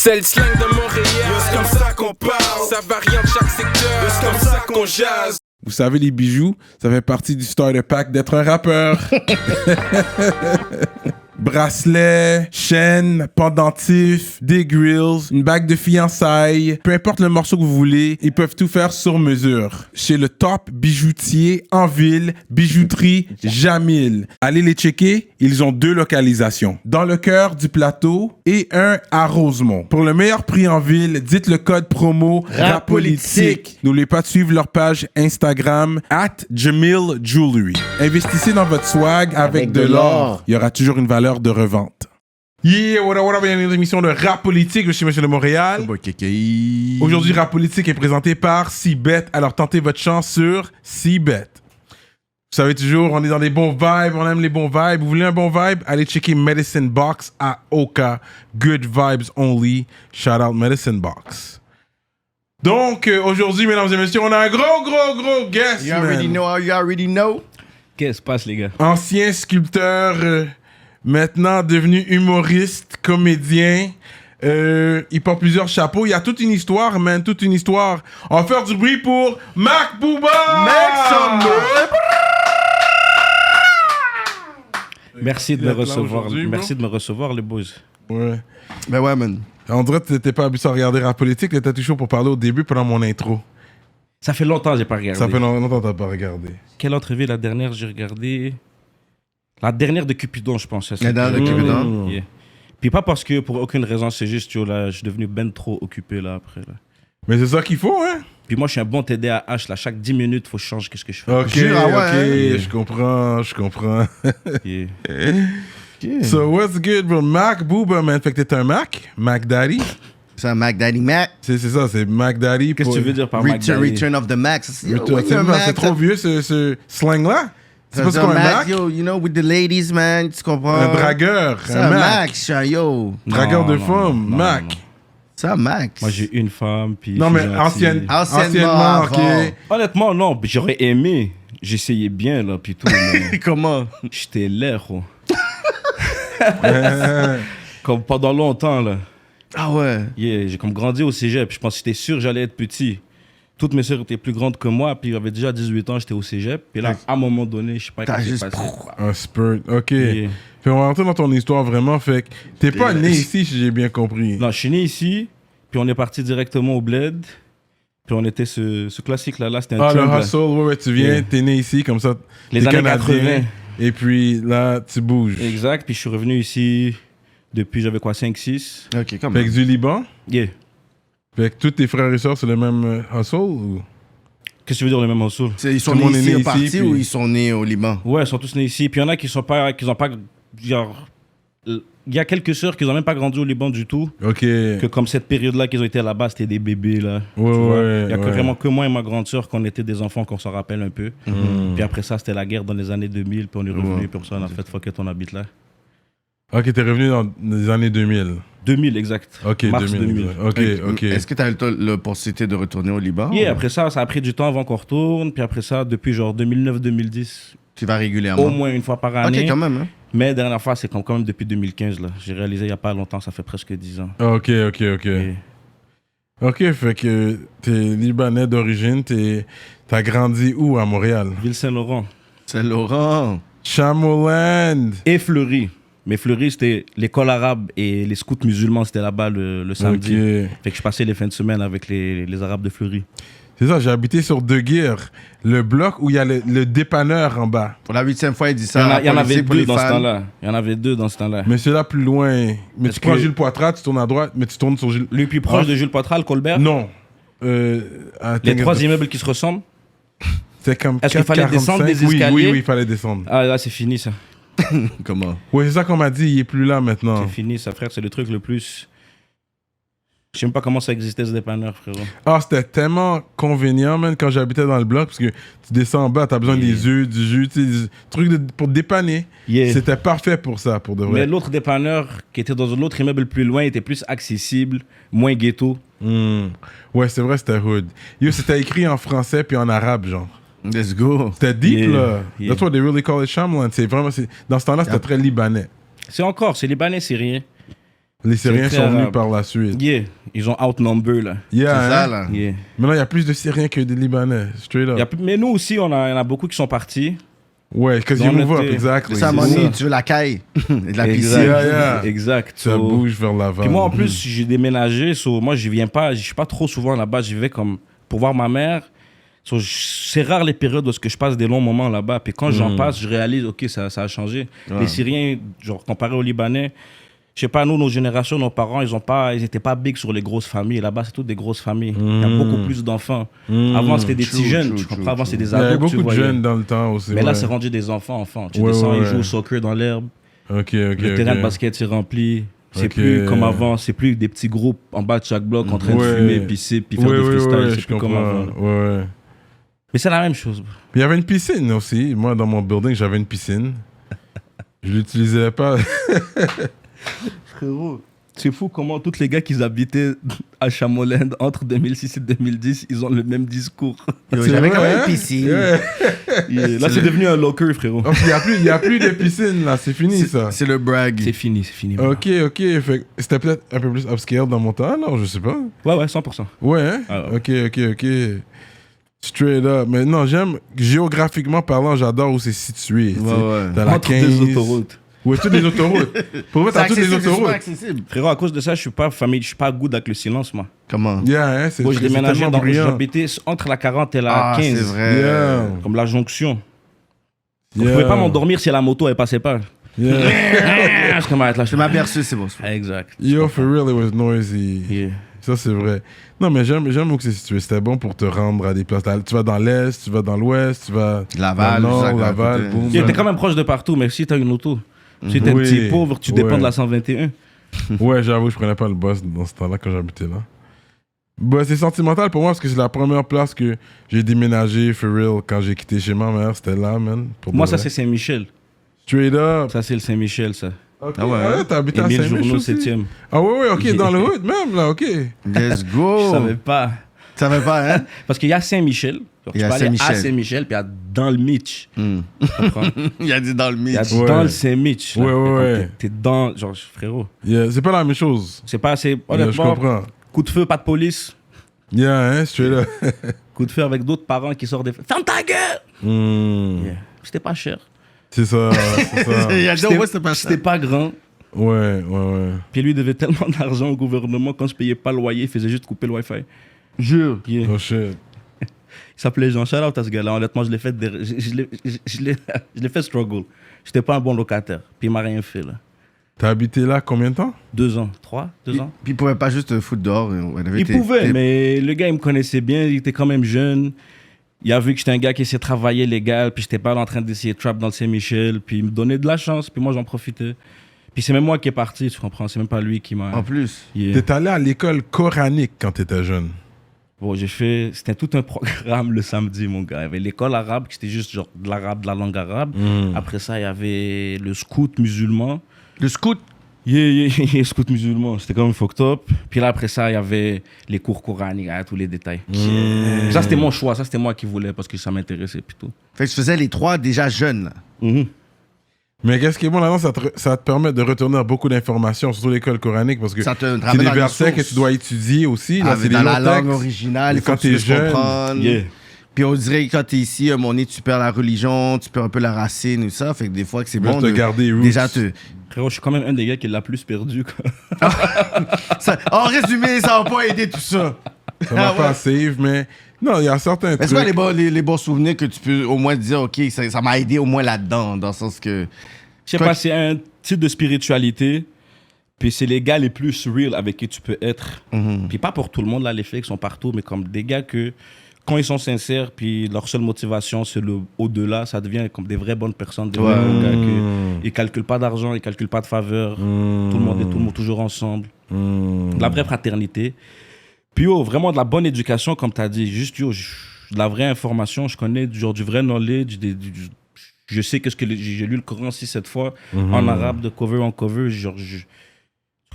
C'est le slang de Montréal, c'est comme ça qu'on parle. Ça varie en chaque secteur, c'est comme ça qu'on jase. Vous savez, les bijoux, ça fait partie du starter pack d'être un rappeur. Bracelets, chaînes, pendentifs, des grills, une bague de fiançailles, peu importe le morceau que vous voulez, ils peuvent tout faire sur mesure. Chez le top bijoutier en ville, bijouterie Jamil. Allez les checker, ils ont 2 localisations. Dans le cœur du plateau et un à Rosemont. Pour le meilleur prix en ville, dites le code promo RAPOLITIQUE. N'oubliez pas de suivre leur page Instagram @JamilJewelry. Investissez dans votre swag avec de l'or. Il y aura toujours une valeur de revente. Yeah, what up, bienvenue dans l'émission de Rap Politique, je suis Monsieur de Montréal. Aujourd'hui, Rap Politique est présenté par C-Bet, alors tentez votre chance sur C-Bet. Vous savez toujours, on est dans des bons vibes, on aime les bons vibes. Vous voulez un bon vibe? Allez checker Medicine Box à Oka. Good vibes only. Shout out Medicine Box. Donc, aujourd'hui, mesdames et messieurs, on a un gros guest, You already know. Qu'est-ce qui se passe, les gars? Ancien sculpteur, maintenant devenu humoriste, comédien. Il porte plusieurs chapeaux. Il y a toute une histoire, man, toute une histoire. On va faire du bruit pour Mac Booba! Merci de me recevoir. Merci de me recevoir, les boys. Ouais. Ben ouais, man. On dirait que t'étais pas habitué à regarder Rap Politique, t'étais toujours pour parler au début pendant mon intro. Ça fait longtemps que j'ai pas regardé. Ça fait longtemps que t'as pas regardé. Quelle entrevue, la dernière, j'ai regardé? La dernière de Cupidon, je pense. La dernière de Cupidon? Yeah. Puis pas parce que, pour aucune raison, c'est juste, yo, là, je suis devenu ben trop occupé, là, après, là. Mais c'est ça qu'il faut, hein? Puis moi, je suis un bon TDAH, là. Chaque 10 minutes, il faut que je change qu'est-ce que je fais. Ok, Jure, ah ouais, ok, hein? je comprends. Yeah. Yeah. So, what's good, bro? Mac Booba, man. Fait que t'es un Mac? Mac Daddy? C'est un Mac Daddy Mac. C'est ça, c'est Mac Daddy. Qu'est-ce que tu veux dire par Mac Daddy? Return of the Mac. C'est trop vieux, ce slang-là? C'est pas ce qu'on a un Mac? Yo, you know, with the ladies, man, tu comprends? Un dragueur, C'est un un Mac. Mac, je suis un yo. Dragueur de Non, femmes, non, Mac. non. C'est un Mac. Moi, j'ai une femme, puis... Non, je mais suis gentil. anciennement, ok. avant. Honnêtement, non, j'aurais aimé. J'essayais bien, là, puis tout, mais Comment? j'étais laid, gros. Comme pendant longtemps, là. Ah ouais. Yeah, j'ai comme grandi au cégep. Je pense que j'étais sûr que j'allais être petit. Toutes mes sœurs étaient plus grandes que moi, puis j'avais déjà 18 ans, j'étais au cégep. Puis là, à un moment donné, je sais pas T'as qu'est-ce qui juste- s'est passé. Un spurt, ok. Yeah. Fait on va rentrer dans ton histoire vraiment, fait que t'es pas né ici, si j'ai bien compris. Non, je suis né ici, puis on est parti directement au bled. Puis on était ce classique-là, c'était un Ah, le club, là. hustle, ouais, tu viens, Yeah. t'es né ici, comme ça, Les t'es années Canadien, 80. et puis là, tu bouges. Exact, puis je suis revenu ici depuis, j'avais quoi, 5-6. Ok, comment? Fait que du Liban, Yeah. fait que tous tes frères et sœurs, c'est le même hustle ou? Qu'est-ce que tu veux dire, le même hustle? Ils sont Tout le monde nés est ici né au ici, parti puis- ou ils sont nés au Liban? Ouais, ils sont tous nés ici. Puis il y en a qui ont pas, genre... Il y a quelques sœurs qui n'ont même pas grandi au Liban du tout. Ok. Que comme cette période-là qu'ils ont été là-bas, c'était des bébés, là. Ouais, Tu vois. ouais, Il y a ouais. vraiment que moi et ma grande sœur qu'on était des enfants, qu'on s'en rappelle un peu. Puis après ça, c'était la guerre dans les années 2000, puis on est revenu, puis pour ça, on a fait fuck it, on habite là. Ok, t'es revenu dans les années 2000. 2000, exact. Ok, Mars 2000. Ok, ok. Est-ce que tu as eu l'opportunité de retourner au Liban? Et après ça, ça a pris du temps avant qu'on retourne. Puis après ça, depuis genre 2009-2010, Tu vas régulièrement? au moins une fois par année. Ok, quand même. Hein? Mais dernière fois, c'est quand même depuis 2015, là. J'ai réalisé il n'y a pas longtemps, ça fait presque 10 ans. Ok. Et- Ok, fait que t'es Libanais d'origine, t'as grandi où à Montréal? Ville-Saint-Laurent. C'est Laurent. Chamoland! Et Fleury. Mais Fleury, c'était l'école arabe et les scouts musulmans, c'était là-bas le samedi. Ok. Fait que je passais les fins de semaine avec les arabes de Fleury. C'est ça, j'ai habité sur Deguire, le bloc où il y a le dépanneur en bas. Pour la 8e fois, il dit Il ça. y en à la avait police pour deux les dans ce fans. temps-là. Il y en avait deux dans ce temps-là. Mais c'est là plus loin. Mais Est-ce tu prends que- Jules Poitras, tu tournes à droite, mais tu tournes sur Jules. Le plus proche Ah. de Jules Poitras, le Colbert. Non. À Les Tingues- 3 immeubles qui se ressemblent. C'est comme Est-ce qu'il fallait 4,45. descendre des Oui, escaliers? oui, il fallait descendre. Ah là, c'est fini ça. Comment? Oui, c'est ça qu'on m'a dit, il est plus là maintenant. C'est fini ça, frère. C'est le truc le plus. Je sais même pas comment ça existait ce dépanneur, frérot. Ah, c'était tellement convenient, man, quand j'habitais dans le bloc, parce que tu descends en bas, t'as besoin des œufs, du jus, tu sais, des trucs pour dépanner. Yeah. C'était parfait pour ça, pour de Mais vrai. l'autre dépanneur qui était dans l'autre immeuble plus loin était plus accessible, moins ghetto. Ouais, c'est vrai, c'était hood. Yo, c'était écrit en français puis en arabe, genre. Let's go. C'était deep, Yeah, là. yeah. That's what they really call it Shamlan. C'est vraiment, dans ce temps-là, c'était très libanais. C'est libanais, c'est rien. Les Syriens très sont venus arabe. par la suite. Yeah, ils ont outnumber là. Yeah, C'est ça, hein? là. Yeah. Maintenant, il y a plus de Syriens que de Libanais. Straight up. Mais nous aussi, il y en a beaucoup qui sont partis. Ouais, because you Dans move up, notre- exactly. Ça, à un C'est moment donné, ça. tu veux la caille et de la piscine. Exact. Yeah. Exact. Ça So- bouge vers l'avant. Puis moi, en plus, j'ai déménagé. Moi, je viens pas, je suis pas trop souvent là-bas. J'y vais comme pour voir ma mère. C'est rare les périodes où je passe des longs moments là-bas. Puis quand j'en passe, je réalise, OK, ça a changé. Ouais. Les Syriens, genre, comparé aux Libanais, je sais pas, nous, nos générations, nos parents, ils étaient pas big sur les grosses familles. Là-bas, c'est toutes des grosses familles. Il y a beaucoup plus d'enfants. Avant, c'était des petits jeunes. Tu comprends? Avant, c'était des Il y avait ados que tu beaucoup de voyais. jeunes dans le temps aussi. Mais là, ouais. c'est rendu des enfants. Tu Ouais, descends, ouais, ils jouent ouais. au soccer dans l'herbe. Ok. Le terrain de basket s'est rempli. C'est Ok. plus comme avant. C'est plus des petits groupes en bas de chaque bloc en train de Ouais. fumer, pisser, puis faire Ouais, des ouais, freestyles. ouais, C'est je plus comme avant. comprends. Ouais. Mais c'est la même chose. bro. Puis il y avait une piscine aussi. Moi, dans mon building, j'avais une piscine. Je l'utilisais pas. Frérot, c'est fou comment tous les gars qui habitaient à Chamolène entre 2006 et 2010, ils ont le même discours. Yo, C'est J'avais vrai, quand même hein? une piscine. Yeah. Là, c'est devenu un locker, frérot. Oh, il y a plus de piscine là. C'est fini ça. C'est le brag. C'est fini. Ok. Fait que c'était peut-être un peu plus upscale dans mon temps, non? Je sais pas. Ouais, 100%. Ouais, hein? Ah ouais. Ok. Straight up. Mais non, j'aime, géographiquement parlant, j'adore où c'est situé. tu sais. Ouais. T'as la Entre 15. des autoroutes. Ouais, toutes les autoroutes. Pour vrai, C'est t'as toutes les accessible, c'est super autoroutes. accessible. Frérot, à cause de ça, je suis pas good avec le silence, moi. Comment? Yeah, hein, c'est Moi, je déménageais tellement bruyant. j'habitais entre la 40 et la Ah, 15. c'est vrai. Yeah. Comme la jonction. Je Yeah. pouvais pas m'endormir si la moto elle passait pas. Yeah. Je commence à être là. Je m'aperçu, c'est bon. Exact. Yo, for real, it was noisy. Yeah. Ça, c'est vrai. Non, mais j'aime où c'est situé. C'était bon pour te rendre à des places. Tu vas dans l'Est, tu vas dans l'Ouest, tu vas Laval, dans le ça, Nord, à Laval, côté. boum. Yeah, t'es quand même proche de partout, mais si t'as une auto. Si t'es un Oui. petit pauvre, tu dépends Ouais. de la 121. Ouais, j'avoue, je prenais pas le bus dans ce temps-là quand j'habitais là. Bah, c'est sentimental pour moi parce que c'est la première place que j'ai déménagé, for real, quand j'ai quitté chez ma mère. C'était là, man. pour Moi, de ça, vrai. c'est Saint-Michel. Straight up. Ça, c'est le Saint-Michel, ça. Ok, Ah ouais, t'as habité à Émile Saint-Mich Journeau, aussi? 7ème. Ah ouais, ok, dans le hood même, là, ok. Let's Je go. savais pas. Tu savais pas, hein? Parce qu'il y a Saint-Michel. Genre, Il y tu a peux aller Saint-Michel. à Saint-Michel, puis il y a dans le Mitch. Hmm. Tu comprends? Il a dit dans le Il y a Mitch. Ouais. dans le Saint-Mitch. là. Ouais, ouais, Fait comme ouais. T'es dans. Genre, frérot. Yeah, c'est pas la même chose. C'est pas assez. Yeah, je Honnêtement, comprends. coup de feu, pas de police. Yeah, hein, straight up. Coup de feu avec d'autres parents qui sortent des. Ferme ta gueule! Hmm. Yeah. C'était pas cher. C'est ça, c'est ça. Il a dit, ouais, c'est pas ça. C'était pas grand. Ouais. Puis lui, il devait tellement d'argent au gouvernement, quand je payais pas le loyer, il faisait juste couper le Wi-Fi. Jure. Yeah. Oh shit. Il s'appelait Jean. Shout out à ce gars-là. Honnêtement, je l'ai fait, je l'ai fait struggle. J'étais pas un bon locataire. Puis il m'a rien fait, là. T'as habité là combien de temps? 2 ans. 3? 2 ans? Puis il pouvait pas juste te foutre dehors. Il pouvait, mais le gars, il me connaissait bien. Il était quand même jeune. Il a vu que j'étais un gars qui essayait de travailler légal. Puis j'étais pas là en train d'essayer de trap dans le Saint-Michel. Puis il me donnait de la chance. Puis moi, j'en profitais. Puis c'est même moi qui est parti, tu comprends? C'est même pas lui qui m'a... En plus. Yeah. T'es allé à l'école coranique quand t'étais jeune. Bon, c'était tout un programme le samedi, mon gars. Il y avait l'école arabe, qui c'était juste genre de l'arabe, de la langue arabe. Après ça, il y avait le scout musulman. Le scout. Yeah, scout musulman. C'était quand même fucked up. Puis là, après ça, il y avait les cours coraniques, tous les détails. Ça, c'était mon choix. Ça, c'était moi qui voulais parce que ça m'intéressait plutôt. Fait que tu faisais les trois déjà jeunes. Là. Mais qu'est-ce qui est bon là-dedans, ça te permet de retenir beaucoup d'informations, surtout l'école coranique, parce que Ça te c'est ramène des dans les versets que sources. tu dois étudier aussi. Là, Ah, c'est dans des la longs langue textes. originale, Et il faut quand que tu t'es puisses jeune, comprendre. Yeah. Puis on dirait que quand t'es ici, à un moment donné, tu perds la religion, tu perds un peu la racine et ça. Fait que des fois, que c'est Juste bon de de garder les roots. déjà te... Frérot, je suis quand même un des gars qui l'a plus perdu. Quoi. En résumé, ça va pas aider tout ça. Ça m'a pas save, mais non, il y a certains Mais c'est quoi trucs. les bons souvenirs que tu peux au moins te dire, OK, ça m'a aidé au moins là-dedans, dans le sens que... Je sais pas, c'est un type de spiritualité. Puis c'est les gars les plus surreal avec qui tu peux être. Puis pas pour tout le monde, là, les fakes sont partout, mais comme des gars que, quand ils sont sincères, puis leur seule motivation, c'est le au-delà, ça devient comme des vraies bonnes personnes, des vrais bons gars que, ils calculent pas d'argent, ils calculent pas de faveur. Tout le monde est tout le monde toujours ensemble. De la vraie fraternité. Puis vraiment de la bonne éducation, comme tu as dit. Juste de la vraie information. Je connais genre, du vrai knowledge. Je sais que j'ai lu le Coran 6-7 fois en arabe, de cover en cover. Genre, je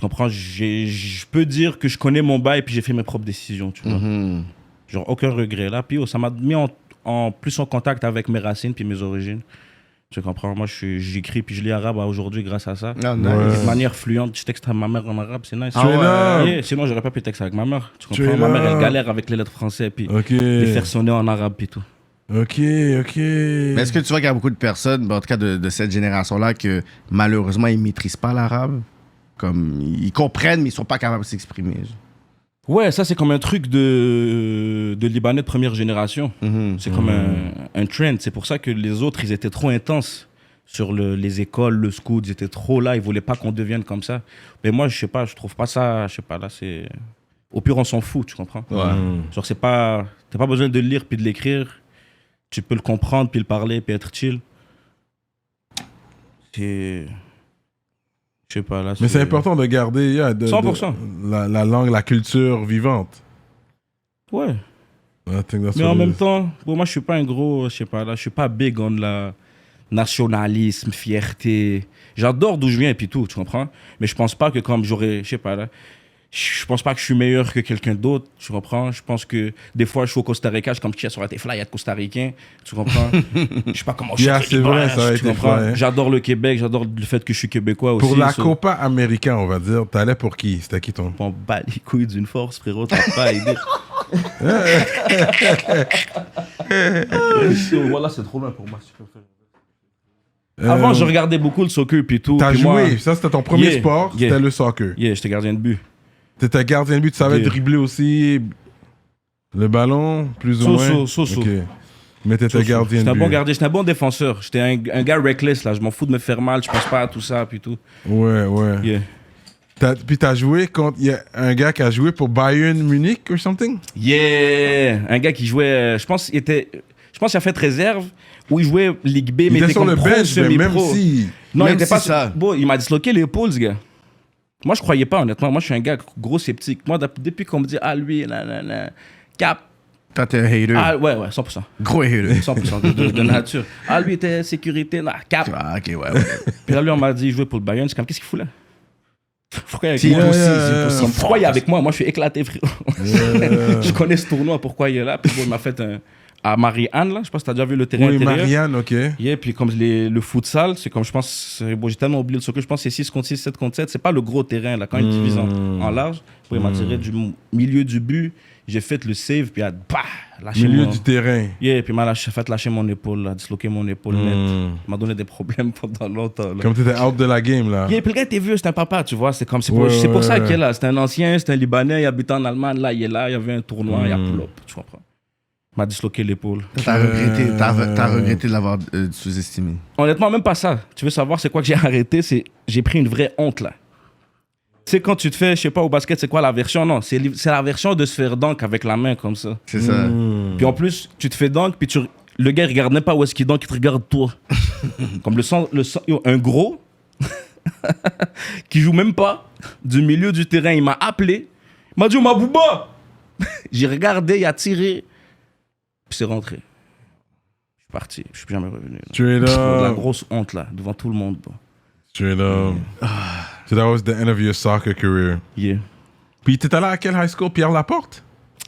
comprends. Je peux dire que je connais mon bail et puis j'ai fait mes propres décisions. Tu vois. Genre, aucun regret là. Puis ça m'a mis en plus en contact avec mes racines puis mes origines. Tu comprends? Moi, j'écris puis je lis arabe aujourd'hui grâce à ça. Ah, De manière fluente, je texte à ma mère en arabe, c'est nice. ouais. Sinon, j'aurais pas pu texter avec ma mère. Tu Tu comprends? es Ma mère, là. elle galère avec les lettres françaises puis Ok. les faire sonner en arabe et tout. Ok. Mais est-ce que tu vois qu'il y a beaucoup de personnes, en tout cas de cette génération-là, que malheureusement, ils maîtrisent pas l'arabe? Comme, ils comprennent, mais ils sont pas capables de s'exprimer. Ouais, ça, c'est comme un truc de Libanais de première génération. C'est comme un trend. C'est pour ça que les autres, ils étaient trop intenses sur les écoles, le scout. Ils étaient trop là. Ils voulaient pas qu'on devienne comme ça. Mais moi, je sais pas, je trouve pas ça. Je sais pas, là, c'est. Au pire, on s'en fout, tu comprends? Genre, c'est pas. T'as pas besoin de le lire puis de l'écrire. Tu peux le comprendre puis le parler puis être chill. C'est. Je sais pas, là. Mais c'est important de garder 100%. La langue, la culture vivante. Ouais. I think that's Mais what en it même is. temps, bon, moi, je suis pas un gros, je sais pas, là, je suis pas big on la nationalisme, fierté. J'adore d'où je viens et puis tout, tu comprends? Mais je pense pas que comme j'aurais, je sais pas, là, je pense pas que je suis meilleur que quelqu'un d'autre, tu comprends? Je pense que des fois, je suis au Costa Rica, je suis comme qui sur tes fly, il y a de Costa Ricains, tu comprends? Je sais pas comment je Yeah, suis. c'est vrai, ça aurait tu été comprends? fly, hein. J'adore le Québec, j'adore le fait que je suis québécois aussi. Pour la so- Copa Américaine, on va dire, t'allais pour qui? C'était qui ton? On bat les couilles d'une force, frérot, t'as pas aidé. Voilà, c'est trop loin pour moi. si tu peux faire. Avant, je regardais beaucoup le soccer puis tout. T'as puis joué, moi, ça c'était ton premier Yeah, sport, yeah. c'était le soccer. Yeah, j'étais gardien de but. T'étais gardien de but, tu savais Yeah. dribbler aussi le ballon, plus ou moins? So. Ok. Mais t'étais gardien J'étais de un but. bon gardien, j'étais un bon défenseur. J'étais un gars reckless, là. Je m'en fous de me faire mal, je pense pas à tout ça puis tout. Ouais. Yeah. Puis t'as joué contre... Il y a un gars qui a joué pour Bayern Munich or something? Yeah! Un gars qui jouait, je pense qu'il a fait réserve, où il jouait Ligue B, mais Il était sur comme le pro, bench, mais même semi-pro. si... Non, Même il était si pas ça. Bon, il m'a disloqué l'épaule, ce gars. Moi, je croyais pas, honnêtement. Moi, je suis un gars gros sceptique. Moi, depuis qu'on me dit, ah, lui, cap. Toi, t'es un hater. Ah, ouais, 100%. Gros hater. 100% de nature. Ah, lui, était sécurité, cap. Ah, ok, ouais. Puis là, lui, on m'a dit, jouer pour le Bayern. C'est comme, qu'est-ce qu'il fout là? Pourquoi il est C'est avec moi? possible. Pourquoi il est avec moi? Moi, je suis éclaté, frérot. Je connais ce tournoi, pourquoi il est là. Puis bon, il m'a fait à Marie-Anne, là. Je sais pas si t'as déjà vu le terrain Oui, intérieur. Marianne, ok. Yeah, puis comme le futsal, c'est comme je pense, bon, j'ai tellement oublié le soccer, je pense que c'est 6 contre 6, 7 contre 7, c'est pas le gros terrain là, quand ils divisent en large. Puis il m'a tiré du milieu du but, j'ai fait le save, puis il a lâché Milieu mon... du terrain. Yeah, puis il m'a fait lâcher mon épaule, là, disloqué mon épaule net. Il m'a donné des problèmes pendant longtemps. Là. Comme t'étais out de la game, là. Yeah, puis le gars était vieux, c'est un papa, tu vois, c'est pour, Ouais, c'est pour ça ouais. qu'il est là. C'est un ancien, c'est un Libanais, il habitait en Allemagne, là, il est là, il y avait un tournoi, il y a pull-up, tu comprends. Il m'a disloqué l'épaule. T'as regretté de l'avoir sous-estimé. Honnêtement, même pas ça. Tu veux savoir c'est quoi que j'ai arrêté? J'ai pris une vraie honte là. Tu sais, quand tu te fais, je sais pas, au basket, c'est quoi la version? Non, c'est la version de se faire dunk avec la main comme ça. C'est ça. Puis en plus, tu te fais dunk, puis le gars, il regarde même pas où est-ce qu'il dunk, il te regarde toi. Comme un gros qui joue même pas du milieu du terrain, il m'a appelé. Il m'a dit, ma bouba! J'ai regardé, il a tiré. Puis c'est rentré. Je suis parti, je suis plus jamais revenu. Là. Straight De la up. grosse honte là, devant tout le monde. Bro. Straight up. So that was the end of your soccer career. Yeah. Puis t'es allé à quel high school? Pierre Laporte?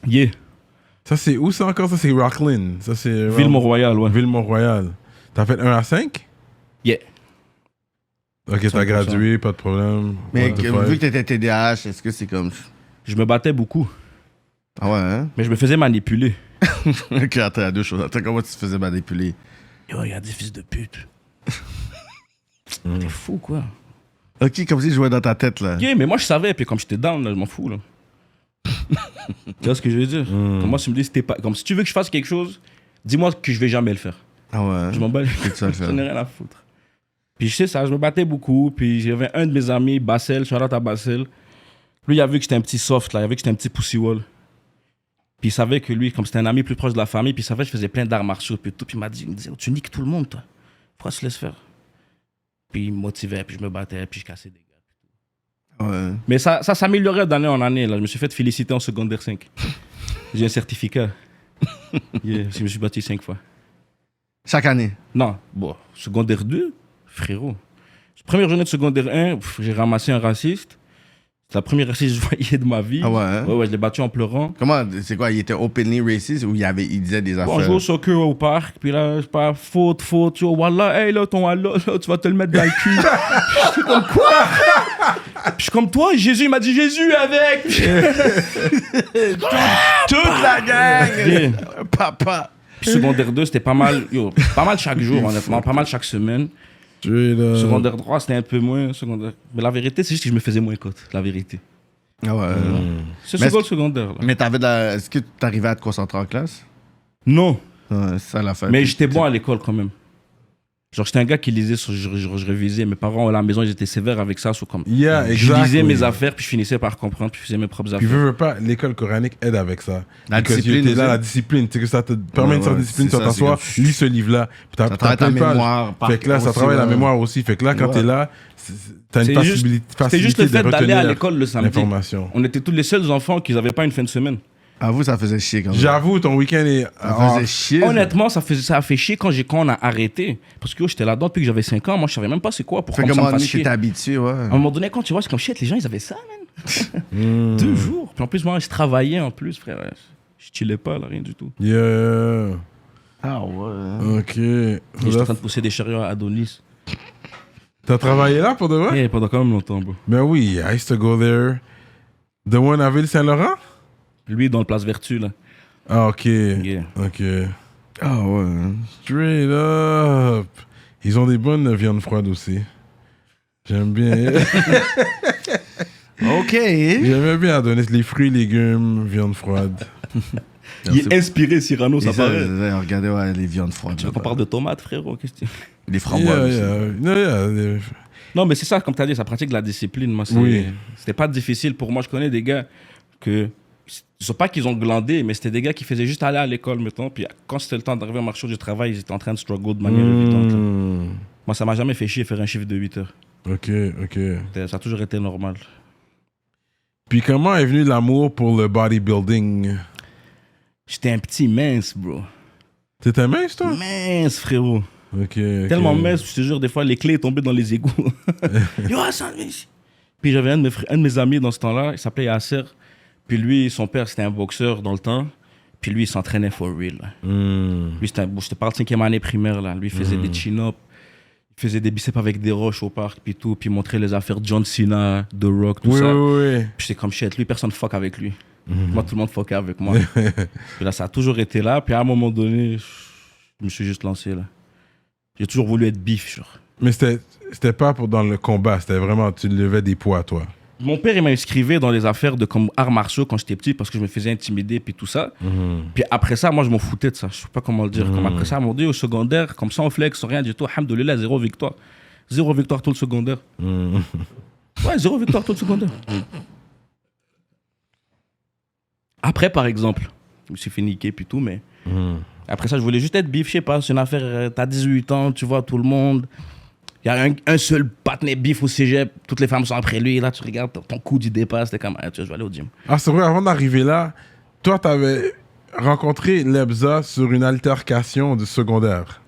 Yeah. Ça, c'est où ça encore? Ça, c'est Rockland. Ça, c'est... Ville-Mont-Royal, ouais. Ville-Mont-Royal. T'as fait 1 à 5? Yeah. Ok, t'as 100%. gradué, pas de problème. Mais What the vu fuck? que t'étais TDAH, est-ce que c'est comme. Je me battais beaucoup, Ah ouais, hein? mais je me faisais manipuler. Ok, attends, il y a deux choses. Attends, comment tu te faisais manipuler? Yo, il y a des fils de pute. T'es fou, quoi. Ok, comme si je jouais dans ta tête, là. Yeah, mais moi, je savais, puis comme j'étais down, là, je m'en fous, là. Tu vois ce que je veux dire? Comme moi, si tu me dis, c'était pas... Comme si tu veux que je fasse quelque chose, dis-moi que je vais jamais le faire. Ah ouais, hein? Je m'en bats les Que tu vas le faire. J'en ai rien à foutre. Puis je sais ça, je me battais beaucoup. Puis j'avais un de mes amis, Bassel, shout-out à Bassel. Lui, il a vu que j'étais un petit soft, là. Il a vu que j'étais un petit pussy wall. Puis il savait que lui, comme c'était un ami plus proche de la famille, puis il savait que je faisais plein d'arts martiaux, puis tout. Puis il m'a dit, oh, tu niques tout le monde, toi. Pourquoi tu laisses faire? Puis il me motivait, puis je me battais, puis je cassais des gars. Ouais. Mais ça s'améliorait d'année en année, là. Je me suis fait féliciter en secondaire 5. J'ai un certificat. Yeah, je me suis battu 5 fois. Chaque année. Non, bon, secondaire 2, frérot. Première journée de secondaire 1, j'ai ramassé un raciste. C'est la première raciste que je voyais de ma vie. Ah ouais, hein? Ouais, je l'ai battu en pleurant. Comment, c'est quoi, il était openly racist ou il disait des affaires? On jouait au soccer au parc, puis là, je pas faute, yo, wallah, hey, là, ton wallah, là, tu vas te le mettre dans le cul. Je suis comme quoi? Puis je suis comme toi, Jésus, il m'a dit Jésus avec. Toute la gang! Yeah. Papa! Puis secondaire 2, c'était pas mal, pas mal chaque jour, honnêtement, pas mal chaque semaine. Secondaire 3, c'était un peu moins. Mais la vérité, c'est juste que je me faisais moins cote, la vérité. Ah ouais. C'est Mais secondaire, là. Mais est-ce que tu arrivais à te concentrer en classe? Non, Ouais, c'est ça la fin. mais j'étais bon à l'école quand même. Genre, j'étais un gars qui lisait, je révisais. Mes parents à la maison, ils étaient sévères avec ça. Comme, Yeah, je lisais exactly. mes affaires, puis je finissais par comprendre, puis je faisais mes propres Puis affaires. veux pas, l'école coranique aide avec ça. La Because discipline t'es là, aussi. la discipline, tu sais que ça te permet Ouais, une certaine ouais, discipline c'est sur ça, t'asseoir, c'est lis ce livre-là. Puis Ça travaille ta mémoire. Fait que là, ça aussi, travaille la ouais. mémoire aussi. Fait que là, quand Ouais. t'es là, t'as une C'était juste- facilité C'était juste le fait de d'aller à retenir l'école le samedi. l'information. On était tous les seuls enfants qui n'avaient pas une fin de semaine. À vous, ça faisait chier quand même. J'avoue, ton week-end est... Ça faisait chier. Honnêtement, ça a fait chier quand on a arrêté. Parce que j'étais là-dedans depuis que j'avais 5 ans. Moi, je savais même pas c'est quoi. Pourquoi Fait ça comment me fasse tu chier. t'es habitué, ouais. À un moment donné, quand tu vois, c'est comme shit, les gens, ils avaient ça, man. 2 jours. Puis en plus, moi, je travaillais en plus, frère. Je chillais pas, là, rien du tout. Yeah. Ah ouais. Ok. Et j'étais en train de pousser des chariots à Adonis. T'as travaillé là pour de vrai? Et pendant quand même longtemps, bro. Ben oui, I used to go there. The one à Ville-Saint-Laurent? Lui, dans le Place Vertu, là. Ah, ok. Yeah. Ok. Ah ouais. Straight up. Ils ont des bonnes viandes froides aussi. J'aime bien. Ok. J'aimais bien Adonis, les fruits, légumes, viande froide. Il est inspiré, Cyrano, ça paraît. Regardez, ouais, les viandes froides. Tu veux qu'on parle de tomates, frérot? Qu'est-ce que tu- Les framboises. Yeah. Non, mais c'est ça, comme tu as dit, ça pratique la discipline. Moi, Oui. C'était pas difficile pour moi. Je connais des gars que. Je sais pas qu'ils ont glandé, mais c'était des gars qui faisaient juste aller à l'école, mettons. Puis quand c'était le temps d'arriver au marché du travail, ils étaient en train de struggle de manière évidente. là. Moi, ça m'a jamais fait chier faire un chiffre de 8 heures. Ok. Ça a toujours été normal. Puis comment est venu l'amour pour le bodybuilding? J'étais un petit mince, bro. T'étais mince, toi? Mince, frérot. Ok. Tellement mince, je te jure, des fois, les clés tombaient dans les égouts. Yo, Hassan, viens ici. Puis j'avais un de mes amis dans ce temps-là, il s'appelait Yasser. Puis lui, son père, c'était un boxeur dans le temps. Puis lui, il s'entraînait for real. Lui, je te parle de 5e année primaire, là. Lui, il faisait des chin-ups. Il faisait des biceps avec des roches au parc, puis tout. Puis il montrait les affaires de John Cena, The Rock, tout ça. Oui. Puis j'étais comme shit. Lui, personne fuck avec lui. Moi, tout le monde fuckait avec moi. Puis là, ça a toujours été là. Puis à un moment donné, je me suis juste lancé, là. J'ai toujours voulu être bif, genre. Mais c'était pas dans le combat, c'était vraiment, tu levais des poids, toi. Mon père, il m'a inscrivé dans les affaires de comme arts martiaux quand j'étais petit parce que je me faisais intimider puis tout ça. Puis après ça, moi, je m'en foutais de ça. Je sais pas comment le dire. Comme après ça, on m'a dit au secondaire, comme ça, on flex, rien du tout. Alhamdoulilah, 0 victoire. 0 victoire tout le secondaire. Ouais, 0 victoire tout le secondaire. Après, par exemple, je me suis fait niquer puis tout, mais après ça, je voulais juste être bif, je sais pas, c'est une affaire, t'as 18 ans, tu vois tout le monde. Il y a un seul partenaire bif au cégep, toutes les femmes sont après lui, et là tu regardes, ton coude il dépasse, t'es comme, ah, tu vois, je vais aller au gym. Ah, c'est vrai, avant d'arriver là, toi, t'avais rencontré Lebza sur une altercation du secondaire.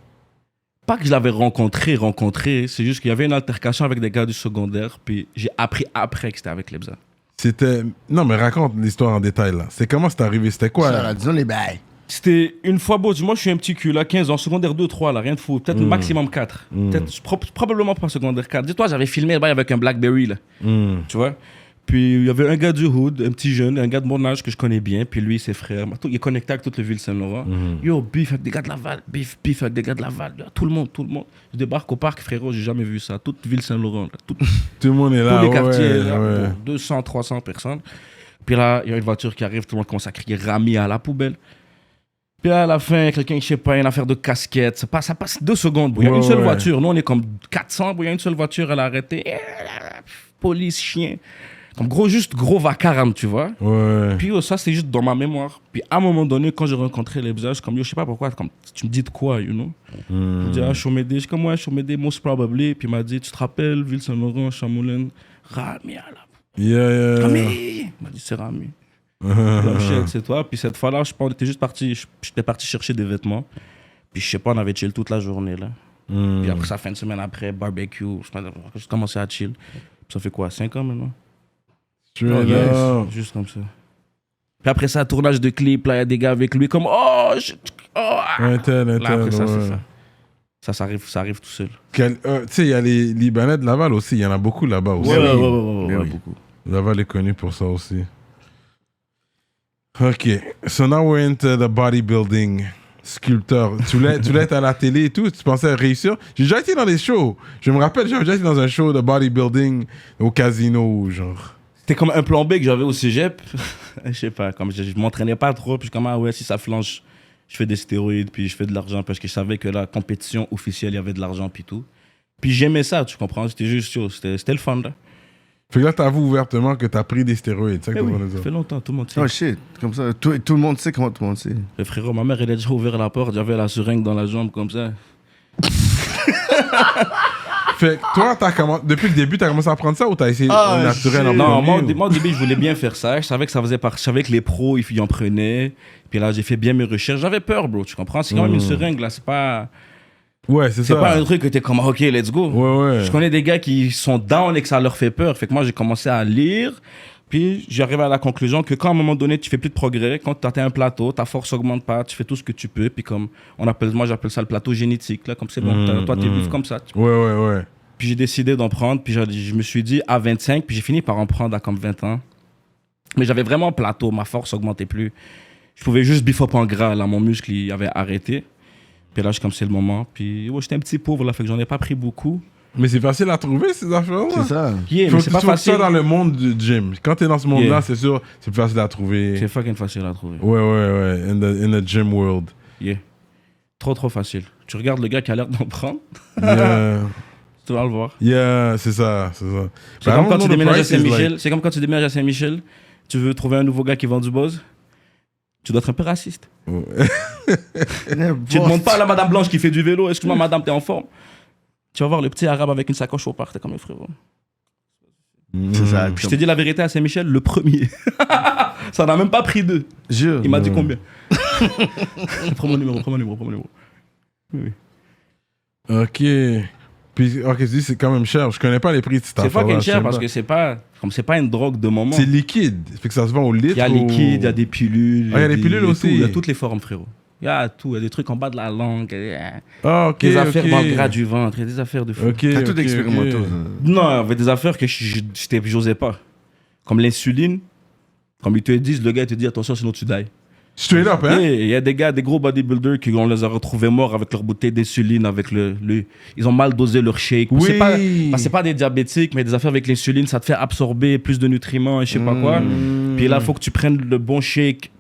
Pas que je l'avais rencontré, c'est juste qu'il y avait une altercation avec des gars du secondaire, puis j'ai appris après que c'était avec Lebza. C'était... Non, mais raconte l'histoire en détail, là. C'est comment c'est arrivé? C'était quoi? Ça, disons les bails. C'était une fois, bon, moi je suis un petit cul là, 15 ans, secondaire 2, 3 là, rien de fou, peut-être maximum 4. Peut-être, probablement pas secondaire 4. Dis-toi, j'avais filmé là-bas avec un Blackberry là, tu vois. Puis il y avait un gars du hood, un petit jeune, un gars de mon âge que je connais bien, puis lui, ses frères, il est connecté avec toute la ville Saint-Laurent. Yo, bif avec des gars de Laval, bif avec des gars de Laval, là, tout le monde. Je débarque au parc, frérot, j'ai jamais vu ça, toute ville Saint-Laurent, là, tout Tout le monde est là, tous les quartiers, ouais, là, ouais. bon, 200, 300 personnes. Puis là, il y a une voiture qui arrive, tout le monde commence à crier Rami à la poubelle. Puis là, à la fin, quelqu'un, je sais pas, une affaire de casquette. Ça passe 2 secondes. Il y a une seule voiture. Nous, on est comme 400. Il y a une seule voiture, elle a arrêté. Police, chien. Comme juste gros vacarme, tu vois. Ouais. Puis ça, c'est juste dans ma mémoire. Puis à un moment donné, quand j'ai rencontré les visages, comme yo, je sais pas pourquoi, comme tu me dis de quoi, you know. Je me dis, Chomédé. Je suis comme, ouais, Chomédé, most probably. Puis il m'a dit, tu te rappelles, Ville-Saint-Laurent, Chamoulin, Rami à la. Yeah. Rami. Il m'a dit, c'est Rami. Comme shit, c'est toi. Puis cette fois-là, je sais pas, on était juste parti. J'étais parti chercher des vêtements. Puis je sais pas, on avait chill toute la journée là. Puis après ça, fin de semaine après, barbecue. Je commençais à chill. Puis ça fait quoi, 5 ans maintenant? Straight Yes, up. juste comme ça. Puis après ça, tournage de clip, là, il y a des gars avec lui comme Intel, Là, après ça, ouais. c'est ça. Ça arrive tout seul. Tu sais, il y a les Libanais de Laval aussi. Il y en a beaucoup là-bas aussi. Ouais, oui. beaucoup. Laval est connu pour ça aussi. Ok. So now we're into the bodybuilding. Sculpteur. Tu voulais être à la télé et tout. Tu pensais réussir. J'ai déjà été dans des shows. Je me rappelle, j'avais déjà été dans un show de bodybuilding au casino, genre. C'était comme un plan B que j'avais au cégep. Je sais pas, comme je m'entraînais pas trop. Puis je suis comme, ah ouais, si ça flanche, je fais des stéroïdes, puis je fais de l'argent parce que je savais que la compétition officielle, il y avait de l'argent, puis tout. Puis j'aimais ça, tu comprends? C'était juste chaud. C'était le fun, là. Fait que là, t'avoues ouvertement que t'as pris des stéroïdes. C'est ça que Mais t'es oui, en train de ça dire. fait longtemps, tout le monde sait. Oh shit, comme ça, tout le monde sait comment tout le monde sait. Le frérot, ma mère, elle a déjà ouvert la porte, j'avais la seringue dans la jambe comme ça. Fait que toi, depuis le début, t'as commencé à prendre ça ou t'as essayé Ah, naturel en shit. Non, premier, moi, au début, je voulais bien faire ça. Je savais que ça faisait partie. Je savais que les pros, ils en prenaient. Puis là, j'ai fait bien mes recherches. J'avais peur, bro, tu comprends? C'est quand même une seringue, là. C'est pas c'est pas ça. un truc que t'es comme, OK, let's go. Ouais. Je connais des gars qui sont down et que ça leur fait peur. Fait que moi, j'ai commencé à lire. Puis j'arrive à la conclusion que quand à un moment donné, tu fais plus de progrès, quand tu atteins un plateau, ta force augmente pas, tu fais tout ce que tu peux. Puis comme, moi, j'appelle ça le plateau génétique. Là, comme c'est bon, toi, t'es vif comme ça. Ouais. Puis j'ai décidé d'en prendre. Puis je me suis dit à 25. Puis j'ai fini par en prendre à comme 20 ans. Mais j'avais vraiment un plateau. Ma force augmentait plus. Je pouvais juste beef up en gras. Là, mon muscle, il avait arrêté. Puis là, comme c'est le moment. Puis j'étais un petit pauvre, là. Fait que j'en ai pas pris beaucoup. Mais c'est facile à trouver, ces affaires-là. C'est ça. Yeah, Faut mais que c'est tu pas sois facile. ça dans le monde du gym. Quand t'es dans ce monde-là, Yeah. c'est sûr, c'est plus facile à trouver. C'est fucking facile à trouver. Ouais. In the gym world. Yeah. Trop facile. Tu regardes le gars qui a l'air d'en prendre. Yeah. Tu vas le voir. C'est ça. C'est comme Bah, quand tu the déménages à price is Saint-Michel. like- C'est comme quand tu déménages à Saint-Michel. Tu veux trouver un nouveau gars qui vend du buzz. Tu dois être un peu raciste. Tu demandes pas à la madame blanche qui fait du vélo. Excuse-moi, madame, t'es en forme. Tu vas voir le petit arabe avec une sacoche au parc. T'es comme un frérot. C'est ça. Je te dis la vérité à Saint-Michel, le premier. Ça n'a même pas pris deux. Jure. Il m'a dit combien. Prends mon numéro. Oui. Ok. Puis, ok, tu dis c'est quand même cher. Je connais pas les prix de cette C'est affaire-là, fucking je sais cher parce pas. que c'est pas une drogue de moment. C'est liquide. Fait que ça se vend au litre. Il y a liquide, il y a des pilules. Ah, il y a des pilules tout, aussi. Il y a toutes les formes, frérot. Il y a tout. Il y a des trucs en bas de la langue. Ah, ok. Des affaires ok. dans le gras du ventre. Il y a des affaires de fou. Ok. T'as tout ok, expérimenté. ok. Non, il y avait des affaires que j'osais pas. Comme l'insuline. Comme ils te disent, le gars il te dit attention, sinon tu die. Straight up, hein? Il y a des gars, des gros bodybuilders qui on les a retrouvés morts avec leur bouteille d'insuline, avec ils ont mal dosé leur shake. Oui. C'est pas des diabétiques, mais des affaires avec l'insuline, ça te fait absorber plus de nutriments et je sais pas quoi. Puis là, il faut que tu prennes le bon shake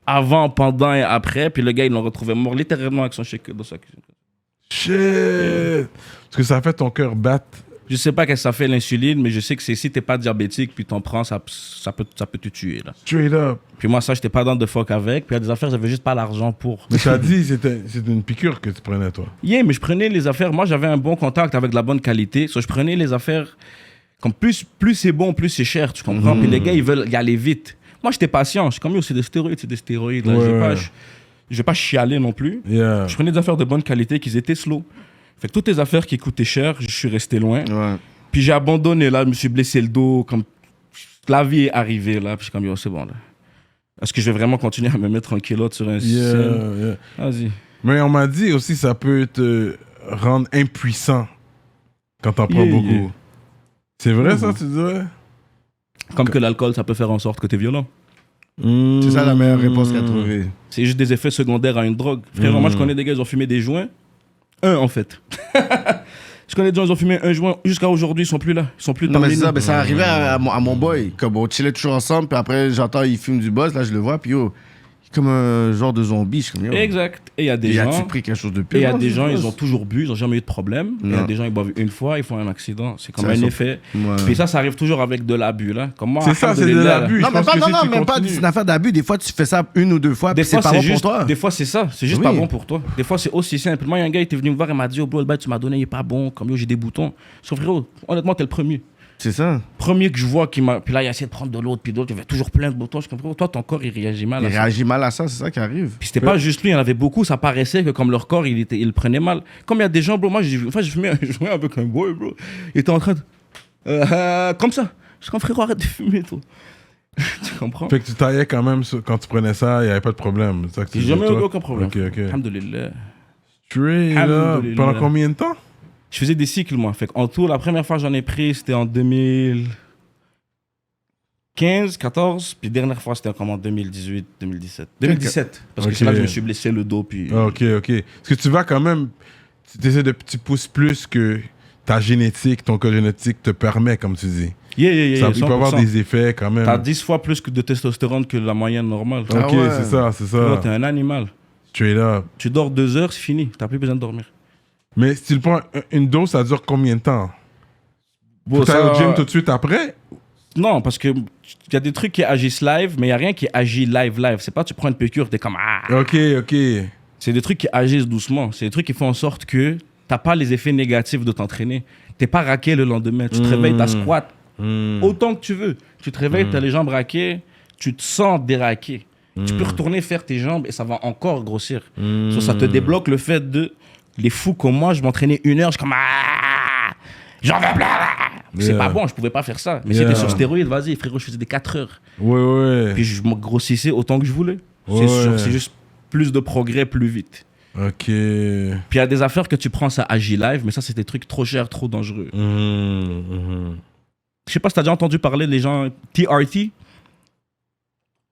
avant, pendant et après. Puis le gars, ils l'ont retrouvé mort littéralement avec son shake dans sa cuisine. Shit! Parce que ça fait ton cœur battre. Je sais pas qu'est-ce que ça fait l'insuline, mais je sais que si t'es pas diabétique, puis t'en prends, ça peut te tuer. Là. Straight up. Puis moi, ça, j'étais pas dans de fuck avec. Puis il y a des affaires, j'avais juste pas l'argent pour. Mais t'as dit c'était une piqûre que tu prenais, toi. Yeah, mais je prenais les affaires. Moi, j'avais un bon contact avec de la bonne qualité. So, je prenais les affaires. Comme plus c'est bon, plus c'est cher, tu comprends? Puis les gars, ils veulent y aller vite. Moi, j'étais patient. Je suis comme, yo, c'est des stéroïdes. Là. Ouais. Je vais pas chialer non plus. Yeah. Je prenais des affaires de bonne qualité qui étaient slow. Fait que toutes les affaires qui coûtaient cher, je suis resté loin. Ouais. Puis j'ai abandonné, là. Je me suis blessé le dos. Comme... La vie est arrivée, là. Puis je suis comme, yo, c'est bon, là. Est-ce que je vais vraiment continuer à me mettre en kilote sur un scène? Vas-y. Mais on m'a dit aussi ça peut te rendre impuissant quand t'en prends beaucoup. Yeah. C'est vrai ça, tu dirais? Comme que l'alcool, ça peut faire en sorte que t'es violent. C'est ça la meilleure réponse qu'à trouver. C'est juste des effets secondaires à une drogue. Frère, moi, je connais des gars, ils ont fumé des joints. Un, en fait. Je connais des gens, ils ont fumé un joint. Jusqu'à aujourd'hui, ils sont plus là. Ils sont plus Non, dans mais les c'est ça, noms. ben, ça arrivait à mon boy. Comme on chillait toujours ensemble, puis après, j'entends, il fume du buzz, là, je le vois, puis yo, il est comme un genre de zombie. Je suis comme, yo. Exact. Et il y a des Et gens... as-tu pris quelque chose de Et pire? il y a Non, des c'est gens, pas- ils ont toujours bu, ils ont jamais eu de problème. Il y a Non. des gens, ils boivent une fois, ils font un accident. C'est comme Ça, un ils sont- effet. Ouais. Puis ça arrive toujours avec de l'abus, là. Comme moi, C'est ça, c'est de alhamdoulilah, l'abus. Non, Je mais pense pas, que non, si non, tu même pas, continues- c'est une affaire d'abus. Des fois, tu fais ça une ou deux fois, Des puis c'est fois, pas c'est bon juste, pour toi. des fois, c'est ça. C'est juste Oui. pas bon pour toi. Des fois, c'est aussi simple. Moi, il y a un gars, il était venu me voir et m'a dit, oh, bro, le bail que tu m'as donné, il est pas bon. Comme yo, j'ai des boutons. Sauf frérot, honnêtement, t'es le premier. C'est ça. Premier que je vois qui m'a. Puis là, il a essayé de prendre de l'autre, puis d'autres. Il y avait toujours plein de boutons. Je comprends. Toi, ton corps, il réagit mal. Il à ça. réagit mal à ça, c'est ça qui arrive. Puis c'était pas juste lui, il y en avait beaucoup. Ça paraissait que comme leur corps, il le prenait mal. Comme il y a des gens, bro. Moi, j'ai fumé un joint avec un boy, bro. Il était en train de. Comme ça. Je suis comme, frérot, arrête de fumer, toi. Tu comprends? Fait que tu taillais quand même quand tu prenais ça, il n'y avait pas de problème. C'est ça que tu J'ai disais, jamais eu toi? aucun problème. Ok, ok. Alhamdoulilah. Straight up. Alhamdoulilah. Pendant combien de temps? Je faisais des cycles, moi. Fait en tout, la première fois que j'en ai pris, c'était en 2015, 14. Puis la dernière fois, c'était en 2018, 2017. 2017. Parce que Ok. c'est là que je me suis blessé le dos. Puis... Ah, ok, ok. Est-ce que tu vas quand même... Tu pousses plus que ta génétique, ton code génétique te permet, comme tu dis. Ça peut avoir 100%. des effets quand même. T'as 10 fois plus de testostérone que la moyenne normale. Ok, Ah ouais. c'est ça, c'est Frérot, ça. t'es un animal. Straight up. Tu dors 2 heures, c'est fini. T'as plus besoin de dormir. Mais si tu le prends une dose, ça dure combien de temps? Bon, Tu au gym tout de suite après? Non, parce que y a des trucs qui agissent live, mais il n'y a rien qui agit live. C'est pas tu prends une piqûre, t'es comme ah. Ok, ok. C'est des trucs qui agissent doucement. C'est des trucs qui font en sorte que t'as pas les effets négatifs de t'entraîner. T'es pas raqué le lendemain. Tu te réveilles, t'as squat autant que tu veux. Tu te réveilles, t'as les jambes raquées, tu te sens déraqué. Tu peux retourner faire tes jambes et ça va encore grossir. Ça te débloque le fait de... Les fous comme moi, je m'entraînais 1 heure, je suis comme j'en veux plus. C'est pas bon, je pouvais pas faire ça. Mais si t'es sur stéroïdes, vas-y, frérot, je faisais des 4 heures. Ouais. Puis je me grossissais autant que je voulais. C'est juste plus de progrès plus vite. Ok. Puis il y a des affaires que tu prends, ça agit live, mais ça, c'est des trucs trop chers, trop dangereux. Je sais pas si t'as déjà entendu parler des gens TRT,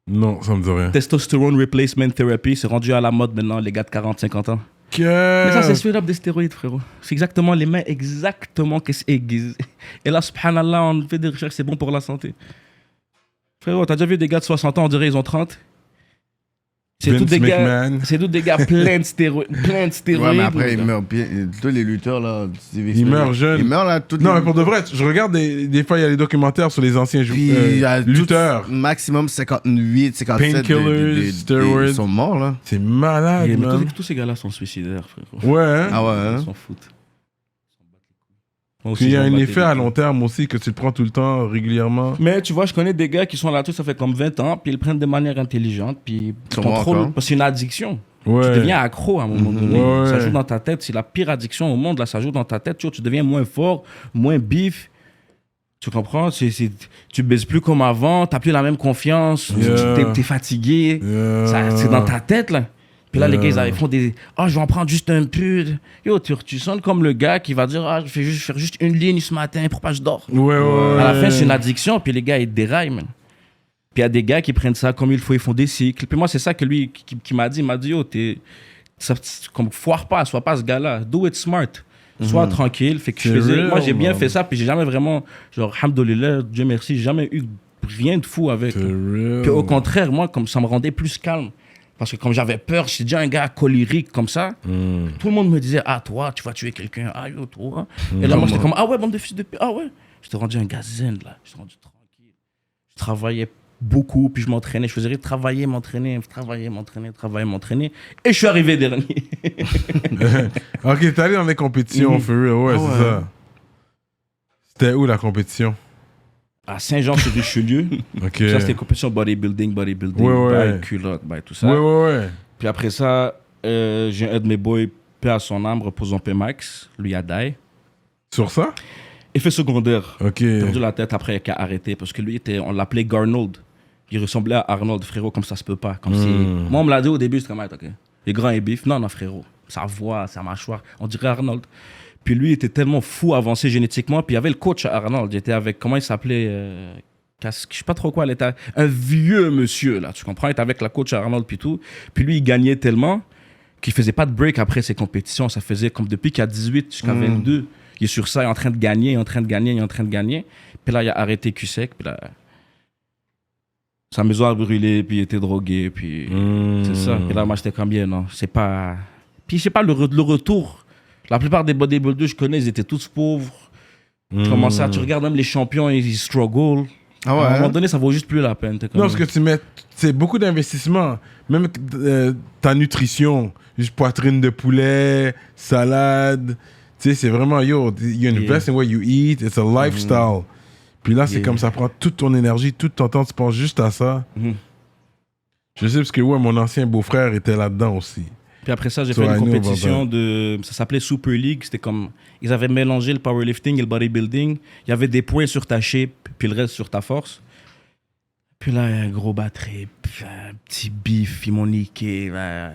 Non, ça me dit rien. Testosterone Replacement Therapy, c'est rendu à la mode maintenant, les gars de 40-50 ans. Mais ça, c'est straight up des stéroïdes, frérot. C'est exactement les mains, exactement que c'est aiguisé. Et là, subhanallah, on fait des recherches, c'est bon pour la santé. Frérot, t'as déjà vu des gars de 60 ans, on dirait ils ont 30? C'est tous des gars pleins de stéroïdes. Ouais, mais après, ils meurent bien. Tous les lutteurs, là. Ils meurent jeunes. Ils meurent, là. Non, mais pour de vrai, je regarde des fois, il y a des documentaires sur les anciens Puis, il y a lutteurs. Maximum 58, 57. Painkillers, steroids. Ils sont morts, là. C'est malade, Mais man. tous ces gars-là sont suicidaires, frérot. Ouais, hein? Ah ouais, hein? Ils s'en foutent. Moi Puis aussi, il y a j'en un battais effet les à couilles. long terme aussi que tu le prends tout le temps, régulièrement. Mais tu vois, je connais des gars qui sont là-dessus, ça fait comme 20 ans, puis ils le prennent de manière intelligente, puis ils Sont contrôlent. encore. Parce que c'est une addiction. Ouais. Tu deviens accro à un moment donné. Ouais. Ça joue dans ta tête. C'est la pire addiction au monde, là. Ça joue dans ta tête. Tu deviens moins fort, moins bif. Tu comprends? Tu baises plus comme avant, t'as plus la même confiance, t'es fatigué. C'est dans ta tête, là. Puis là, les gars, ils font des... je vais en prendre juste un peu. Yo, tu sonnes comme le gars qui va dire, je vais faire juste une ligne ce matin pour pas que je dors. Ouais. À la fin, c'est une addiction, puis les gars, ils déraillent, man. Puis il y a des gars qui prennent ça comme il faut, ils font des cycles. Puis moi, c'est ça que lui qui m'a dit. Il m'a dit, yo, comme foire pas, sois pas ce gars-là. Do it smart. Sois tranquille. Fait que je faisais... real, moi, j'ai bien man. fait ça, puis j'ai jamais vraiment... Genre, alhamdoulilah, Dieu merci, j'ai jamais eu rien de fou avec. Puis au contraire, moi, comme ça me rendait plus calme. Parce que comme j'avais peur, j'étais déjà un gars colérique comme ça. Tout le monde me disait, toi, tu vas tuer quelqu'un. Yo, toi. Et là, moi, j'étais comme, ouais, bande de fils de p. Ouais. J'étais rendu un gars zen, là. J'étais rendu tranquille. Je travaillais beaucoup, puis je m'entraînais. Je faisais travailler, m'entraîner. Et je suis arrivé dernier. Ok, t'es allé dans les compétitions, for real, ouais, c'est ça. C'était où la compétition? À Saint-Jean-sur-Richelieu. Ok. Ça, c'était compétition bodybuilding, Ouais. by culotte, by tout ça. Ouais. Puis après ça, j'ai un de mes boys, paix à son âme, repose en paix Max, lui a die. Sur ça? Effet secondaire. Ok. Perdu la tête après qu'il a arrêté parce que lui, on l'appelait Garnold. Il ressemblait à Arnold, frérot, comme ça se peut pas. Comme si... Moi, on me l'a dit au début, j'étais comme, ok. Il est grand et bif. Non, frérot. Sa voix, sa mâchoire, on dirait Arnold. Puis lui, il était tellement fou, avancé génétiquement. Puis il y avait le coach à Arnold. Il était avec, comment il s'appelait je sais pas trop quoi. Il était un vieux monsieur, là. Tu comprends? Il était avec la coach à Arnold, puis tout. Puis lui, il gagnait tellement qu'il faisait pas de break après ses compétitions. Ça faisait comme depuis qu'il a 18 jusqu'à 22. Il est sur ça, il est en train de gagner. Puis là, il a arrêté cul-sec. Puis là, sa maison a brûlé, puis il était drogué. Puis c'est ça. Puis là, moi, j'étais comme bien, non. C'est pas... Puis je sais pas, le retour... La plupart des bodybuilders que je connais, ils étaient tous pauvres. Comment ça, tu regardes même les champions, ils struggle. Ah ouais, à un moment donné, ça vaut juste plus la peine. Non, parce que tu mets... C'est beaucoup d'investissement. Même ta nutrition. Juste poitrine de poulet, salade. Tu sais, c'est vraiment, you're investing what you eat. It's a lifestyle. Puis là, c'est comme ça prend toute ton énergie, tout ton temps, tu penses juste à ça. Je sais parce que mon ancien beau-frère était là-dedans aussi. Puis après ça, j'ai So fait I une know about compétition ça s'appelait Super League. C'était comme, ils avaient mélangé le powerlifting et le bodybuilding. Il y avait des points sur ta shape, puis le reste sur ta force. Puis là, un gros batterie, un petit bif, ils m'ont niqué. Je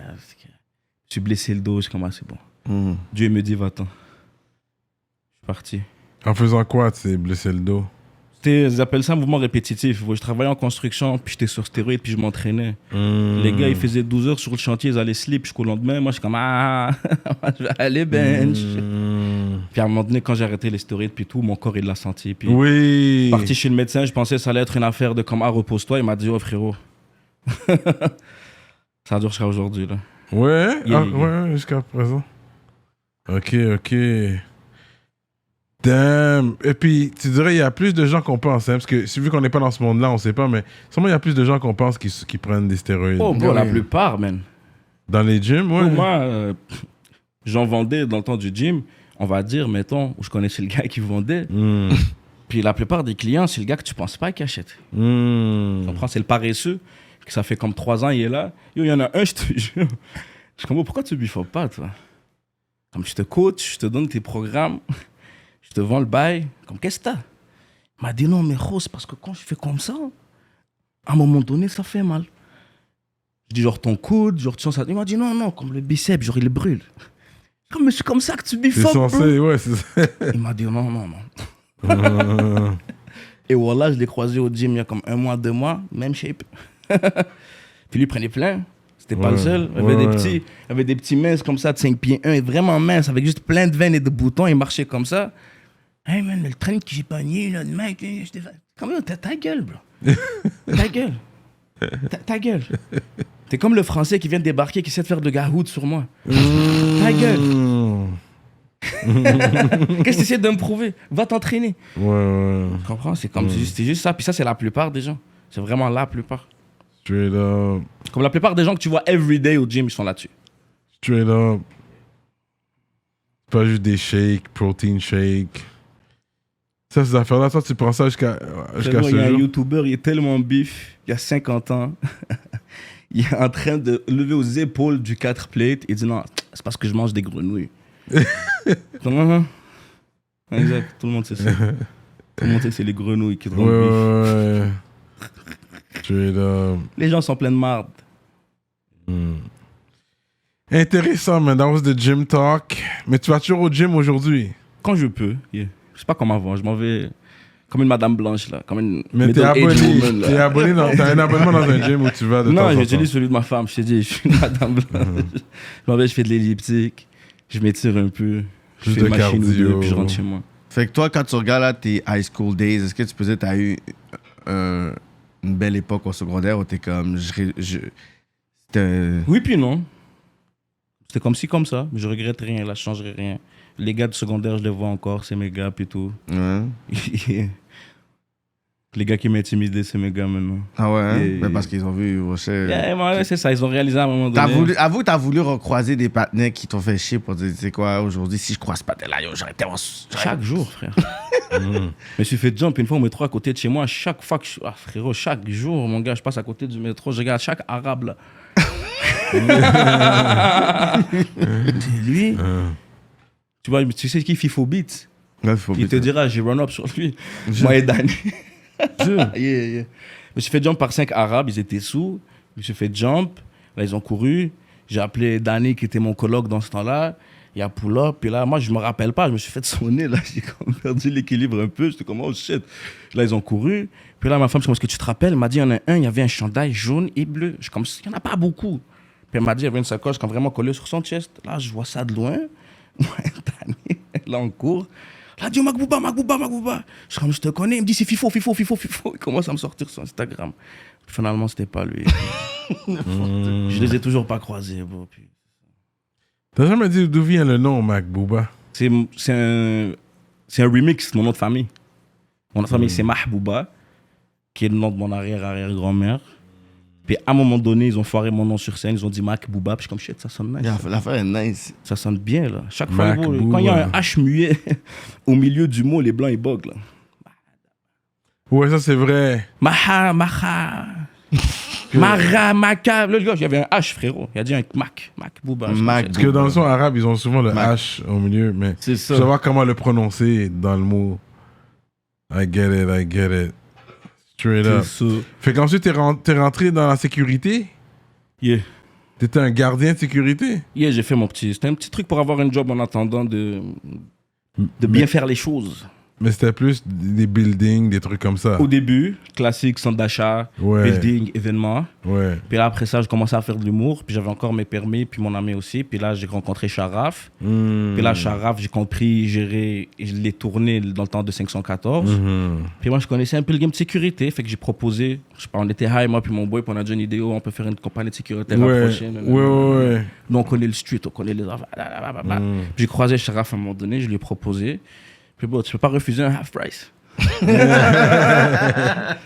suis blessé le dos, je suis comme, c'est bon. Dieu me dit, va-t'en. Je suis parti. En faisant quoi, tu t'es blessé le dos? Ils appellent ça un mouvement répétitif. Je travaillais en construction, puis j'étais sur stéroïdes, puis je m'entraînais. Les gars, ils faisaient 12 heures sur le chantier, ils allaient slip jusqu'au lendemain. Moi, je suis comme, je vais aller bench. Puis à un moment donné, quand j'ai arrêté les stéroïdes, puis tout, mon corps, il l'a senti. Puis Oui. parti chez le médecin, je pensais que ça allait être une affaire de comme, repose-toi. Il m'a dit, oh frérot. Ça dure jusqu'à aujourd'hui, là. Ouais, Yeah. ouais, jusqu'à présent. Ok. Damn. Et puis, tu dirais, il y a plus de gens qu'on pense, hein, parce que vu qu'on n'est pas dans ce monde-là, on sait pas, mais sûrement il y a plus de gens qu'on pense qui prennent des stéroïdes. Oh, bro, la plupart, man. Dans les gyms, ouais. Pour moi, j'en vendais dans le temps du gym, on va dire, mettons, où je connaissais le gars qui vendait. Puis la plupart des clients, c'est le gars que tu penses pas qui achète. Tu comprends? C'est le paresseux, que ça fait comme 3 ans, il est là. Yo, il y en a un, je te jure. Je suis comme, pourquoi tu biffes pas, toi? Comme je te coach, je te donne tes programmes. Je te vends le bail, comme qu'est-ce que t'as? Il m'a dit non, mais gros, c'est parce que quand je fais comme ça, à un moment donné, ça fait mal. Je dis genre ton coude, genre tu sens ça. Il m'a dit non, comme le biceps, genre il brûle. Comme, mais c'est comme ça que tu biffes. C'est censé, ouais, c'est ça. Il m'a dit non. Et voilà, je l'ai croisé au gym il y a comme 1 mois, 2 mois, même shape. Puis lui, il prenait plein. C'était pas le seul. Il avait des petits minces comme ça de 5 pieds 1, vraiment minces, avec juste plein de veines et de boutons. Il marchait comme ça. Hey man, le train que j'ai pogné, là, le mec, comment t'as ta gueule, bro? Ta gueule. Ta gueule. T'es comme le Français qui vient de débarquer, qui essaie de faire de gahoud sur moi. Ta gueule. Qu'est-ce que tu essaies de me prouver? Va t'entraîner. Ouais. Tu comprends? C'est comme c'est juste ça. Puis ça, c'est la plupart des gens. C'est vraiment la plupart. Straight up. Comme la plupart des gens que tu vois everyday au gym, ils sont là-dessus. Straight up. Pas juste des shakes, protein shakes. Ça, ces affaires-là, toi, tu prends ça jusqu'à ce jour? Il y a un YouTuber, il est tellement bif, il y a 50 ans. Il est en train de lever aux épaules du 4 plates. Il dit non, c'est parce que je mange des grenouilles. Exact, tout le monde sait ça. Tout le monde sait que c'est les grenouilles qui te rendent bif. Ouais. Les gens sont pleins de marde. Intéressant, man. That was the gym talk. Mais tu vas toujours au gym aujourd'hui? Quand je peux, yeah. C'est pas comme avant, je m'en vais comme une madame blanche là, comme une mais t'es abonné, t'as un abonnement dans un gym où tu vas de temps en temps? Non, j'utilise celui de ma femme, je t'ai dit, je suis une madame blanche. Je m'en vais, je fais de l'elliptique, je m'étire un peu, je fais une machine ou deux, puis je rentre chez moi. Fait que toi, quand tu regardes là, tes high school days, est-ce que tu peux dire que t'as eu une belle époque au secondaire où t'es comme... Oui puis non. C'était comme ci, comme ça, mais je regrette rien, là, je changerai rien. Les gars du secondaire, je les vois encore, c'est mes gars, puis tout. Ouais. Les gars qui m'intimidaient, c'est mes gars maintenant. Ah ouais, hein? Mais parce qu'ils ont vu Rocher. Ouais, c'est ça, ils ont réalisé à un moment donné. T'as voulu recroiser des partenaires qui t'ont fait chier pour dire, tu sais quoi, aujourd'hui, si je croise pas de là, j'aurais tellement... Chaque jour, frère. Je me suis fait jump une fois au métro à côté de chez moi. Chaque fois que frérot, chaque jour, mon gars, je passe à côté du métro, je regarde chaque arabe là. C'est lui. Tu vois, tu sais qui Fifo Beats? Ouais, il te dira, j'ai run up sur lui. Moi et Danny. Yeah. Je me suis fait jump par 5 arabes, ils étaient sous. Je me suis fait jump. Là, ils ont couru. J'ai appelé Danny, qui était mon coloc dans ce temps-là. Il y a pull-up. Puis là, moi, je me rappelle pas. Je me suis fait sonner. Là, j'ai comme perdu l'équilibre un peu. J'étais comme, oh shit. Là, ils ont couru. Puis là, ma femme, je pense que tu te rappelles, elle m'a dit, il y en a un, il y avait un chandail jaune et bleu. Je suis comme, il n'y en a pas beaucoup. Puis elle m'a dit, il y avait une sacoche quand vraiment collée sur son chest. Là, je vois ça de loin. Moi, Danny, là, on court. Là, dit, Magbouba. Je suis comme, je te connais. Il me dit, c'est Fifo. Il commence à me sortir sur Instagram. Puis, finalement, c'était pas lui. Je les ai toujours pas croisés, bro. Puis... T'as jamais dit d'où vient le nom, Magbouba? C'est un remix de mon nom de famille. Mon nom de famille, c'est Mahbouba, qui est le nom de mon arrière-arrière-grand-mère. Puis à un moment donné, ils ont foiré mon nom sur scène, ils ont dit Magbouba, puis je suis comme shit, ça sonne nice. L'affaire est nice. Ça sonne bien, là. Chaque fois, quand il y a un H muet au milieu du mot, les blancs, ils bug, là. Ouais, ça c'est vrai. Maha. Mara, Maka. Le gars, il y avait un H, frérot. Il a dit un Mac. Mac, Booba. Mac. Parce que dans le son arabe, ils ont souvent le H au milieu, mais C'est ça. je veux savoir comment le prononcer dans le mot. I get it. Straight up. C'est ça. Fait qu'ensuite, t'es rentré dans la sécurité? Yeah. T'étais un gardien de sécurité? Yeah, j'ai fait mon petit... C'était un petit truc pour avoir un job en attendant de bien faire les choses. Mais c'était plus des buildings, des trucs comme ça. Au début, classique, centre d'achat, Ouais. building, événement. Ouais. Puis là, après ça, je commençais à faire de l'humour. Puis j'avais encore mes permis, puis mon ami aussi. Puis là, j'ai rencontré Sharaf. Puis là, Sharaf, j'ai compris, gérer, et je l'ai tourné dans le temps de 514. Puis moi, je connaissais un peu le game de sécurité. Fait que j'ai proposé, je sais pas, on était high, moi, puis mon boy, puis on a dit une idée, on peut faire une compagnie de sécurité rapprochée. Ouais. Nous, on connaît le street, on connaît les affaires. Puis j'ai croisé Sharaf à un moment donné, je lui ai proposé. Puis bon, tu peux pas refuser un half price. Puis là,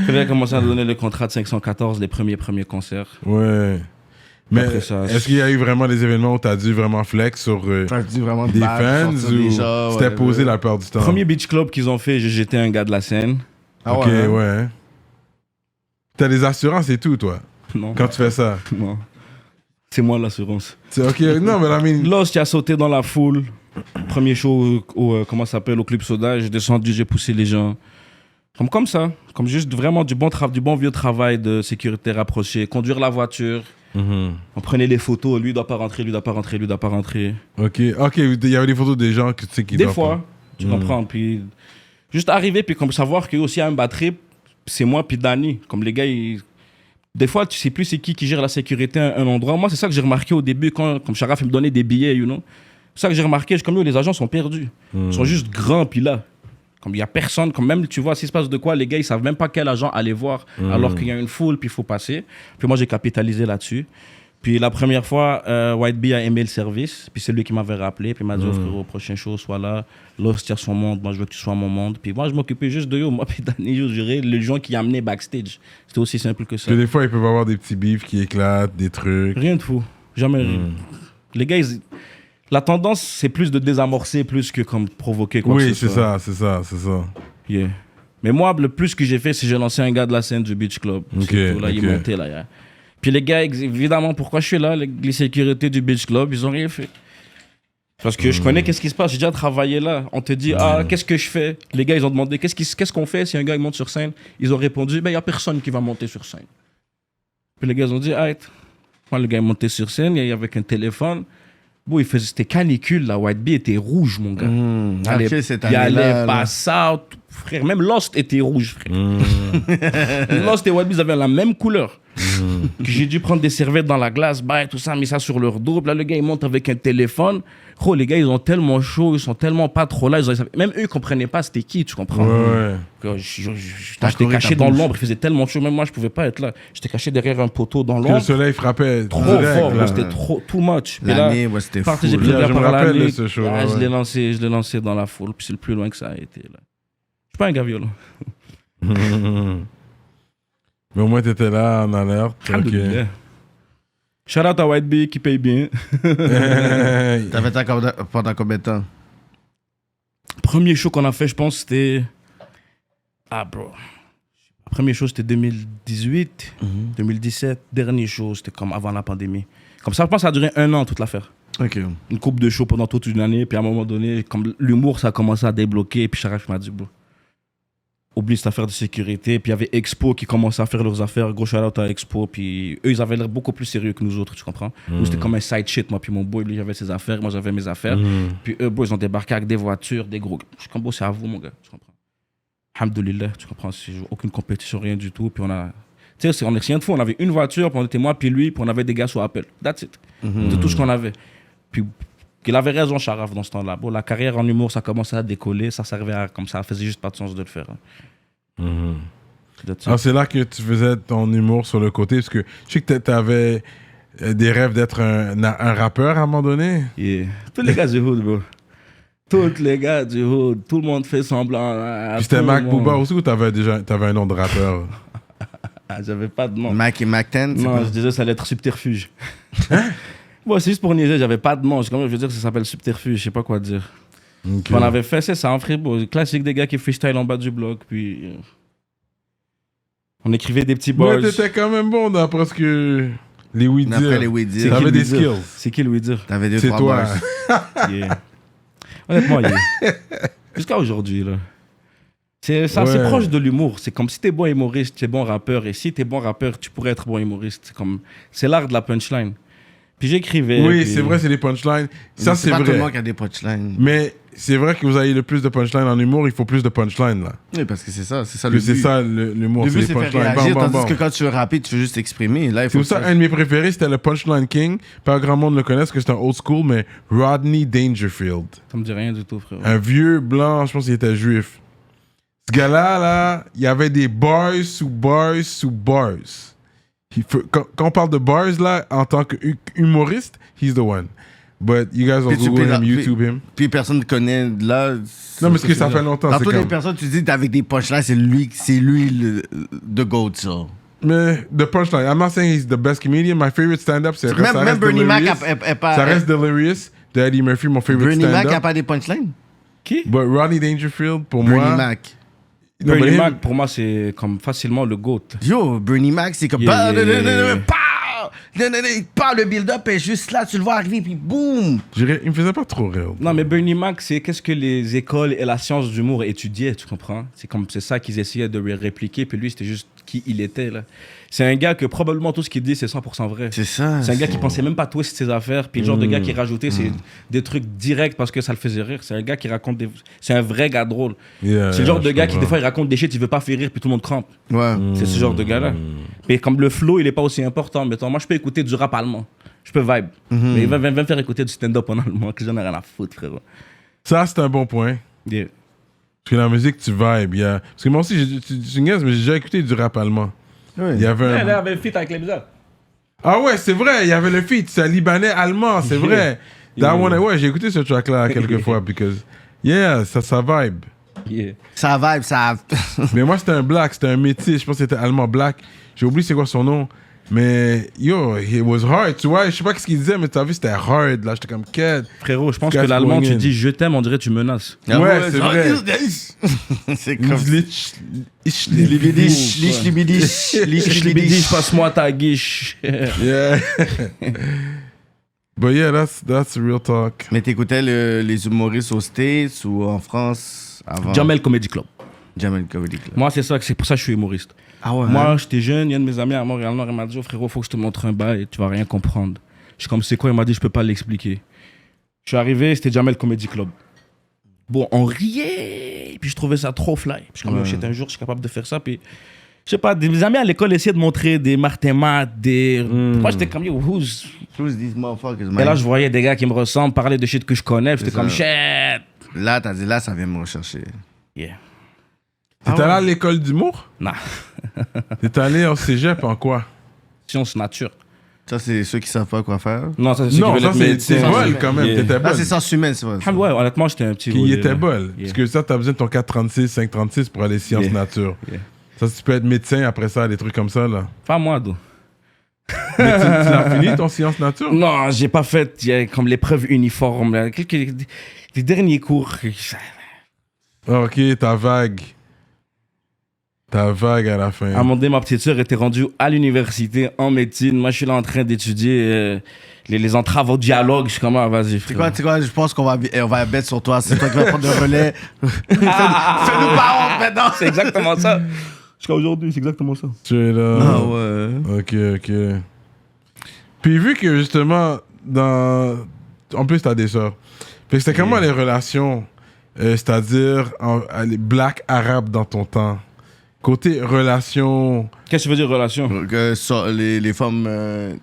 il a commencé à donner le contrat de 514, les premiers concerts. Ouais. Mais Après ça, est-ce qu'il y a eu vraiment des événements où t'as dû vraiment flex sur T'as dit vraiment des bad, fans sortir ou déjà, c'était ouais, posé ouais. la plupart du temps? Premier beach club qu'ils ont fait, j'étais un gars de la scène. Ah Ok, ouais. ouais. T'as des assurances et tout, toi, Non, quand tu fais ça. non. C'est moi l'assurance. C'est ok, non, mais la mine. Lorsque tu as sauté dans la foule, premier show comment ça s'appelle, au Club Soda, j'ai descendu, j'ai poussé les gens. Comme ça. Comme juste vraiment du bon vieux travail de sécurité rapprochée. Conduire la voiture. On prenait les photos. Lui, il doit pas rentrer, lui, il doit pas rentrer, lui, il doit pas rentrer. Ok, il y avait des photos des gens que tu sais qui Des doivent fois, tu comprends. Puis juste arriver, puis comme savoir qu'il y a aussi un bad trip, c'est moi, puis Danny. Comme les gars, des fois, tu sais plus c'est qui gère la sécurité à un endroit. Moi, c'est ça que j'ai remarqué au début, quand comme Sharaf il me donnait des billets, you know. C'est ça que j'ai remarqué. Comme les agents sont perdus. Ils sont juste grands, puis là. Comme il n'y a personne, comme même, tu vois, s'il se passe de quoi, les gars, ils savent même pas quel agent aller voir, alors qu'il y a une foule, puis il faut passer. Puis moi, j'ai capitalisé là-dessus. Puis la première fois, White Bee a aimé le service, puis c'est lui qui m'avait rappelé, puis il m'a dit, oh, frérot, prochain show, sois là. Lost tire son monde, moi, je veux que tu sois mon monde. Puis moi, je m'occupais juste de yo, moi, puis Danny, je gérais les gens qui amenaient backstage. C'était aussi simple que ça. Que des fois, ils peuvent avoir des petits bifs qui éclatent, des trucs. Rien de fou. Jamais rien. Les gars, la tendance, c'est plus de désamorcer plus que comme provoquer quoi que Oui, ce c'est soit. ça. Yeah. Mais moi, le plus que j'ai fait, c'est que j'ai lancé un gars de la scène du Beach Club. Ok, C'est tout, là, il est monté là. Yeah. Puis les gars, évidemment, pourquoi je suis là, les sécurités du Beach Club, ils ont rien fait. Parce que je connais qu'est-ce qui se passe, j'ai déjà travaillé là. On te dit, qu'est-ce que je fais? Les gars, ils ont demandé, qu'est-ce qu'on fait si un gars il monte sur scène? Ils ont répondu, il n'y a personne qui va monter sur scène. Puis les gars, ils ont dit, moi, le gars est monté sur scène, il y avait un téléphone. Bon, c'était canicule, là. White Bee était rouge, mon gars. Il allait pass out. Frère, même Lost était rouge, frère. Lost et White Bee, ils avaient la même couleur. Que j'ai dû prendre des serviettes dans la glace, tout ça, mis ça sur leur dos. Puis là, le gars, il monte avec un téléphone. Oh, les gars, ils ont tellement chaud, ils sont tellement pas trop là. Même eux, ils comprenaient pas c'était qui, tu comprends? Ouais. J'étais caché dans l'ombre, il faisait tellement chaud. Même moi, je pouvais pas être là. J'étais caché derrière un poteau dans Que l'ombre. le soleil frappait Trop direct, fort, là. c'était trop, too much. Puis L'année, là, ouais, c'était parti, j'ai fou. pris là. le Je gars me par la rappelle de nuque. ce show, Ah, ouais. je l'ai lancé dans la foule. Puis c'est le plus loin que ça a été. Là. Je suis pas un gars violent. Mais au moins, t'étais là en alerte. Ok. Alhamdoulilah. Shout out à White Bee qui paye bien. T'as fait ça pendant combien de temps? Premier show qu'on a fait, je pense, c'était. Bro. Premier show, c'était 2018, 2017. Dernier show, c'était comme avant la pandémie. Comme ça, je pense que ça a duré 1 an, toute l'affaire. Ok. Une couple de shows pendant toute une année. Puis à un moment donné, comme l'humour, ça a commencé à débloquer. Puis Sharaf m'a dit, bro, oublie cette affaire de sécurité. Puis il y avait Expo qui commençait à faire leurs affaires. Gros shout-out à Expo. Puis eux, ils avaient l'air beaucoup plus sérieux que nous autres, tu comprends? Nous, c'était comme un side shit. Moi, puis mon boy, lui, j'avais ses affaires. Moi, j'avais mes affaires. Puis eux, bro, ils ont débarqué avec des voitures, des gros. Je suis comme, bro, c'est à vous, mon gars. Tu comprends? Alhamdoulilah, tu comprends? C'est aucune compétition, rien du tout. Puis on a. Tu sais, on est rien de fou. On avait une voiture, puis on était moi, puis lui, puis on avait des gars sur Apple. That's it. C'était tout ce qu'on avait. Puis il avait raison, Sharaf, dans ce temps-là. Bon, la carrière en humour, ça commençait à décoller. Ça servait à. Comme ça faisait juste pas de sens de le faire. Ah, c'est là que tu faisais ton humour sur le côté, parce que je sais que t'avais des rêves d'être un rappeur à un moment donné. Yeah. Tous les gars du hood, bro. Tous les gars du hood. Tout le monde fait semblant. Puis c'était Mac Booba aussi, ou t'avais un nom de rappeur? J'avais pas de nom. Mac et Mac 10? Non, je disais ça allait être Subterfuge. Bon, c'est juste pour niaiser, j'avais pas de nom. Je veux dire que ça s'appelle Subterfuge, je sais pas quoi dire. Okay. On avait fait, c'est ça, en frérot. Classique des gars qui freestyle en bas du bloc, puis. On écrivait des petits bars. Mais t'étais quand même bon d'après ce que les oui D'après dire. les oui dire. T'avais des skills. C'est qui Louis dire? T'avais deux, C'est trois toi. bars. Yeah. Honnêtement, jusqu'à aujourd'hui, là. C'est proche de l'humour. C'est comme si t'es bon humoriste, t'es bon rappeur. Et si t'es bon rappeur, tu pourrais être bon humoriste. C'est l'art de la punchline. Puis j'écrivais. Oui, puis... c'est vrai, c'est des punchlines. Ça, c'est pas tout le vrai. monde qui a des punchlines. Mais c'est vrai que vous avez le plus de punchlines en humour, il faut plus de punchlines, là. Oui, parce que c'est ça Que le c'est but. ça, l'humour, Le c'est but, les c'est faire punchlines. réagir, Bam, bam, tandis que bam. quand tu veux rapper, tu veux juste exprimer. Là, il C'est faut pour ça, un de mes préférés, c'était le Punchline King. Pas grand monde le connaît, parce que c'est un old school, mais Rodney Dangerfield. Ça me dit rien du tout, frère. Un vieux blanc, je pense qu'il était juif. Ce gars-là, là, il y avait des bars sous bars sous bars. Quand on parle de bars, là, en tant qu'humoriste, he's the one. But you guys will Puis tu Google peux- him, puis- YouTube him. Puis personne ne connaît là. Non, mais ce que ça fait longtemps, Dans c'est toutes les comme... personnes, tu dis avec des punchlines, c'est lui le GOAT, ça. Mais the punchline, I'm not saying he's the best comedian. My favorite stand-up, c'est ça Même reste Bernie Mac Delirious. est pas. Ça reste Delirious de Eddie Murphy, mon favorite Bernie Mac a stand-up. pas des punchlines? Qui? But Rodney Dangerfield, pour Bernie moi... Mac. Non, Bernie but him- Mac, pour moi, c'est comme facilement le GOAT. Yo, Bernie Mac, c'est comme. Yeah, yeah. Il parle, le build-up est juste là, tu le vois arriver, puis boum! il me faisait pas trop rire. Non, mais Bernie Mac, c'est qu'est-ce que les écoles et la science d'humour étudiaient, tu comprends? C'est ça qu'ils essayaient de répliquer, puis lui, c'était juste qui il était, là. C'est un gars que probablement tout ce qu'il dit, c'est 100% vrai. C'est ça. C'est un gars qui pensait même pas twist ses affaires, puis le genre de gars qui rajoutait des trucs directs parce que ça le faisait rire. C'est un gars qui raconte des... C'est un vrai gars drôle. C'est le genre de gars qui, des fois, il raconte des shit, il veut pas faire rire, puis tout le monde crampe. Ouais. C'est ce genre de gars-là. Mais comme le flow, il est pas aussi important. Mettons, moi, je peux écouter du rap allemand. Je peux vibe. Mais va me faire écouter du stand-up en allemand, que j'en ai rien à foutre, frérot. Ça, c'est un bon point. Yeah. Parce que la musique, tu vibes. Parce que moi aussi, tu niaises, mais j'ai déjà écouté du rap allemand. Ouais. Il y avait un... Elle avait le feat avec les bizarres. Ah ouais, c'est vrai, il y avait le feat. C'est un Libanais-Allemand, c'est vrai. That one, ouais, j'ai écouté ce track-là quelques fois, because... Yeah, ça vibe. Yeah. Ça vibe, ça. Mais moi, c'était un black, c'était un métis. Je pense que c'était allemand black. J'ai oublié c'est quoi son nom. Mais yo, it was hard, tu vois. Je sais pas ce qu'il disait, mais t'as vu, c'était hard. Là, j'étais comme quête. Frérot, je pense Guys que l'allemand, going tu in. dis je t'aime, on dirait tu menaces. Ouais, c'est vrai. C'est comme. Libidiche, passe-moi ta guiche. Yeah. But yeah, that's real talk. Mais t'écoutais les humoristes aux States ou en France avant? Jamel Comedy Club. Jamel Comedy Club. Moi, c'est pour ça que je suis humoriste. Ah ouais? Moi, j'étais jeune, il y a un de mes amis à Montréal-Nord, il m'a dit, oh, frérot, faut que je te montre un bail, tu vas rien comprendre. Je suis comme, c'est quoi? Il m'a dit, je peux pas l'expliquer. Je suis arrivé, c'était Jamel Comedy Club. Bon, on riait, puis je trouvais ça trop fly. Puis je suis comme, oh, shit, un jour, je suis capable de faire ça, puis... Je sais pas, mes amis à l'école essayaient de montrer des Martin Matt, des... Moi, j'étais comme, yo, who's... Who's these motherfuckers, Et man? là, je voyais des gars qui me ressemblent, parler de shit que je connais, puis j'étais C'est comme, ça. shit. Là, t'as dit, là, ça vient me rechercher. Yeah. T'es allé à l'école d'humour? Non. T'es allé au cégep en quoi? Science nature. Ça, c'est ceux qui savent pas quoi faire. Non, ça, c'est ceux Non, qui veulent ça, être c'est médecins. bol quand même. Yeah. T'étais Là, bol. c'est sens humain, c'est vrai. Ah, ouais, honnêtement, j'étais un petit... Qui volé, était là. bol. Yeah. Parce que ça, t'as besoin de ton 436, 536 pour aller sciences Yeah. nature. Yeah. Ça, tu peux être médecin après ça, des trucs comme ça, là. Pas moi, d'où. Mais tu l'as fini, ton sciences nature? Non, j'ai pas fait comme l'épreuve uniforme. Là. Les derniers cours. Ah, ok, ta vague. Ta vague à la fin. À un moment donné, ma petite sœur était rendue à l'université en médecine. Moi, je suis là en train d'étudier les entraves au dialogue. Je suis comme, ah, vas-y, C'est frère. quoi, je pense qu'on va mettre sur toi. C'est toi qui vas prendre le relais. Fais-nous pas honte maintenant. C'est exactement ça. Jusqu'à aujourd'hui, c'est exactement ça. Tu es là. Ah ouais. Ok. Puis vu que justement, en plus, t'as des sœurs. Fait que c'était comment les relations, c'est-à-dire les black arabes dans ton temps? Côté relation... Qu'est-ce que tu veux dire, relation? Les femmes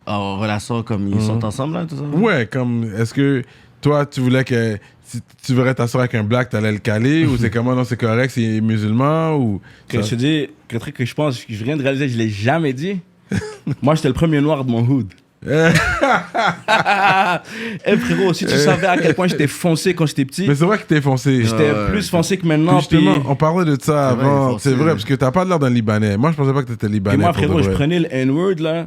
en relation comme ils sont ensemble, là, tout ça? Ouais, comme, est-ce que toi, tu voulais que... Si tu verrais ta soeur avec un black, t'allais le caler? Ou c'est comment? Non, c'est correct, c'est musulman? Ou... Que je te dis, le truc que je pense, que je viens de réaliser, je l'ai jamais dit. Moi, j'étais le premier noir de mon hood. Frérot, si tu savais à quel point j'étais foncé quand j'étais petit, Mais c'est vrai que t'es foncé. j'étais Ouais. plus foncé que Puis maintenant. justement, Puis on parlait de ça C'est vrai, avant. il est C'est foncé. vrai, parce que t'as pas l'air d'un Libanais. Moi, je pensais pas que t'étais Libanais. moi, pour frérot, de je vrai. prenais le N-word, là.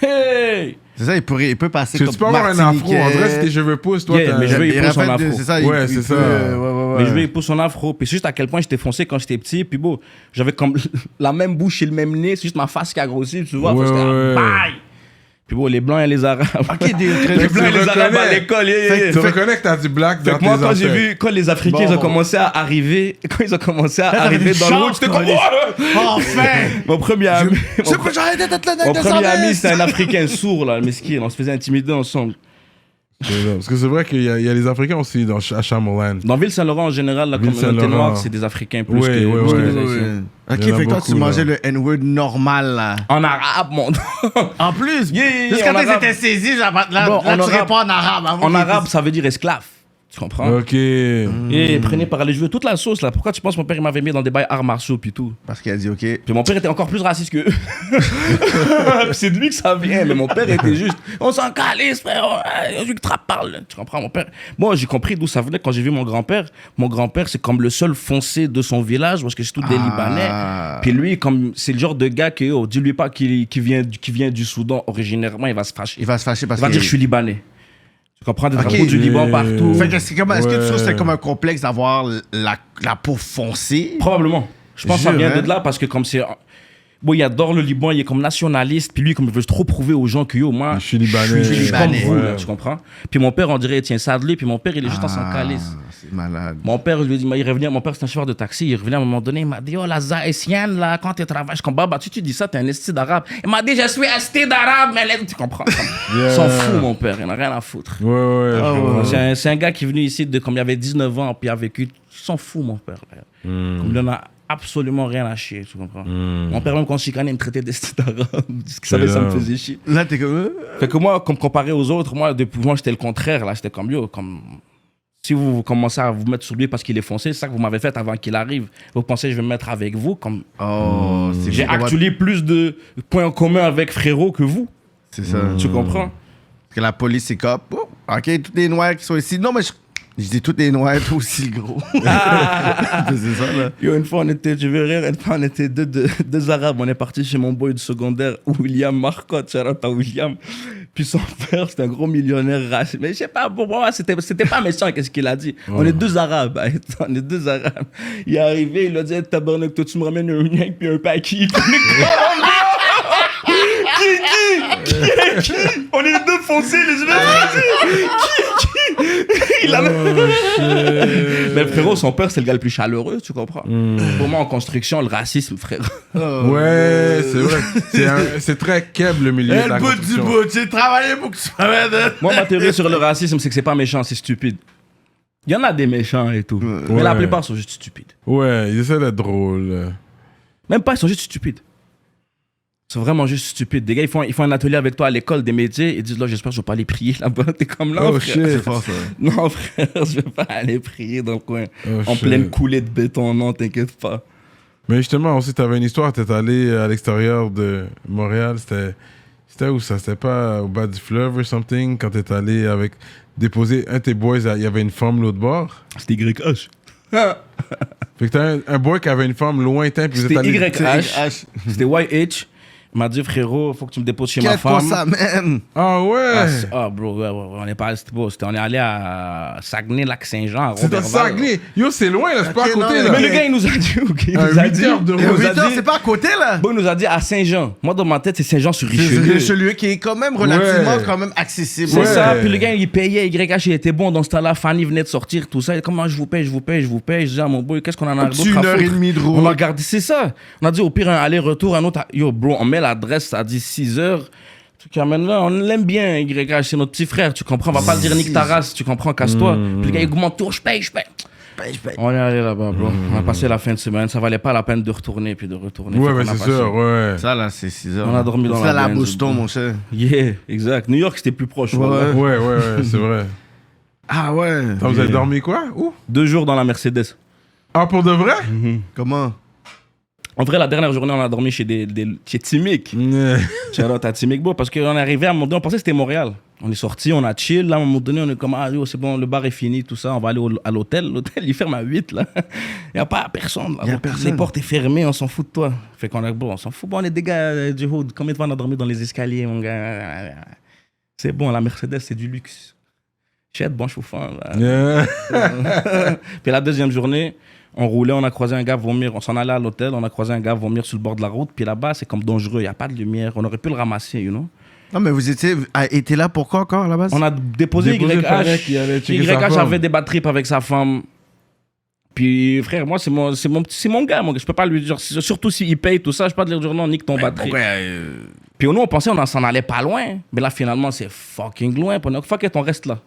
Hey! C'est ça, il peut passer Tu comme peux avoir un afro. En vrai, si tes cheveux poussent, toi, Yeah, t'as... mais je veux il pousse son afro. C'est ça, Ouais, c'est ça. Mais je vais pour son afro. Puis c'est juste à quel point j'étais foncé quand j'étais petit. Puis bon, j'avais comme la même bouche et le même nez. C'est juste ma face qui a grossi, tu vois. Ouais, J'étais ouais. bye! Puis bon, les blancs et les arabes. Ok, Les blancs et les arabes à l'école. Tu reconnais que t'as du black dans Fait que tes moi, quand j'ai ancêtres. vu, quand les Africains ils ont commencé à arriver, t'avais dans une le route, chance, j'étais comme, Colin. Enfin! mon premier ami, C'est quoi, j'ai arrêté d'être le mon nec de premier ami, Savès. c'était un Africain sourd, là, le mesquin. On se faisait intimider ensemble. Parce que c'est vrai qu'il y a les Africains aussi à Chamberlain. Dans Ville-Saint-Laurent, en général, la communauté Ville-Saint-Laurent. noire, c'est des Africains plus Ouais, que, ouais, plus que ouais. des Haïtiens. Ok, Il y en a fait que toi, beaucoup, tu mangeais là. le N-word normal, là. En arabe, mon. En plus, Yeah, jusqu'à en temps que arabe. c'était saisi, là, Bon, là, en tu arabe. réponds en arabe. Avant En qu'il arabe, dise- ça veut dire esclave. Tu comprends? Ok. Et prenez par les cheveux toute la sauce, là. Pourquoi tu penses que mon père, il m'avait mis dans des bails arts martiaux, puis tout? Parce qu'il a dit, ok. Puis mon père était encore plus raciste que eux. C'est de lui que ça vient, mais mon père était juste. On s'en calisse, frère. Je lui parle. Tu comprends, mon père? Moi, j'ai compris d'où ça venait quand j'ai vu mon grand-père. Mon grand-père, c'est comme le seul foncé de son village, parce que c'est tous des Libanais. Puis lui, comme c'est le genre de gars que, oh, dis-lui pas qu'il vient du Soudan originairement, il va se fâcher. Il va se fâcher parce Il va que. dire, je suis Libanais. Tu comprends? Des Ok. drapeaux du Liban partout. Fait que est-ce que tu trouves que Ouais. c'est comme un complexe d'avoir la peau foncée? Probablement. Je pense que ça Jure, vient hein? de là parce que comme c'est... Bon, il adore le Liban, il est comme nationaliste, puis lui, comme il veut trop prouver aux gens que yo, moi, Je suis libanais. je suis comme Libanais. vous, Ouais. là, tu comprends? Puis mon père, on dirait, il tient ça de lui, puis mon père, il est juste en s'en calisse. C'est malade. Mon père, je lui ai dit, il revenait, mon père, c'est un chauffeur de taxi, il revenait à un moment donné, il m'a dit, oh, la Zaïtienne, là, quand tu travailles, je comprends, bah, tu dis ça, t'es un esti d'arabe. Il m'a dit, je suis esti d'arabe, mais tu comprends? Il s'en fout, mon père, il n'a rien à foutre. Ouais, ouais. je comprends. C'est un gars qui est venu ici, comme il avait 19 ans, puis il a vécu, il s'en fout, mon père. Là. Comme il en a absolument rien à chier, tu comprends? Mon père, même quand je chicanais, il me traitait d'esti d'arabe, parce qu'il savait que ça me faisait chier. Là, t'es comme. Fait que moi, comme comparé aux autres, moi, j'étais le contraire, là, j'étais comme yo, comme... Si vous commencez à vous mettre sur lui parce qu'il est foncé, c'est ça que vous m'avez fait avant qu'il arrive. Vous pensez que je vais me mettre avec vous, comme... Oh, c'est J'ai fou, comment- actually plus de points en commun avec frérot que vous, C'est ça. tu comprends? Parce que la police, c'est cop. Oh, ok, tous les noirs qui sont ici. Non, mais je dis tous les noirs, toi aussi, le gros. c'est ça, là. Yo, une fois, on était, je vais rire, une fois, on était deux Arabes. On est parti chez mon boy du secondaire, William Marcotte, shout-out à William. Puis son père, c'était un gros millionnaire raciste. Mais je sais pas, pour moi, c'était pas méchant, qu'est-ce qu'il a dit. On est deux Arabes, on est deux Arabes. Il est arrivé, il a dit, tabarnak, toi, tu me ramènes un yak puis un paquet. Qui on est les deux foncés, les yeux foncés. Qui il a Mais frérot, son père, c'est le gars le plus chaleureux, tu comprends? Pour moi, en construction, le racisme, frère. Ouais, c'est vrai. C'est très keb le milieu de la construction. j'ai travaillé pour que tu m'amènes. Moi, ma théorie sur le racisme, c'est que c'est pas méchant, c'est stupide. Il y en a des méchants et tout. Mais la Ouais. plupart sont juste stupides. Ouais, ils essaient d'être drôles. Même pas, ils sont juste stupides. Ils sont vraiment juste stupides. Des gars, ils font un atelier avec toi à l'école des métiers. Ils disent, là, j'espère que je vais pas aller prier là-bas. T'es comme là, Oh frère. shit. C'est fort, ça. Non, frère, je vais pas aller prier dans le coin. Oh, En shit. pleine coulée de béton, non, t'inquiète pas. Mais justement, aussi, t'avais une histoire, t'es allé à l'extérieur de Montréal, c'était où ça? C'était pas au bas du fleuve or something, quand t'es allé avec déposer un de tes boys, il y avait une femme l'autre bord? C'était YH. Fait que t'as un boy qui avait une femme lointaine, puis vous êtes C'était allé... YH. C'était YH. Il m'a dit, frérot, faut que tu me déposes chez ma Quête pour femme. ça, man. Ah ouais! Bro, ouais, on est pas, on est allé à Saguenay, Lac-Saint-Jean. à C'est dans Roberval. Saguenay! Yo, c'est loin, là, c'est pas à Ok, côté, non, là! Mais le gars, il nous a dit, ok, il Un nous a 8 dit, heures de il nous route. a 8 heures, dit- c'est pas à côté, là. Bon, il nous a dit à Saint-Jean. Moi, dans ma tête, c'est Saint-Jean sur C'est Richelieu. Richelieu qui est quand même relativement Ouais. quand même accessible. C'est Ouais. ça, puis le gars, il payait, YH, il était bon dans ce temps-là. Fanny venait de sortir, tout ça. Comment je vous paye? Je dis à mon boy, qu'est-ce qu'on en a d'autre Une à heure et foutre? demie de On a route. regardé, c'est ça. On a dit au pire un aller-retour, un autre. Yo, bro, on met l'adresse, ça dit 6 heures. Tu amènes là, on l'aime bien, YH, c'est notre petit frère, tu comprends? On va pas le dire nique ta race, tu comprends? Casse-toi. Puis le gars, il augmente tout, je paye. On est allé là-bas, bro. On a passé la fin de semaine, ça valait pas la peine de retourner puis de retourner. Ouais, Fait mais qu'on a c'est passé- sûr, ouais. Ça, là, c'est 6 heures. On a dormi dans C'est la à la Benz. Bouston, mon cher. Yeah, exact. New York, c'était plus proche. Ouais. voilà. Ouais, c'est vrai. Ah ouais. Attends, vous avez dormi quoi? Où? 2 jours dans la Mercedes. Ah, pour de vrai? Comment? En vrai, la dernière journée, on a dormi chez chez Timic. Shout-out à Timic, bro, parce qu'on est arrivé à un moment donné, on pensait que c'était Montréal. On est sorti, on a chill. Là, à un moment donné, on est comme, ah, yo, c'est bon, le bar est fini, tout ça. On va aller à l'hôtel. L'hôtel, il ferme à 8, là. Il n'y a pas personne, là. Les portes sont fermées, on s'en fout de toi. Fait qu'on a, bon, on s'en fout. Bon, on est des gars du hood. Combien de fois on a dormi dans les escaliers, mon gars? C'est bon, la Mercedes, c'est du luxe. Chet, bon chauffant, là. Puis la deuxième journée, on roulait, on a croisé un gars vomir. On s'en allait à l'hôtel, on a croisé un gars vomir sur le bord de la route. Puis là-bas, c'est comme dangereux, il n'y a pas de lumière. On aurait pu le ramasser, you know. Non, mais vous étiez là pourquoi encore à la base? On a déposé YH. YH avait des bad trips avec sa femme. Puis frère, moi, c'est mon gars. Je peux pas lui dire, surtout s'il paye tout ça, je peux pas lui dire non, nique ton bad trip. Puis nous, on pensait on s'en allait pas loin. Mais là, finalement, c'est fucking loin. Fuck it, on reste là.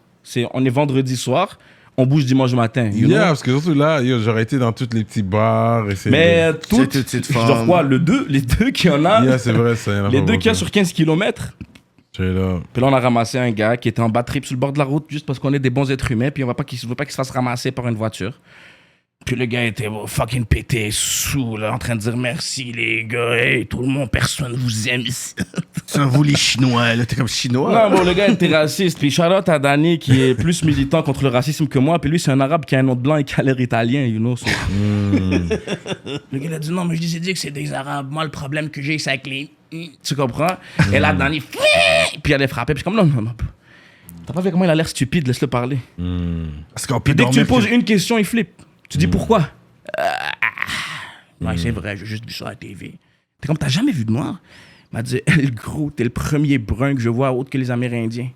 On est vendredi soir. On bouge dimanche matin. Parce que surtout là, j'aurais été dans tous les petits bars. Mais toutes, genre quoi, les deux qu'il y en a. C'est vrai, ça. Les deux qu'il y a sur 15 km. Puis là, on a ramassé un gars qui était en bad trip sur le bord de la route juste parce qu'on est des bons êtres humains. Puis on veut pas qu'il se fasse ramasser par une voiture. Puis le gars était fucking pété, sous, là, en train de dire merci les gars, hey, tout le monde, personne vous aime ici. C'est vous les Chinois, là, t'es comme Chinois. Non, bon, le gars était raciste. Puis Charlotte à Danny qui est plus militant contre le racisme que moi. Puis lui, c'est un arabe qui a un nom de blanc et qui a l'air italien, you know. Le gars il a dit non, mais je disais que c'est des arabes. Moi, le problème que j'ai, c'est avec les. Tu comprends? Et là, Danny, puis elle est frappée. Puis je suis comme non. T'as pas vu comment il a l'air stupide, laisse-le parler. Parce qu'on peut dès que tu lui poses une question, il flippe. Tu dis pourquoi? Ouais, c'est vrai, j'ai juste vu ça à la TV. T'es comme, t'as jamais vu de noir? Il m'a dit, gros, t'es le premier brun que je vois autre que les Amérindiens.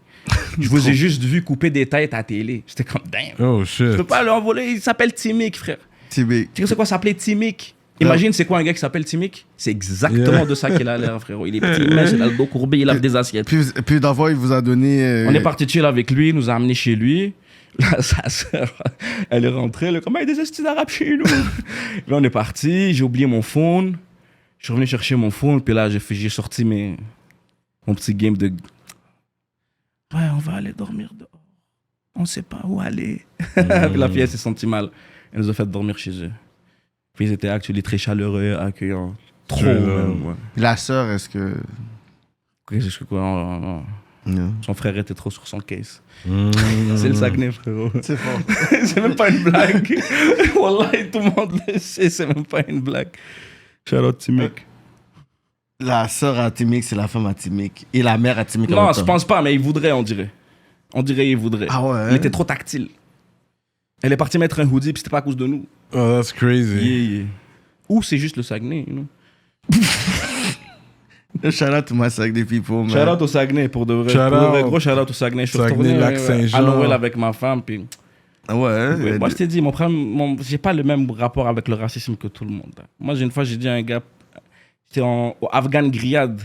Je vous ai juste vu couper des têtes à la télé. J'étais comme, damn. Oh shit. Je peux pas l'envoler, il s'appelle Timic, frère. Timic. Tu sais c'est quoi s'appeler Timic? Imagine, c'est quoi un gars qui s'appelle Timic? C'est exactement de ça qu'il a l'air, frérot. Il est petit, mince, il a le dos courbé, il lave des assiettes. Puis d'envoi, il vous a donné. On est parti chill avec lui, il nous a amenés chez lui. Là, sa sœur, elle est rentrée, elle est comme, il y a des estis d'arabes chez nous. Là, on est parti, j'ai oublié mon phone. Je suis revenu chercher mon phone, puis là, j'ai sorti mon petit game de. Ouais, on va aller dormir dehors. On sait pas où aller. Puis la fille, elle s'est sentie mal. Elle nous a fait dormir chez eux. Puis ils étaient actuellement très chaleureux, accueillants. Trop, même, ouais. La sœur, est-ce que. Qu'est-ce que quoi? Son frère était trop sur son case. C'est le Saguenay, frérot. C'est fort. C'est même pas une blague. Wallah, tout le monde le sait, c'est même pas une blague. Shout out Timic. La sœur à Timic, c'est la femme à Timic. Et la mère à Timic. Non, je pense pas, mais il voudrait, on dirait. On dirait il voudrait. Ah ouais? Il était trop tactile. Elle est partie mettre un hoodie, puis c'était pas à cause de nous. Oh, that's crazy. Yeah. Ou c'est juste le Saguenay, you know. Shout out to my Saguenay people, man. Shout out au Saguenay, pour de vrai. Gros shout out au Saguenay. Je suis retourné à Noël avec ma femme, puis... Ouais. Moi, je t'ai dit, mon problème, j'ai pas le même rapport avec le racisme que tout le monde. Moi, une fois, j'ai dit à un gars, j'étais au Afghan Grillade.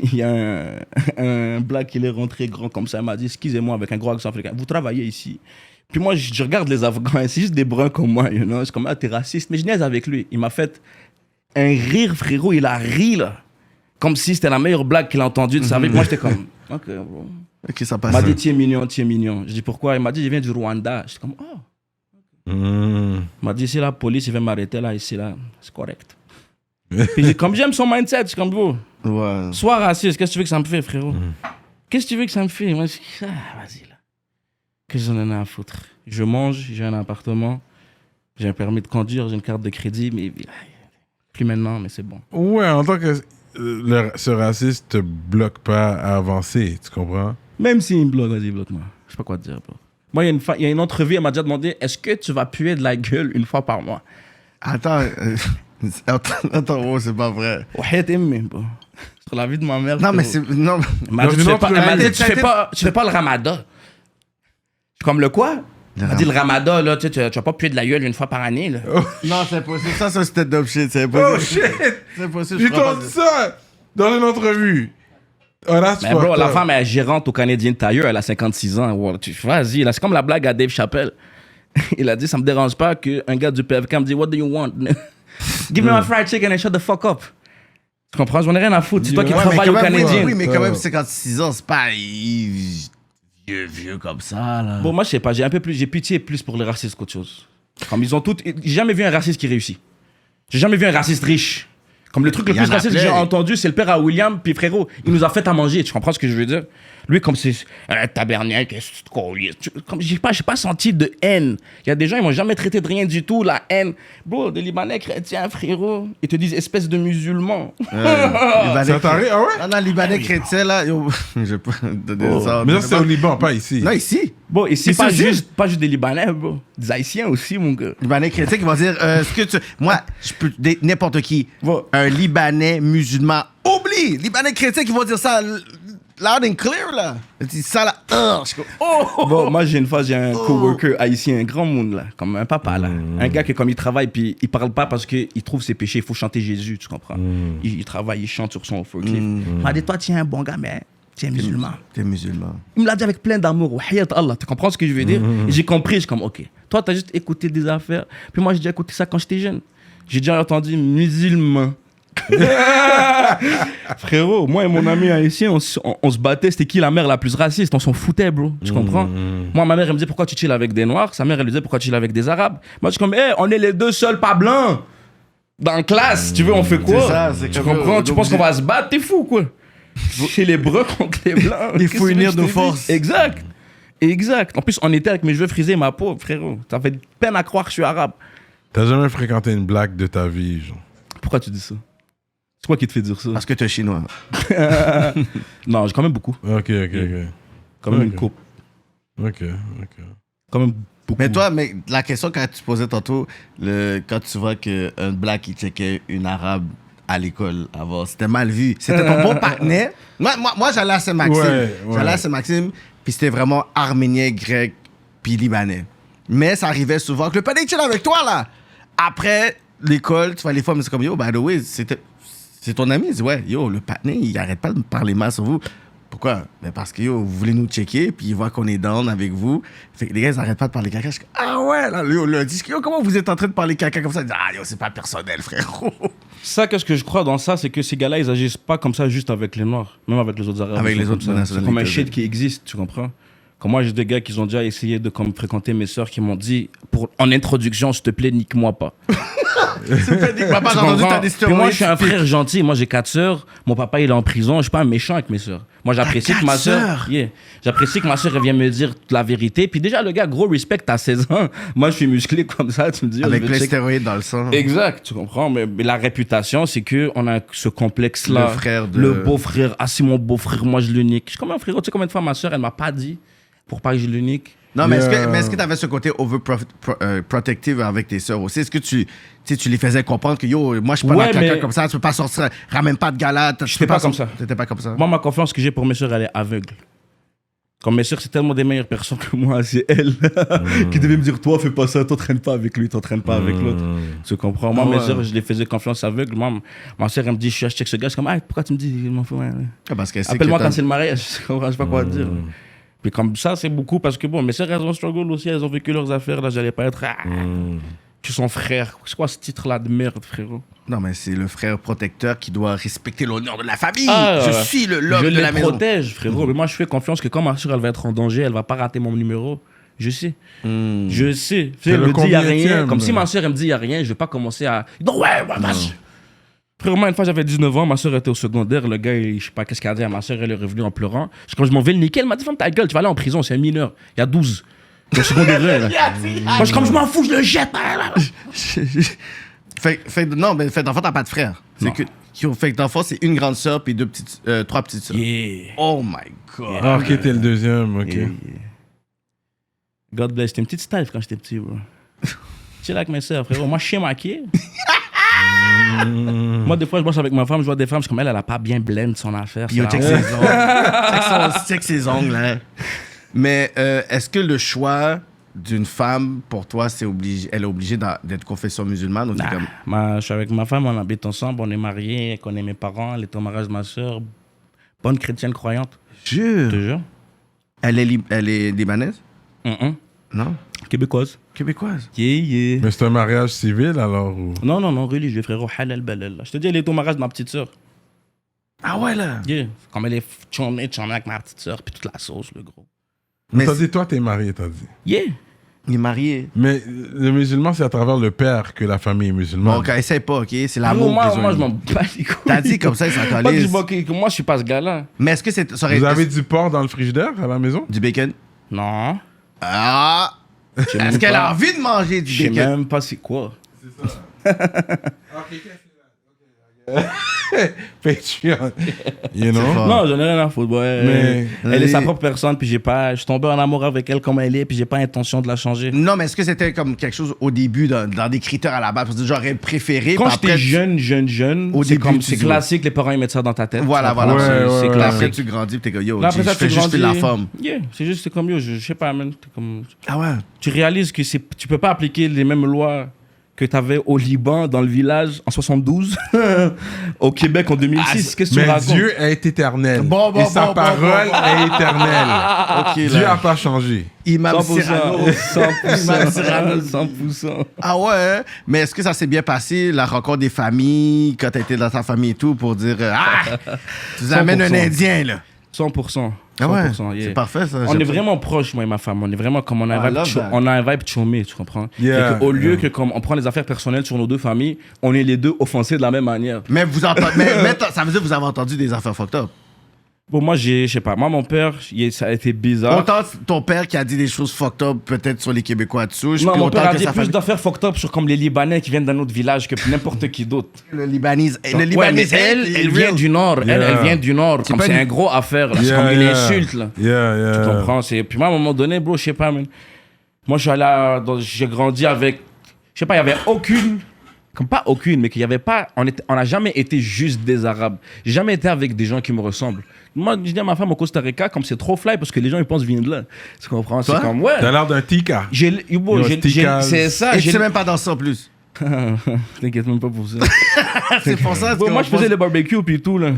Il y a un black qui est rentré grand comme ça. Il m'a dit, excusez-moi, avec un gros accent africain, vous travaillez ici. Puis moi, je regarde les Afghans, c'est juste des bruns comme moi, you know? Je suis comme, ah, t'es raciste. Mais je niaise avec lui. Il m'a fait un rire, frérot. Il a ri, là. Comme si c'était la meilleure blague qu'il a entendue de sa vie. Moi, j'étais comme, ok, bon. Ok, ça passe. Il m'a dit, tiens mignon. Je dis, pourquoi? Il m'a dit, je viens du Rwanda. J'étais comme, oh. Il m'a dit, si la police il veut m'arrêter là, ici, là, c'est correct. Puis comme j'aime son mindset, je suis comme, vous, sois raciste, qu'est-ce que tu veux que ça me fait, frérot? Qu'est-ce que tu veux que ça me fait? Moi, je dis, vas-y, là. Qu'est-ce que j'en ai à foutre? Je mange, j'ai un appartement, j'ai un permis de conduire, j'ai une carte de crédit, mais plus maintenant, mais c'est bon. Ouais, en tant que ce raciste te bloque pas à avancer, tu comprends? Même s'il me bloque, vas-y, bloque-moi. Je sais pas quoi te dire, bro. Moi, il y a une entrevue, elle m'a déjà demandé, est-ce que tu vas puer de la gueule une fois par mois? Attends, c'est pas vrai. Ouais, t'aimes, bro. Sur la vie de ma mère. Non, mais c'est... Non. Elle m'a dit, tu fais pas le ramadan. Comme le quoi? Elle m'a dit, le ramadan, là, tu vas pas puer de la gueule une fois par année, là. Oh. Non, c'est impossible. Ça, c'est stand-up shit. C'est impossible. Oh shit! C'est impossible. Ils t'ont dit ça dans une entrevue. Oh, mais bro, la femme est gérante au Canadian Tire, elle a 56 ans. Wow, vas-y, là, c'est comme la blague à Dave Chappelle. Il a dit, ça me dérange pas qu'un gars du PFK me dit, what do you want? Give me my fried chicken and shut the fuck up. Tu comprends? J'en ai rien à foutre. C'est toi qui travailles au Canadien. Oui, mais quand même, 56 ans, c'est pas vieux comme ça, là. Bon, moi, je sais pas. J'ai pitié plus pour les racistes qu'autre chose. Comme ils ont toutes... J'ai jamais vu un raciste qui réussit. J'ai jamais vu un raciste riche. Comme le truc le Il y en plus a raciste que j'ai plein. entendu, c'est le père à William, puis frérot, il nous a fait à manger, tu comprends ce que je veux dire? Lui, comme c'est tabernacle, qu'est-ce que tu te collies? Comme j'ai pas senti de haine. Il y a des gens, ils m'ont jamais traité de rien du tout, la haine. Bro, des Libanais chrétiens, frérot, ils te disent espèce de musulman. Libanais Ça t'arrive? Ah ouais? Non, non, Libanais chrétien, là, yo, je peux donner ça. Mais ça, c'est au Liban, pas ici. Non, ici. Bon, et c'est Ici pas aussi? juste des Libanais, bro. Des Haïtiens aussi, mon gars. Libanais chrétien qui va dire, ce que tu... Moi, je peux... N'importe qui. Bon. Un Libanais musulman, oublie. Libanais chrétien qui va dire ça loud and clear, là. Il dit ça, là. Je suis comme, oh! Bon, moi, j'ai un coworker haïtien, un grand monde, là, comme un papa, là. Un gars qui, comme il travaille, puis il parle pas parce qu'il trouve ses péchés, il faut chanter Jésus, tu comprends? Il travaille, il chante sur son forklift. Il m'a dit, toi, tu es un bon gars, mais tu es musulman. T'es musulman. Il me l'a dit avec plein d'amour. Wahiyat Allah, tu comprends ce que je veux dire? Et j'ai compris, je suis comme, ok. Toi, t'as juste écouté des affaires. Puis moi, j'ai déjà écouté ça quand j'étais jeune. J'ai déjà entendu musulman. Frérot, moi et mon ami haïtien, on se battait, c'était qui la mère la plus raciste, on s'en foutait, bro, tu comprends? Moi, ma mère, elle me disait pourquoi tu chill avec des noirs, sa mère, elle me disait pourquoi tu chill avec des arabes. Moi, je suis comme, hey, on est les deux seuls pas blancs dans la classe, tu veux, on fait quoi? C'est ça, c'est tu comme comprends? eux, Tu penses qu'on va se battre? T'es fou, quoi? Chez les bruns contre les blancs. Il Qu'est-ce faut que unir je nos te dis? forces. Exact. Exact. En plus, on était avec mes cheveux frisés, ma peau, frérot. Ça fait peine à croire que je suis arabe. T'as jamais fréquenté une blague de ta vie, genre? Pourquoi tu dis ça? C'est quoi qui te fait dire ça? Parce que t'es chinois. Non, j'ai quand même beaucoup. Ok. Quand même Ok. une coupe. Ok. Quand même beaucoup. Mais toi, mais la question que tu posais tantôt, quand tu vois qu'un black il checkait une arabe à l'école avant, c'était mal vu. C'était ton bon partenaire. Moi j'allais à Saint-Maxime. Ouais. J'allais à Saint-Maxime, puis c'était vraiment arménien, grec, puis libanais. Mais ça arrivait souvent que le panier chill avec toi, là. Après l'école, tu vois, les fois, mais c'est comme, yo, by the way, c'est ton ami. Il dit, ouais, yo, le patiné, il arrête pas de me parler mal sur vous. Pourquoi? Ben parce que, yo, vous voulez nous checker, puis il voit qu'on est down avec vous. Fait que les gars, ils arrêtent pas de parler caca. Je suis comme, ah ouais, là, yo, le dit, yo, comment vous êtes en train de parler caca comme ça? Il dit, ah, yo, c'est pas personnel, frérot. Ça, qu'est-ce que je crois dans ça, c'est que ces gars-là, ils agissent pas comme ça juste avec les Noirs, même avec les autres Arabes. Avec ils les sont autres comme ça. C'est comme un nationalités. shit qui existe, tu comprends? Comme moi, j'ai des gars qui ont déjà essayé de comme, fréquenter mes sœurs qui m'ont dit, en introduction, s'il te plaît, nique-moi pas. Papa, Tu j'ai entendu comprends? ta Puis histoire. moi, je suis un frère gentil. Moi, j'ai 4 sœurs. Mon papa, il est en prison. Je suis pas un méchant avec mes sœurs. Moi, j'apprécie que ma sœur. J'apprécie que ma sœur elle vient me dire la vérité. Puis déjà, le gars, gros respect, t'as 16 ans. Moi, je suis musclé comme ça. Tu me dis. Avec je vais les check- stéroïdes dans le sang. Exact, tu comprends. Mais la réputation, c'est que on a ce complexe-là. Le frère de- Le beau-frère. Ah, c'est mon beau-frère. Moi, je le nique. Je suis comme un frérot. Tu sais combien de fois ma sœur, elle m'a pas dit pour pas que je le nique. Non, mais Yeah. est-ce que tu avais ce côté overprotective avec tes sœurs aussi? Est-ce que tu les faisais comprendre que yo, moi je suis pas Ouais, dans quelqu'un mais- comme ça, tu peux pas sortir, ramène pas de gala. J'étais pas comme ça. T'étais pas comme ça. Moi, ma confiance que j'ai pour mes sœurs, elle est aveugle. Comme mes sœurs, c'est tellement des meilleures personnes que moi, c'est elles qui devaient me dire, toi, fais pas ça, t'entraînes pas avec lui, t'entraînes pas avec l'autre. Tu comprends? Moi, Ah ouais. mes sœurs, je les faisais confiance aveugle. Moi, ma sœur, elle me dit, je check ce gars. Je suis comme, ah, pourquoi tu me dis, je m'en fous, ouais. Ah, parce que Appelle-moi quand c'est le mariage. Je comprends, je sais pas quoi dire. Puis comme ça, c'est beaucoup parce que bon, mes sœurs, elles ont struggle aussi, elles ont vécu leurs affaires. Là, j'allais pas être, tu es son frère. C'est quoi ce titre-là de merde, frérot? Non, mais c'est le frère protecteur qui doit respecter l'honneur de la famille. Ah, je suis l'homme je de les la maison. protège, frérot. Mais moi, je fais confiance que quand ma soeur, elle va être en danger, elle va pas rater mon numéro. Je sais. Je sais. Tu sais, elle le me dit, il y a rien. combienième, Comme si là? ma soeur, elle me dit, il y a rien, je vais pas commencer à. Non, ouais, vas-y. Frérot, moi, une fois, j'avais 19 ans, ma soeur était au secondaire. Le gars, je sais pas qu'est-ce qu'il a dit à ma soeur, elle est revenue en pleurant. Quand je m'en vais le niquer, elle m'a dit, ferme ta gueule, tu vas aller en prison, c'est un mineur. Il y a 12. Au secondaire, là. Moi, comme je m'en fous, je le jette. Non, mais fait d'enfant, t'as pas de frère. Non. Fait d'enfant, c'est une grande sœur puis 3 petites sœurs. Yeah. Oh my god. Ah, ok, t'es le deuxième, ok. Yeah. God bless. J'étais une petite style quand j'étais petit, bro. Chill avec mes sœurs, frérot. Moi, je suis maquillé. Moi, des fois, je bosse avec ma femme, je vois des femmes, je suis comme elle a pas bien blend son affaire. Puis yo, c'est check la ses honte. ongles. Check ses ongles, hein. Mais est-ce que le choix d'une femme, pour toi, elle est obligée d'être confession musulmane ou t'es Nah, comme... je suis avec ma femme, on habite ensemble, on est mariés, elle connaît mes parents, elle est au mariage de ma soeur. Bonne chrétienne croyante, je te jure. Elle est libanaise? Non? Québécoise. Québécoise? Yeah. Mais c'est un mariage civil alors ou... Non, religieux, frérot. Halal balal. Je te dis, elle est au mariage de ma petite soeur. Ah ouais, là? Yeah. Comme elle est chômée avec ma petite soeur, puis toute la sauce, le gros. Mais Mais t'as dit, toi, t'es marié, t'as dit. Yeah. Il est marié. Mais le musulman, c'est à travers le père que la famille est musulmane. Donc, essaye pas, OK? C'est l'amour. Moi, qu'ils ont moi, eu. je m'en bats les couilles. T'as dit comme ça, ils s'en Pas que calissent. moi, je suis pas ce gars-là. Mais est-ce que ça aurait Vous été avez du porc dans le frigidaire à la maison? du bacon? Non. Ah! Je sais même Est-ce qu'elle pas. a envie de manger du Je sais bacon? même pas c'est quoi. Patreon. You know? fort. Non, j'en ai rien à foutre. Ouais. Mais- Elle est sa propre personne, puis je suis tombé en amour avec elle comme elle est, puis j'ai pas intention de la changer. Non, mais est-ce que c'était comme quelque chose au début, dans des critères à la base? Parce que j'aurais préféré. Quand puis j'étais après, jeune, Au c'est début, comme tu c'est dis, classique, les parents ils mettent ça dans ta tête. Voilà, Tu voilà. comprends? Ouais, C'est ouais, c'est ouais. Puis après, classique. tu grandis, puis t'es comme, yo, Là, après je ça, fais tu juste grandis. la forme. Yeah, c'est juste c'est comme yo, je sais pas, man. C'est comme, Ah ouais? tu réalises que tu peux pas appliquer les mêmes lois que tu avais au Liban, dans le village, en 72, au Québec en 2006. Qu'est-ce que tu me Mais racontes? Dieu est éternel. Bon, et sa bon, parole bon. est éternelle. OK, Dieu là. n'a pas changé. Imam 100%, Cyrano. 100%, 100%. Ah ouais? Mais est-ce que ça s'est bien passé, la rencontre des familles, quand t'as été dans ta famille et tout, pour dire, tu nous amènes un 100%. Indien, là? 100%. Ah ouais? 100%, yeah. C'est parfait, ça. On j'aime est ça. vraiment proches, moi et ma femme. On est vraiment comme on a un I vibe, love that. on a un vibe chômé, tu comprends? Yeah, Au lieu yeah. que comme on prend les affaires personnelles sur nos deux familles, on est les deux offensés de la même manière. Mais vous entendez, mais ça veut dire que vous avez entendu des affaires fucked up. Bon, moi, je sais pas. Moi, mon père, ça a été bizarre. Autant ton père qui a dit des choses fucked up, peut-être sur les Québécois de souche, Non, puis mon autant père a que dit sa plus famille. d'affaires fucked up sur comme les Libanais qui viennent d'un autre village que n'importe qui d'autre. Le Libanese. Le Ouais, mais Libanese, elle vient du Nord. Elle Yeah. vient du Nord. Comme pas c'est une- un gros affaire. là. C'est Yeah, comme une yeah. insulte. Là. Yeah. Tu comprends? Puis moi, à un moment donné, bro, je sais pas, man. Moi, je suis allé j'ai grandi avec. Je sais pas, il y avait aucune. Comme pas aucune, mais qu'il y avait pas. On n'a jamais été juste des Arabes. J'ai jamais été avec des gens qui me ressemblent. Moi, je dis à ma femme au Costa Rica, comme c'est trop fly parce que les gens ils pensent viennent de là. Tu comprends? C'est Toi? comme, ouais. T'as l'air d'un tika. C'est ça. Et tu j'ai- sais même pas danser en plus. T'inquiète même pas pour ça. C'est pour ça. Bon, moi, je faisais le barbecue puis tout, là.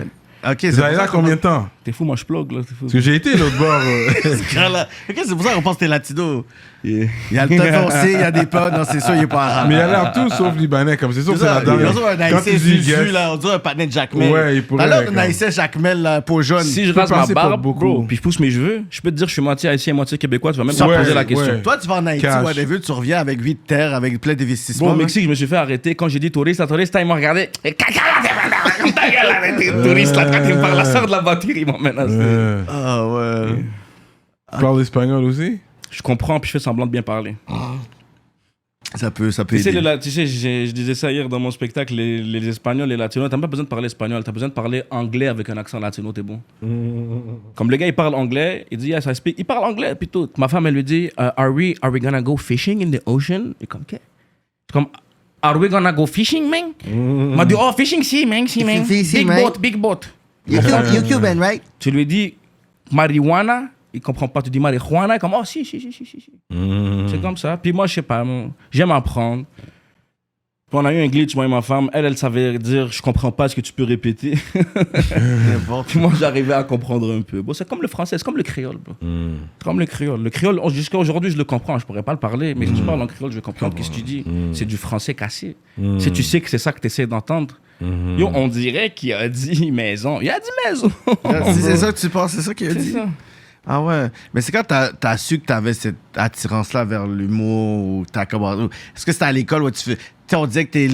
Ok, c'est Vous pour allez ça là qu'on combien de temps? T'es fou, moi, je plug, là. T'es fou. Parce que j'ai été l'autre bord. Ok, c'est pour ça qu'on pense que t'es latino. Yeah. Il y a le teint foncé, il y a des plats. Non, c'est sûr, il est pas arabe. Mais il a l'air tout sauf libanais. Comme c'est sûr que c'est la On dernière. dirait un Quand Naïssé tu dis Zuzu, guest, là. On dirait un patinet de Jacmel. Ouais, il pourrait, Alors, comme. Naïssé Jacmel, la peau jaune. Si je peux rase ma passer pour barbe, beaucoup. bro, puis je pousse mes cheveux, je peux te dire que je suis moitié haïtien, moitié québécois, tu vas même pas Ouais, poser la question. ouais. Toi, tu vas en Haïti, Cash. whatever, tu reviens avec 8 terres, avec plein d'investissements. Bon, au là. Mexique, je me suis fait arrêter. Quand j'ai dit touriste, la touriste, ils m'ont regardé. Ta gueule, là, t'es touriste, là, quand tu me parles, la sœur de la voiture, ils m'ont menacé. Ah ouais. Tu parles espagnol aussi? Je comprends, puis je fais semblant de bien parler. Ça peut Tu sais, aider. tu sais, je disais ça hier dans mon spectacle, les Espagnols, les Latinos, t'as même pas besoin de parler espagnol, t'as besoin de parler anglais avec un accent latino, t'es bon. Comme le gars, il parle anglais, il dit, yes, I speak. Il parle anglais, puis tout. Ma femme, elle lui dit, are we gonna go fishing in the ocean? Et comme, OK. C'est comme, are we gonna go fishing, man? M'a dit, oh, fishing, si, man. Si, man. Big boat. You're Cuban, right? Tu lui dis, marijuana, il comprend pas, tu dis marijuana, comme, oh, si. C'est comme ça. Puis moi, je sais pas, j'aime apprendre. Puis on a eu un glitch, moi et ma femme. Elle savait dire, je comprends pas, est-ce que tu peux répéter? Puis moi, j'arrivais à comprendre un peu. Bon, c'est comme le français, c'est comme le créole. Bro. C'est comme le créole. Le créole, jusqu'à aujourd'hui, je le comprends. Je pourrais pas le parler, mais si tu parles en créole, je vais comprendre qu'est-ce que tu dis. C'est du français cassé. Si tu sais que c'est ça que tu essaies d'entendre. Yo, on dirait qu'il a dit maison. Il a dit maison. Si c'est ça que tu penses, c'est ça qu'il a C'est dit. ça. Ah ouais. Mais c'est quand t'as su que t'avais cette attirance-là vers l'humour ou t'as commencé. Est-ce que c'était à l'école où tu fais. Tu sais, on disait que t'es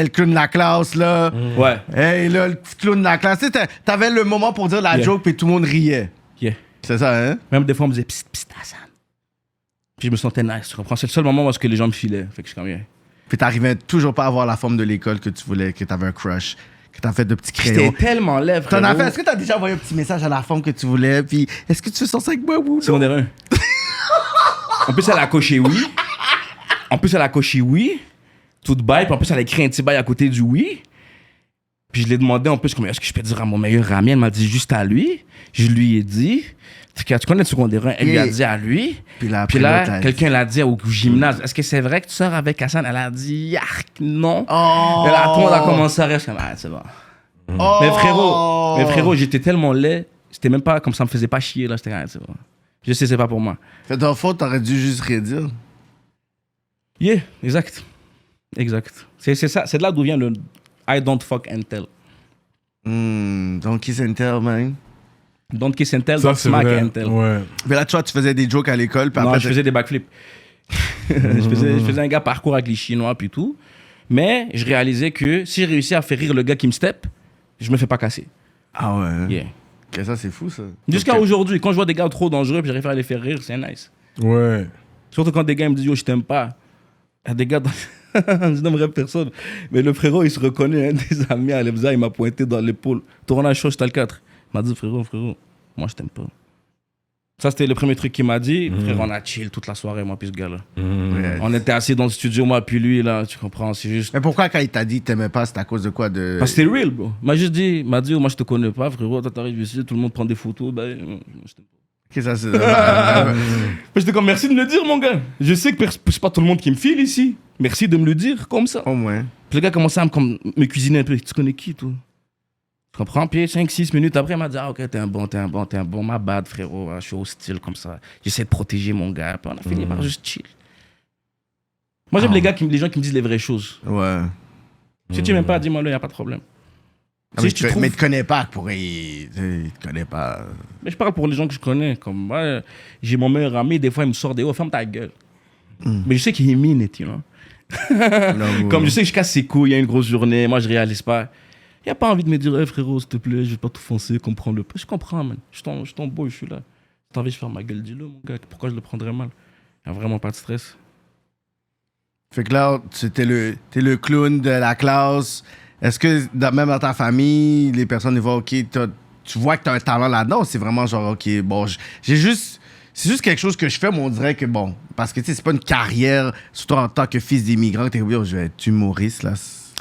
le clown de la classe, là. Ouais. Hey, là, le petit clown de la classe. Tu sais, t'avais le moment pour dire la Yeah. joke puis tout le monde riait. Yeah. C'est ça, hein? Même des fois, on me disait psst, Hassan. Puis je me sentais nice, tu comprends? C'est le seul moment où est-ce que les gens me filaient. Fait que je suis comme, yeah. Puis t'arrivais toujours pas à avoir la forme de l'école que tu voulais, que t'avais un crush, que t'as fait de petits J'étais crayons. tellement laid, T'en as frérot. fait, est-ce que t'as déjà envoyé un petit message à la femme que tu voulais, puis est-ce que tu veux sortir avec moi ou non? Secondaire 1. En plus, elle a coché oui. Tout bail. Puis en plus, elle a écrit un petit bail à côté du oui. Puis je l'ai demandé en plus, comme, est-ce que je peux dire à mon meilleur ami? Elle m'a dit juste à lui. Je lui ai dit. Tu connais le secondaire 1? Elle lui a dit à lui. Puis là, Puis après, là, l'autre, elle- quelqu'un l'a dit au gymnase. Est-ce que c'est vrai que tu sors avec Hassan? Elle a dit, yark, non. Oh! Et là, tout le monde a commencé à rire. Je suis comme, ah, c'est bon. Oh! Mais frérot, j'étais tellement laid. C'était même pas comme ça me faisait pas chier, là. J'étais comme, ah, c'est bon. Je sais, c'est pas pour moi. Fait dans le fond, t'aurais dû juste rien dire. Yeah, exact. C'est ça, c'est de là d'où vient le I don't fuck and tell. Donc, kiss and tell, man. Don't kiss and tell, Ça, don't c'est smack vrai. and tell. Ouais. Mais là, tu vois, tu faisais des jokes à l'école, puis Non, après, je faisais des backflips. je faisais un gars parcours avec les Chinois puis tout. Mais je réalisais que si j'ai réussi à faire rire le gars qui me step, je me fais pas casser. Ah ouais. Yeah. Ok, ça, c'est fou, ça. Jusqu'à aujourd'hui, quand je vois des gars trop dangereux puis j'arrive à les faire rire, c'est nice. Ouais. Surtout quand des gars me disent yo, je t'aime pas. Il y a des gars, je n'aimerais personne. Mais le frérot, il se reconnaît, un des amis à Lebza, il m'a pointé dans l'épaule. Tournage show, j'étais le 4. Il m'a dit frérot, moi je t'aime pas. Ça, c'était le premier truc qu'il m'a dit. Frère, on a chill toute la soirée, moi, puis ce gars-là. Ouais. On était assis dans le studio, moi, puis lui, là, tu comprends, c'est juste. Mais pourquoi, quand il t'a dit que t'aimais pas, c'était à cause de quoi de... Parce que c'était real, bro. Il m'a juste dit, moi, je te connais pas, frérot, toi, t'arrives ici, tout le monde prend des photos, bah, je t'aime pas. Ok, ça, c'est... Mais j'étais comme, merci de me le dire, mon gars. Je sais que c'est pas tout le monde qui me file ici. Merci de me le dire, comme ça. Au moins. Puis le gars commençait à me cuisiner un peu. Tu connais qui, toi? Tu comprends? Puis 5-6 minutes après, il m'a dit, ah, ok, t'es un bon, ma bad, frérot. Je suis hostile comme ça. J'essaie de protéger mon gars. Puis on a fini par juste chill. Moi, j'aime les gens qui me disent les vraies choses. Ouais. Si tu m'aimes pas, dis-moi là, il n'y a pas de problème. Ah, mais, mais il te connaît pas, il te connaît pas. Mais je parle pour les gens que je connais. Comme moi, j'ai mon meilleur ami, des fois, il me sort des oh, ferme ta gueule. Mais je sais qu'il est minute, you know. Comme je sais que je casse ses couilles, il y a une grosse journée, moi je réalise pas. Il n'y a pas envie de me dire, hey, frérot, s'il te plaît, je vais pas tout foncer, comprends-le. Je comprends, man. Je suis ton boy, je suis là. Si t'as envie de faire ma gueule, dis-le, mon gars. Pourquoi je le prendrais mal? Il n'y a vraiment pas de stress. Fait que là, t'es le clown de la classe. Est-ce que même dans ta famille, les personnes ils voient, ok, tu vois que t'as un talent là-dedans, c'est vraiment genre, ok, bon, c'est juste quelque chose que je fais, mais on dirait que bon, parce que tu sais, c'est pas une carrière, surtout en tant que fils d'immigrant, t'es obligé, je vais être humoriste là.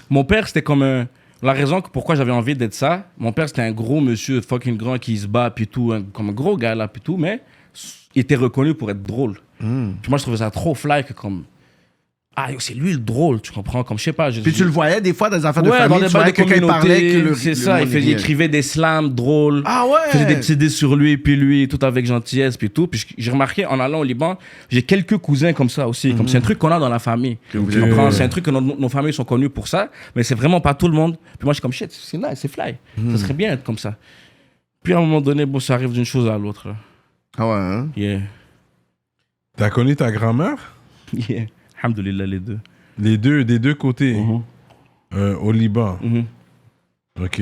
Mon père, c'était comme un. La raison pourquoi j'avais envie d'être ça, mon père, c'était un gros monsieur fucking grand qui se bat, puis tout, comme un gros gars là, puis tout, mais il était reconnu pour être drôle. Puis moi, je trouvais ça trop fly que comme. Ah, c'est lui le drôle, tu comprends? Comme je sais pas. Puis tu le voyais des fois dans les affaires de ouais, famille, dans des tu voyais bails de quelqu'un parlait que communauté, c'est ça, il écrivait des slams drôles. Ah ouais! Il faisait des petits dés sur lui, puis lui, tout avec gentillesse, puis tout. Puis j'ai remarqué, en allant au Liban, j'ai quelques cousins comme ça aussi. Comme c'est un truc qu'on a dans la famille. Tu comprends? C'est un truc que nos familles sont connues pour ça, mais c'est vraiment pas tout le monde. Puis moi, je suis comme, shit, c'est nice, c'est fly. Ça serait bien d'être comme ça. Puis à un moment donné, bon, ça arrive d'une chose à l'autre. Là. Ah ouais, hein? Yeah. T'as connu ta grand-mère? Yeah. Alhamdoulilah, les deux. Des deux côtés. Au Liban. Ok.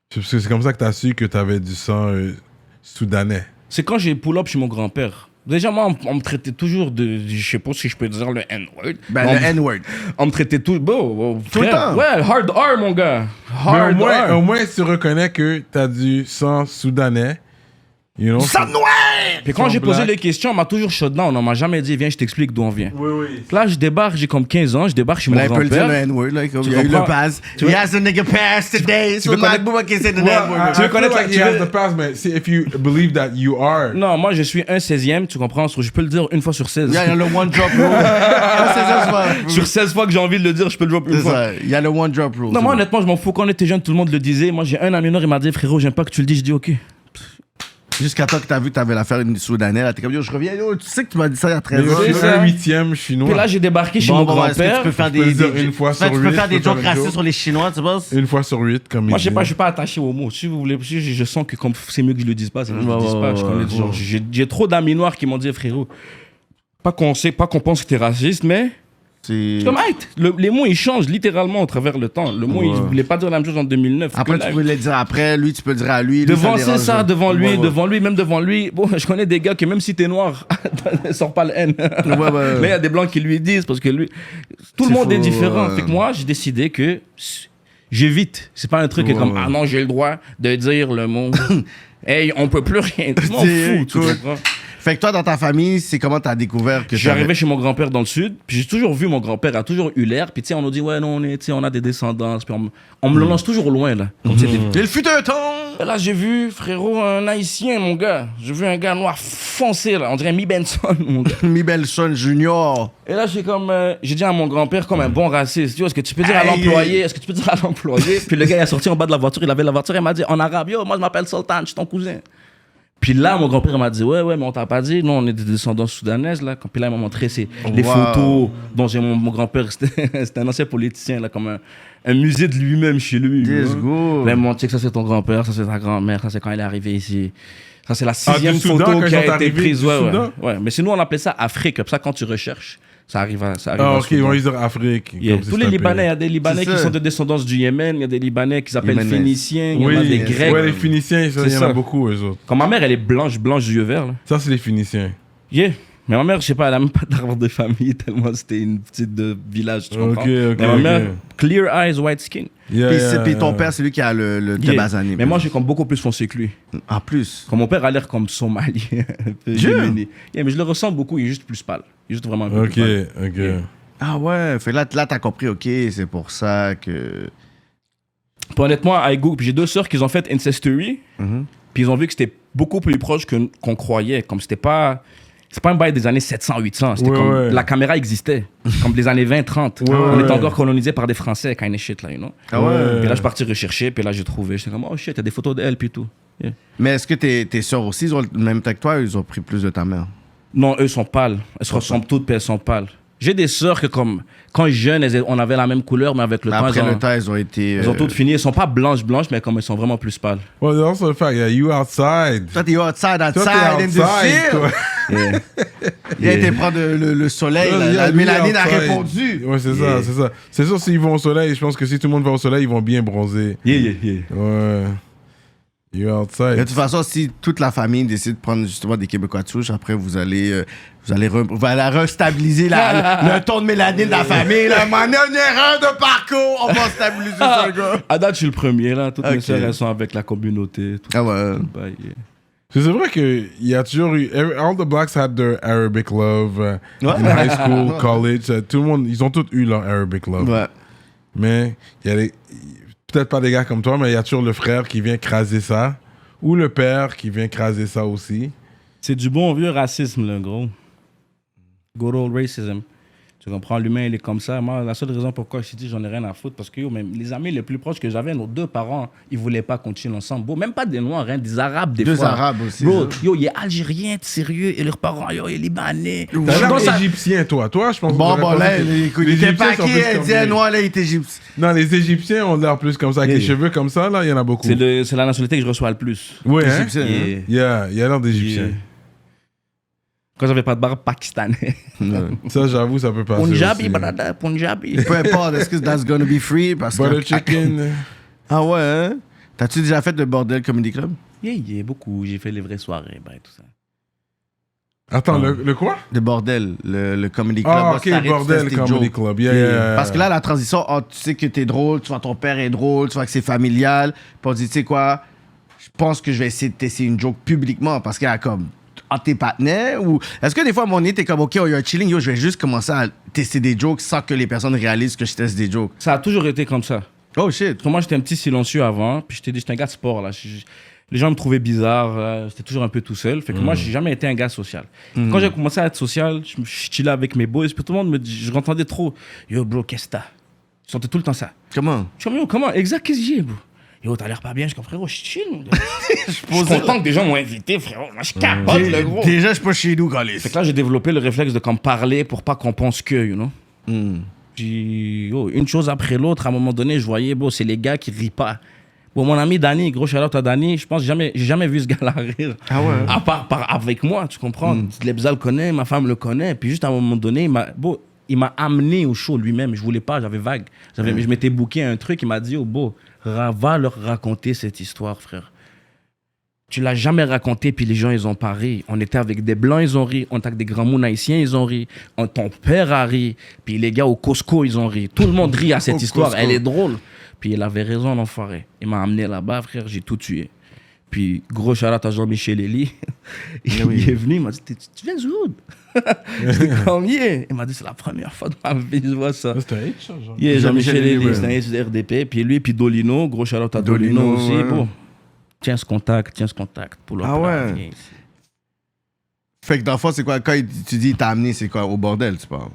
C'est comme ça que t'as su que t'avais du sang soudanais. C'est quand j'ai pull-up chez mon grand-père. Déjà, moi, on me traitait toujours de. Je sais pas si je peux dire le N-word. Ben, le N-word. On me traitait tout. Bon, tout le temps. Ouais, hard R, mon gars. Hard Mais R. au moins, tu reconnais que t'as du sang soudanais. You know? Ça noir! Puis quand j'ai posé les questions, on m'a toujours shut down. On m'a jamais dit, viens, je t'explique d'où on vient. Oui. Là, je débarque, j'ai comme 15 ans, je débarque chez mon Là, il peut le dire le grand-père. N-word, là. Il y a eu comprends? le pass. Tu He veux- has a nigga pass today. So veux connaître- Magbouma qui c'est the Well, N-word. Tu veux connaître like la- he tu has veux- the past, mais see, if you believe that you are. Non, moi, je suis un 16e, tu comprends? Je peux le dire une fois sur 16. Il y a le one drop rule. Ah, c'est ça, c'est Sur 16 fois que j'ai envie de le dire, je peux le drop une fois. ça. Il y a le one drop rule. Non, moi, honnêtement, je m'en fous. Quand on était jeune, tout le monde le disait. Moi, j'ai un ami noir, il m'a dit, frérot, j'aime pas que tu le dis. Je dis, ok. Jusqu'à toi que t'as vu que t'avais l'affaire soudanais, là, t'es comme, yo, je reviens, yo, tu sais que tu m'as dit ça il y a 13 Mais ans. c'est je suis ça. un 8e chinois. Puis là, j'ai débarqué chez Bon, mon bon, est-ce que grand-père. tu peux faire Je peux le dire des une fois tu peux sur faire 8, des je peux jokes faire un racistes joke. sur les Chinois, tu penses? Une fois sur 8, comme Moi, il je sais dit. pas, je suis pas attaché aux mots. Si vous voulez, si je sens que comme c'est mieux que je le dise pas, c'est mieux que je le dise pas. Je connais, genre, j'ai trop d'amis noirs qui m'ont dit, frérot, pas qu'on pense que t'es raciste, mais C'est... comme, hey, les mots ils changent littéralement au travers le temps. Le mot, il voulait pas dire la même chose en 2009. Après, Que tu là, peux le dire après, lui, tu peux le dire à lui. devant, lui, c'est ça, dérange. devant lui, Ouais, ouais. devant lui, même devant lui. Bon, je connais des gars que même si t'es noir, sort pas le N. ouais. Mais il y a des blancs qui lui disent parce que lui, tout le C'est monde est faux, différent. ouais. Fait que moi, j'ai décidé que j'évite. C'est pas un truc qui est comme, ah non, j'ai le droit de dire le mot. Hey, on peut plus rien. Je m'en fous, tu Écoute, comprends? Fait que toi, dans ta famille, c'est comment t'as découvert que Je suis arrivé chez mon grand-père dans le sud, puis j'ai toujours vu mon grand-père a toujours eu l'air, puis tu sais, on nous dit, ouais, non, on a des descendances, puis on me le lance toujours loin, là. Comme c'était- Il fut un temps! Et là, j'ai vu, frérot, un haïtien, mon gars. J'ai vu un gars noir foncé, là. On dirait Mi Benson, mon gars. Mi Belson Junior. Et là, j'ai dit à mon grand-père, comme un bon raciste, yo, est-ce que tu peux dire à l'employé, Puis le gars, il est sorti en bas de la voiture, il avait la voiture, il m'a dit en arabe, yo, moi, je m'appelle Sultan, je suis ton cousin. Puis là, mon grand-père m'a dit, ouais, mais on t'a pas dit. Non, on est des descendants soudanaises, là. Puis là, il m'a montré les photos dont j'ai mon grand-père. C'était un ancien politicien, là, comme un musée de lui-même chez lui. Let's go. Là, il m'a montré que ça, c'est ton grand-père, ça, c'est ta grand-mère, ça, c'est quand il est arrivé ici. Ça, c'est la 6e du Soudan, photo quand qui ils a sont été arrivés prise. du Soudan? Ouais. Mais sinon, on appelait ça Afrique. Comme ça, quand tu recherches, ça arrive Ah, au ok, ils Soudan. vont dire Afrique. Yeah. comme si Tous les c'était un Libanais, il y pays. a des Libanais C'est qui ça. sont de descendance du Yémen, il y a des Libanais qui s'appellent Libanais. Phéniciens, il y en a Oui, des Grecs. ouais, les Phéniciens, il y en C'est a ça. beaucoup, eux autres. Quand ma mère, elle est blanche du yeux vert. Là. Ça, c'est les Phéniciens. Yeah. Mais ma mère, je sais pas, elle a même pas d'arbre de famille tellement c'était une petite de village, tu comprends? Ok, Mais ma mère, ok. clear eyes, white skin. Yeah, Puis ton père, c'est lui qui a le Yeah. Tabazané. Mais moi, je suis comme beaucoup plus foncé que lui. En plus. Comme mon père a l'air comme somalien. un peu yéménais. Yeah, mais je le ressens beaucoup, il est juste plus pâle. Il est juste vraiment un peu Ok, plus pâle. ok. Yeah. Ah ouais, fait là t'as compris, ok, c'est pour ça que... Puis honnêtement, puis j'ai 2 sœurs qui ont fait Ancestry, Mhm. puis ils ont vu que c'était beaucoup plus proche qu'on croyait. Comme c'était pas... C'est pas un bail des années 700, 800. C'était Ouais, comme... ouais. La caméra existait. Comme des années 20, 30. Ouais, On ouais. était encore colonisé par des Français, kind of shit, là, you know? Ah ouais. Puis là, je suis parti rechercher, puis là, j'ai trouvé. J'étais comme, oh shit, il y a des photos d'elle, puis tout. Yeah. Mais est-ce que tes soeurs aussi, ils ont le même temps que toi, ou ils ont pris plus de ta mère? Non, eux sont pâles. Elles se ressemblent toutes, puis elles sont pâles. J'ai des sœurs que, comme, quand jeunes, on avait la même couleur, mais avec le temps, Après le temps, ils ont été... elles ont toutes fini. Elles sont pas blanches, mais comme elles sont vraiment plus pâles. Well, there's also the fact that you outside. Toi, t'es outside, Toi, outside, t'es in the outside, field. toi. Yeah. Il a été prendre le soleil, Yeah, la lui, mélanine a outside. répondu. Ouais, c'est Yeah. ça, c'est ça. C'est sûr, s'ils vont au soleil, je pense que si tout le monde va au soleil, ils vont bien bronzer. Yeah. Ouais. You De outside. toute façon, si toute la famille décide de prendre justement des Québécois de souche, après vous allez restabiliser le ton de mélanine de la famille. Là. Man, une erreur de parcours, on va stabiliser ça, gars. À date, je suis le premier, là. Toutes mes Ok. sœurs, elles sont avec la communauté. Tout Ah ouais. bah, yeah. C'est vrai qu'il y a toujours eu. All the blacks had their Arabic love Ouais. in high school, college. Tout le monde, ils ont tous eu leur Arabic love. Ouais. Mais il y a peut-être pas des gars comme toi, mais il y a toujours le frère qui vient craser ça. Ou le père qui vient craser ça aussi. C'est du bon vieux racisme, là, gros. Good old racism. Tu comprends, l'humain, il est comme ça. Moi, la seule raison pourquoi je te dis j'en ai rien à foutre, parce que yo, même les amis les plus proches que j'avais, nos 2 parents, ils voulaient pas continuer ensemble. Bro, même pas des Noirs, hein, des Arabes, des 2 fois. Arabes aussi. Bro, ça. yo, il est algérien, sérieux, et leurs parents, yo, il est libanais. T'as Je suis dans l'air sa- égyptien, toi. Toi, je pense Bon, que bon, là, les écoute, il était Égyptiens sont paquet, plus il comme disait les- noir, là, il était égyptien. Non, les Égyptiens ont l'air plus comme ça. Avec Yeah. les cheveux comme ça, là, il y en a beaucoup. C'est la nationalité que je reçois le plus. Ouais, hein? Égyptien, hein? Yeah. Il y a l'air d'Égyptien. Yeah. Quand j'avais pas de barbe pakistanais. Ça, j'avoue, ça peut passer Punjabi, aussi. brother, Punjabi. Peu importe, est-ce que that's gonna be free? Parce Butter que... chicken. Ah ouais, hein? T'as-tu déjà fait le Bordel Comedy Club? Yeah, beaucoup. J'ai fait les vraies soirées, ben, tout ça. Attends, le quoi? Le Bordel, le Comedy Club. Ah, Là, ok, c'est t'arrives, bordel, tu fais tes Comedy jokes. Club. Yeah. Parce que là, la transition, tu sais que t'es drôle, tu vois ton père est drôle, tu vois que c'est familial. Puis on dit, tu sais quoi, je pense que je vais essayer de tester une joke publiquement parce qu'il y a comme, en tes partenaires ou. Est-ce que des fois, à un moment donné, t'es comme, ok, oh, il y a un chilling, yo, je vais juste commencer à tester des jokes sans que les personnes réalisent que je teste des jokes. Ça a toujours été comme ça. Oh shit. Parce que moi, j'étais un petit silencieux avant, puis j'étais un gars de sport, là. Les gens me trouvaient bizarre, j'étais toujours un peu tout seul. Fait que moi, j'ai jamais été un gars social. Quand j'ai commencé à être social, je chillais avec mes boys, puis tout le monde me dit, je entendais trop, yo, bro, qu'est-ce que t'as? Je sentais tout le temps ça. Comment? Je suis comme, yo, comment? Exact, qu'est-ce que j'ai, bro? Yo, t'as l'air pas bien. Je suis comme, frérot, je chill. mon gars. Je suis content que des gens m'ont invité, frérot. Moi, je capote, le gros. Déjà, je suis pas chez nous, Galis. Fait que là, j'ai développé le réflexe de comme parler pour pas qu'on pense que, you know. Hmm. Puis, yo, une chose après l'autre, à un moment donné, je voyais, bon, c'est les gars qui rient pas. Bon, mon ami Danny, gros shout-out à Danny, je pense que j'ai jamais vu ce gars-là rire. Ah ouais? À part avec moi, tu comprends. Lebza le connaît, ma femme le connaît. Puis juste à un moment donné, il m'a amené au show lui-même. Je voulais pas, j'avais vague. Je m'étais booké un truc, il m'a dit, oh, beau, va leur raconter cette histoire, frère. Tu l'as jamais raconté, puis les gens, ils ont pas ri. On était avec des blancs, ils ont ri. On était avec des grands mouns haïtiens, ils ont ri. Ton père a ri. Puis les gars au Costco, ils ont ri. Tout le monde rit à cette Au histoire. Costco. Elle est drôle. Puis il avait raison, l'enfoiré. Il m'a amené là-bas, frère, j'ai tout tué. Puis gros shout-out à Jean-Michel Elie. Il est venu, il m'a dit, tu viens du hood? J'étais comme, yeah. Il m'a dit, c'est la première fois de ma vie, je vois ça. C'était un hit, ça, genre. Yeah, Jean-Michel Jean-Michel Elie, Elie, c'est un hit de RDP. Puis lui, puis Dolino, gros shout-out à Dolino aussi. ouais. Bon, tiens ce contact pour le Ah plat, ouais. viens ici. Fait que dans le fond, c'est quoi? Quand tu dis t'as amené, c'est quoi? Au bordel, tu parles?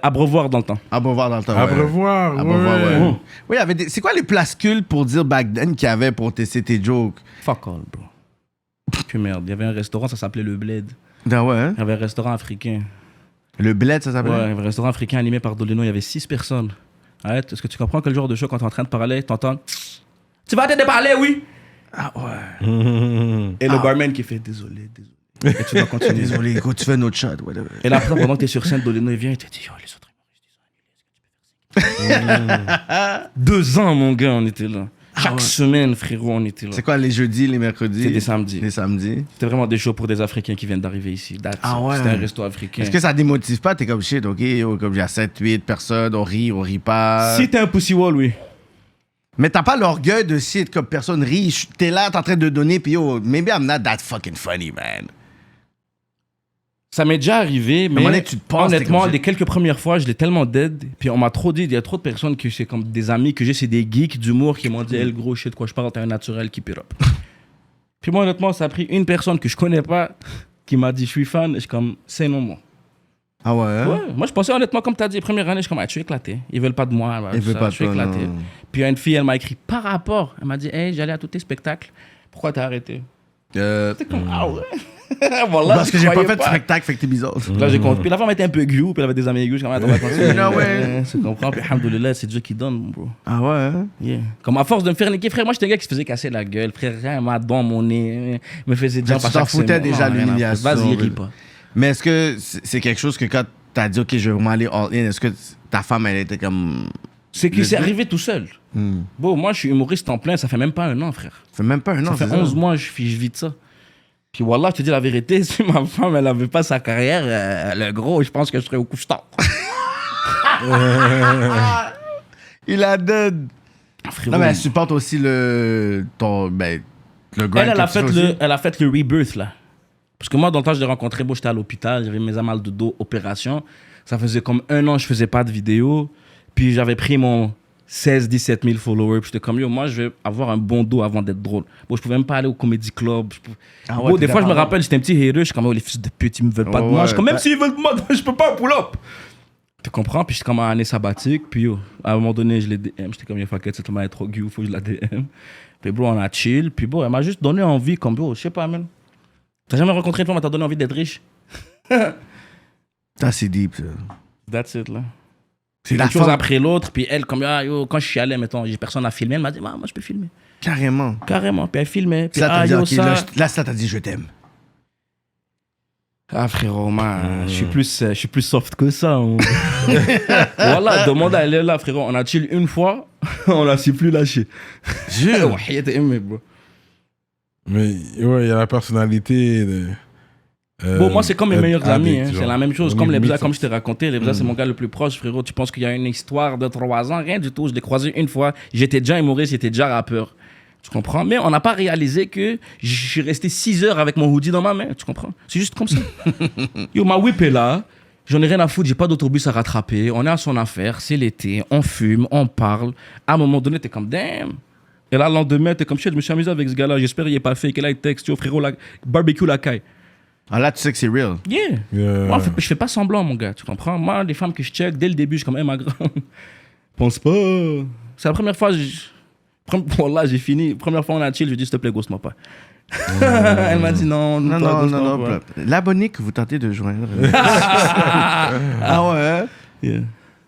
Abreuvoir dans le temps. Abreuvoir dans le temps. ouais. Abreuvoir, Abreuvoir, ouais. ouais. Oui, il y avait c'est quoi les places cultes pour dire back then qu'il y avait pour tester tes jokes? Fuck all, bro. Puis merde, il y avait un restaurant, ça s'appelait Le Bled. Ah ouais, hein? Il y avait un restaurant africain. Le Bled, ça s'appelle? Ouais, il y avait un restaurant africain animé par Doleno, il y avait 6 personnes. Arrête, est-ce que tu comprends quel genre de show quand t'es en train de parler, t'entends tu vas arrêter de parler, oui? Ah ouais. Et le barman qui fait désolé. Et tu dois continuer. Désolé, écoute, tu fais notre shot, whatever. Et là, pendant que t'es sur scène, Doleno il vient et te dit, oh, les autres humoristes, ils ont annulé, est-ce que tu peux faire ça? 2 ans, mon gars, on était là. Chaque semaine, frérot, on était là. C'est quoi, les jeudis, les mercredis? C'est des samedis. Les samedis. C'était vraiment des shows pour des Africains qui viennent d'arriver ici. Ah ouais. C'était un resto africain. Est-ce que ça démotive pas? T'es comme shit, ok, comme il y a 7, 8 personnes, on rit pas. Si t'es un pussy wall, oui. Mais t'as pas l'orgueil de shit comme personne rit. T'es là, t'es en train de donner, puis yo, maybe I'm not that fucking funny, man. Ça m'est déjà arrivé, mais donné, tu te penses, honnêtement, t'es comme les quelques premières fois, je l'ai tellement dead. Puis on m'a trop dit, il y a trop de personnes que c'est comme des amis que j'ai, c'est des geeks d'humour qui m'ont dit, hey, le gros shit, quoi, je parle, t'es un naturel, keep it up. Puis moi, honnêtement, ça a pris une personne que je connais pas qui m'a dit, je suis fan, et je suis comme, c'est non, moi. Ah ouais? Hein? Ouais, moi je pensais honnêtement, comme t'as dit, première année, je suis comme, ah, tu es éclaté. Ils veulent pas de moi. Ils veulent pas de je suis toi, éclaté. non. Puis il y a une fille, elle m'a écrit par rapport. Elle m'a dit, hey, j'allais à tous tes spectacles. Pourquoi t'as arrêté? C'était comme, ah ouais. Voilà, parce que j'ai pas fait de spectacle, fait que t'es bizarre. Là, j'ai compris. Puis la femme était un peu gueu, puis elle avait des amis aigus. Je suis comme, attends, on va continuer. Ah ouais. Tu comprends? Puis alhamdoulilah, c'est Dieu qui donne, bro. Ah ouais? Hein? Yeah. Comme à force de me faire niquer, frère, moi j'étais un gars qui se faisait casser la gueule. Frère, rien m'a dans mon nez, me faisait dire Tu t'en foutais déjà l'humiliation. Vas-y, ris pas. Mais est-ce que c'est quelque chose que quand t'as dit, ok, je vais vraiment aller all-in, est-ce que ta femme, elle était comme. C'est qu'il s'est arrivé tout seul. Hmm. Bon, moi je suis humoriste en plein, ça fait même pas 1 an, frère. Ça fait même pas un an. Ça fait 11 mois, je vis de ça. Puis wallah, je te dis la vérité, si ma femme, elle avait pas sa carrière, le gros, je pense que je serais au couche-tard. Il a dead. Non, mais elle supporte aussi le grind. Elle a fait le rebirth, là. Parce que moi, dans le temps, je l'ai rencontré, bon, j'étais à l'hôpital, j'avais mes mal de dos, opération. Ça faisait comme 1 an, je faisais pas de vidéo. Puis j'avais pris mon 16-17 000 followers. Puis j'étais comme, yo, moi, je vais avoir un bon dos avant d'être drôle. Bon, je pouvais même pas aller au comedy club. Bon, des fois, je me rappelle, j'étais un petit hater. Je suis comme, oh, les fils de pute, ils me veulent pas de moi. Je suis comme, même s'ils veulent de moi, je peux pas pull-up. Tu comprends? Puis j'étais comme en année sabbatique. Puis yo, à un moment donné, je l'ai DM. J'étais comme, yo, fuck it, cette femme est trop gueu, faut que je la DM. Puis bro, on a chill. Puis bon, elle m'a juste donné envie, comme, bro, je sais pas, man. T'as jamais rencontré une femme qui t'a donné envie d'être riche? Ça, c'est deep, ça. That's it, là. C'est Une la chose femme. après l'autre. Puis elle, comme, ah, yo, quand je suis allé, mettons, j'ai personne à filmer. Elle m'a dit, moi, je peux filmer. Carrément. Carrément. Puis elle filmait. Puis, Là, t'as ah, dit, yo, ok, ça. là, ça, t'as dit, je t'aime. Ah, frérot, man, je suis plus soft que ça. Hein. Voilà, demande à elle là, frérot. On a chill une fois, on l'a su plus lâcher. Jure. Ouais, il était aimé, bro. Mais ouais, il y a la personnalité de. Bon, moi, c'est comme mes meilleurs amis. Hein. C'est la même chose. Comme les Bza, Bza, comme je t'ai raconté. Les Bza, c'est mon gars le plus proche, frérot. Tu penses qu'il y a une histoire de 3 ans? Rien du tout. Je l'ai croisé une fois. J'étais déjà humoriste, j'étais déjà rappeur. Tu comprends? Mais on n'a pas réalisé que je suis resté 6 heures avec mon hoodie dans ma main. Tu comprends? C'est juste comme ça. Yo, ma whip est là. J'en ai rien à foutre. J'ai pas d'autobus à rattraper. On est à son affaire. C'est l'été. On fume. On parle. À un moment donné, t'es comme damn. Et là, le lendemain, t'es comme shit. Je me suis amusé avec ce gars-là. J'espère qu'il est pas fake. Et là, il texte. Yo, frérot, barbecue la caille. Ah, là, tu sais que c'est real. Yeah. Moi, je fais pas semblant, mon gars. Tu comprends? Moi, les femmes que je check, dès le début, je suis comme, hey, ma grande. Pense pas. C'est la première fois. Voilà, j'ai fini. Première fois, on a chill. Je dis, s'il te plaît, ghost-moi pas. Elle m'a dit non. Non. L'abonné que vous tentez de joindre. Ah ouais? Yeah.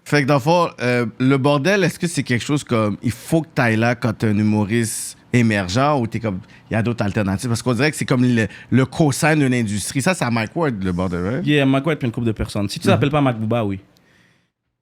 Fait que dans le fond, le bordel, est-ce que c'est quelque chose comme il faut que tu ailles là quand t'es un humoriste émergent ou t'es comme il y a d'autres alternatives? Parce qu'on dirait que c'est comme le cosign d'une industrie. Ça, c'est à Mike Ward, le bordel, right? Yeah, Mike Ward, puis une couple de personnes. Si tu t'appelles pas Mac Booba, oui.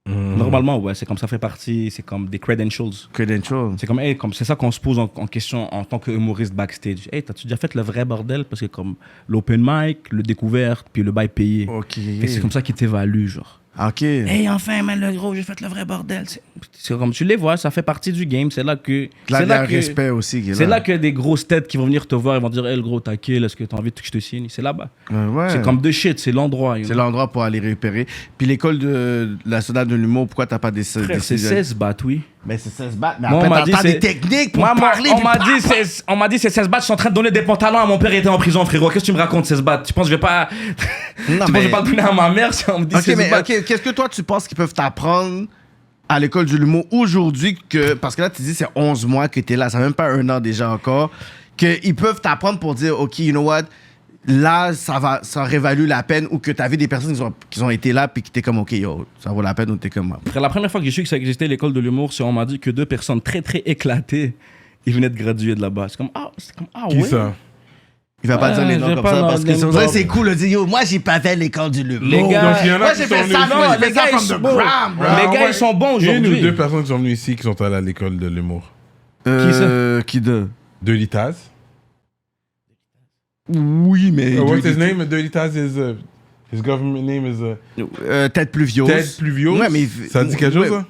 Normalement, ouais, c'est comme ça fait partie, c'est comme des credentials. Credentials. C'est comme, hey, comme c'est ça qu'on se pose en question en tant qu'humoriste backstage. Hey, t'as-tu déjà fait le vrai bordel? Parce que comme l'open mic, le découverte, puis le bail payé. OK. Fait que c'est comme ça qu'ils t'évaluent, genre. OK. Hey, enfin, man, le gros, j'ai fait le vrai bordel. C'est comme tu les vois, ça fait partie du game. C'est là que. Là, il y a un respect aussi. C'est là que des grosses têtes qui vont venir te voir et vont dire, hey, le gros, t'as kill, est-ce que t'as envie que je te signe? C'est là-bas. Ouais. C'est comme de shit, c'est l'endroit. C'est l'endroit pour aller repérer. Puis l'école de nationale de l'humour, pourquoi t'as pas des Frère, c'est 16 bahts, oui. Mais c'est 16 bahts. Mais Moi, après, t'entends des techniques pour parler. On m'a dit c'est 16 bahts, je suis en train de donner des pantalons à mon père, il était en prison, frérot. Qu'est-ce que tu me racontes, 16 bahts? Tu penses que je vais pas. Tu penses que je vais pas le punir à ma mère si on me dit 16 bahts? OK, qu'est-ce que toi, tu penses qu'ils peuvent t'apprendre à l'école de l'humour aujourd'hui que. Parce que là, tu dis c'est 11 mois que t'es là, ça fait même pas 1 an déjà encore. qu'ils peuvent t'apprendre pour dire, OK, you know what, là, ça aurait valu la peine, ou que t'as vu des personnes qui ont été là, puis qui étaient comme, OK, yo, ça vaut la peine, ou t'es comme... Frère, la première fois que j'ai su que ça existait, l'école de l'humour, c'est on m'a dit que 2 personnes très, très éclatées, ils venaient de graduer de là-bas. C'est comme, ah Qui ouais. ça? Il va pas dire les noms comme ça, parce que c'est vrai, c'est cool de dire, yo, moi, j'ai pas fait l'école du l'humour. Les gars, donc il y en a moi, qui j'ai sont fait venus ça, ici. non, j'ai les fait ça gars, from ils the sont ground, bro. Les gars, ils sont bons Une ou aujourd'hui. 2 personnes qui sont venues ici qui sont allées à l'école de l'humour. Qui de? Dirty Taz. Oui, mais... What's his name? Dirty Taz is... his government name is... Tête Pluviose. Ted Pluviose. Ouais, mais... Ça dit quelque chose, ouais. ça?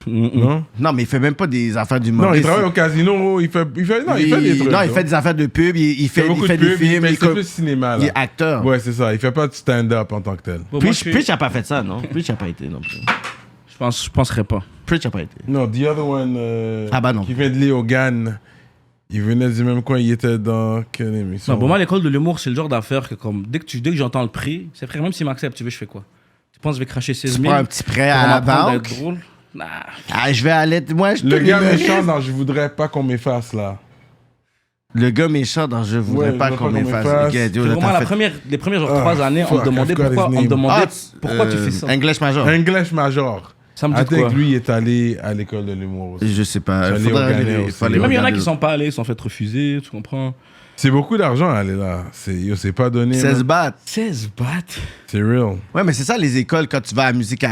Non? Non, mais il fait même pas des affaires du Non, il travaille au casino. Il fait des trucs. Non, il fait des affaires de pub, il fait beaucoup des de pubs, films, mais il c'est plus cinéma, il est là. acteur. Ouais, c'est ça. Il fait pas de stand-up en tant que tel. Bon, moi, je Preach a pas fait ça, non? Preach a pas été, non plus. je penserais pas. Preach a pas été. Non, the other one... Ah bah non. Qui vient de Léogane. Il venait du même coin. Il était dans... Quelle émission? Non, pour moi, l'école de l'humour, c'est le genre d'affaire que comme, dès que j'entends le prix, c'est frère, même s'il m'accepte, tu veux, je fais quoi? Tu penses que je vais cracher 16 000 Tu prends un petit prêt pour à la m'apprendre à banque. être drôle? Nah. Ah, je vais aller... Moi, je Le te gars numérise. méchant dans Je voudrais pas qu'on m'efface, là. Le gars méchant dans Je voudrais Ouais, pas je veux qu'on pas qu'on m'efface. m'efface. Ok, yo, C'est là, vraiment t'as fait- les premières genre, Ah, 3 années, on fuck, me demandait I forgot pourquoi, his on me name. demandait pourquoi tu fais ça. English Major. English Major. Ça me dit Avec quoi? lui, il est allé à l'école de l'humour aussi. Je sais pas. J'allais Faudrait au Ghana aller- aussi. fallait Même il y en a regarder. qui sont pas allés, ils sont fait refuser, tu comprends? C'est beaucoup d'argent à aller là. C'est pas donné. 16 là. bahts. 16 bahts. C'est real. Ouais, mais c'est ça les écoles quand tu vas à musique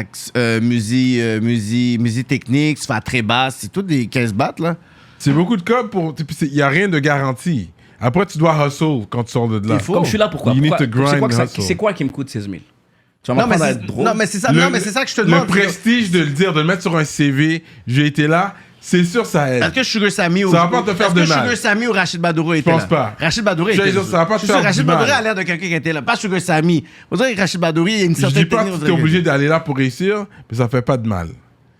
technique, tu vas à très basse, c'est tout des 15 bahts là. C'est beaucoup de cas pour. Il n'y a rien de garanti. Après, tu dois hustle quand tu sors de là. Il faut. Comme je suis là, pourquoi? You need Pourquoi- to grind, c'est quoi que ça- hustle. c'est quoi qui me coûte 16 000? Tu vas Non mais m'apprendre à c'est être drôle? non, mais c'est ça, non, mais c'est ça que je te demande. Le prestige de le dire, de le mettre sur un CV, j'ai été là, c'est sûr ça aide. Est-ce que Sugar Sammy ou Ça va pas te faire de est-ce que mal. Sugar Sammy ou Rachid Badouro était là? pense pas. Rachid Badouro Je veux était dire, ça va pas te Je suis sûr, faire Rachid du Badouro mal. a l'air de quelqu'un qui était là, pas Sugar Sammy. On dirait que Rachid Badouro, il y a une Je certaine dis pas technique, que on tu es dirait obligé d'aller là pour réussir, mais ça fait pas de mal.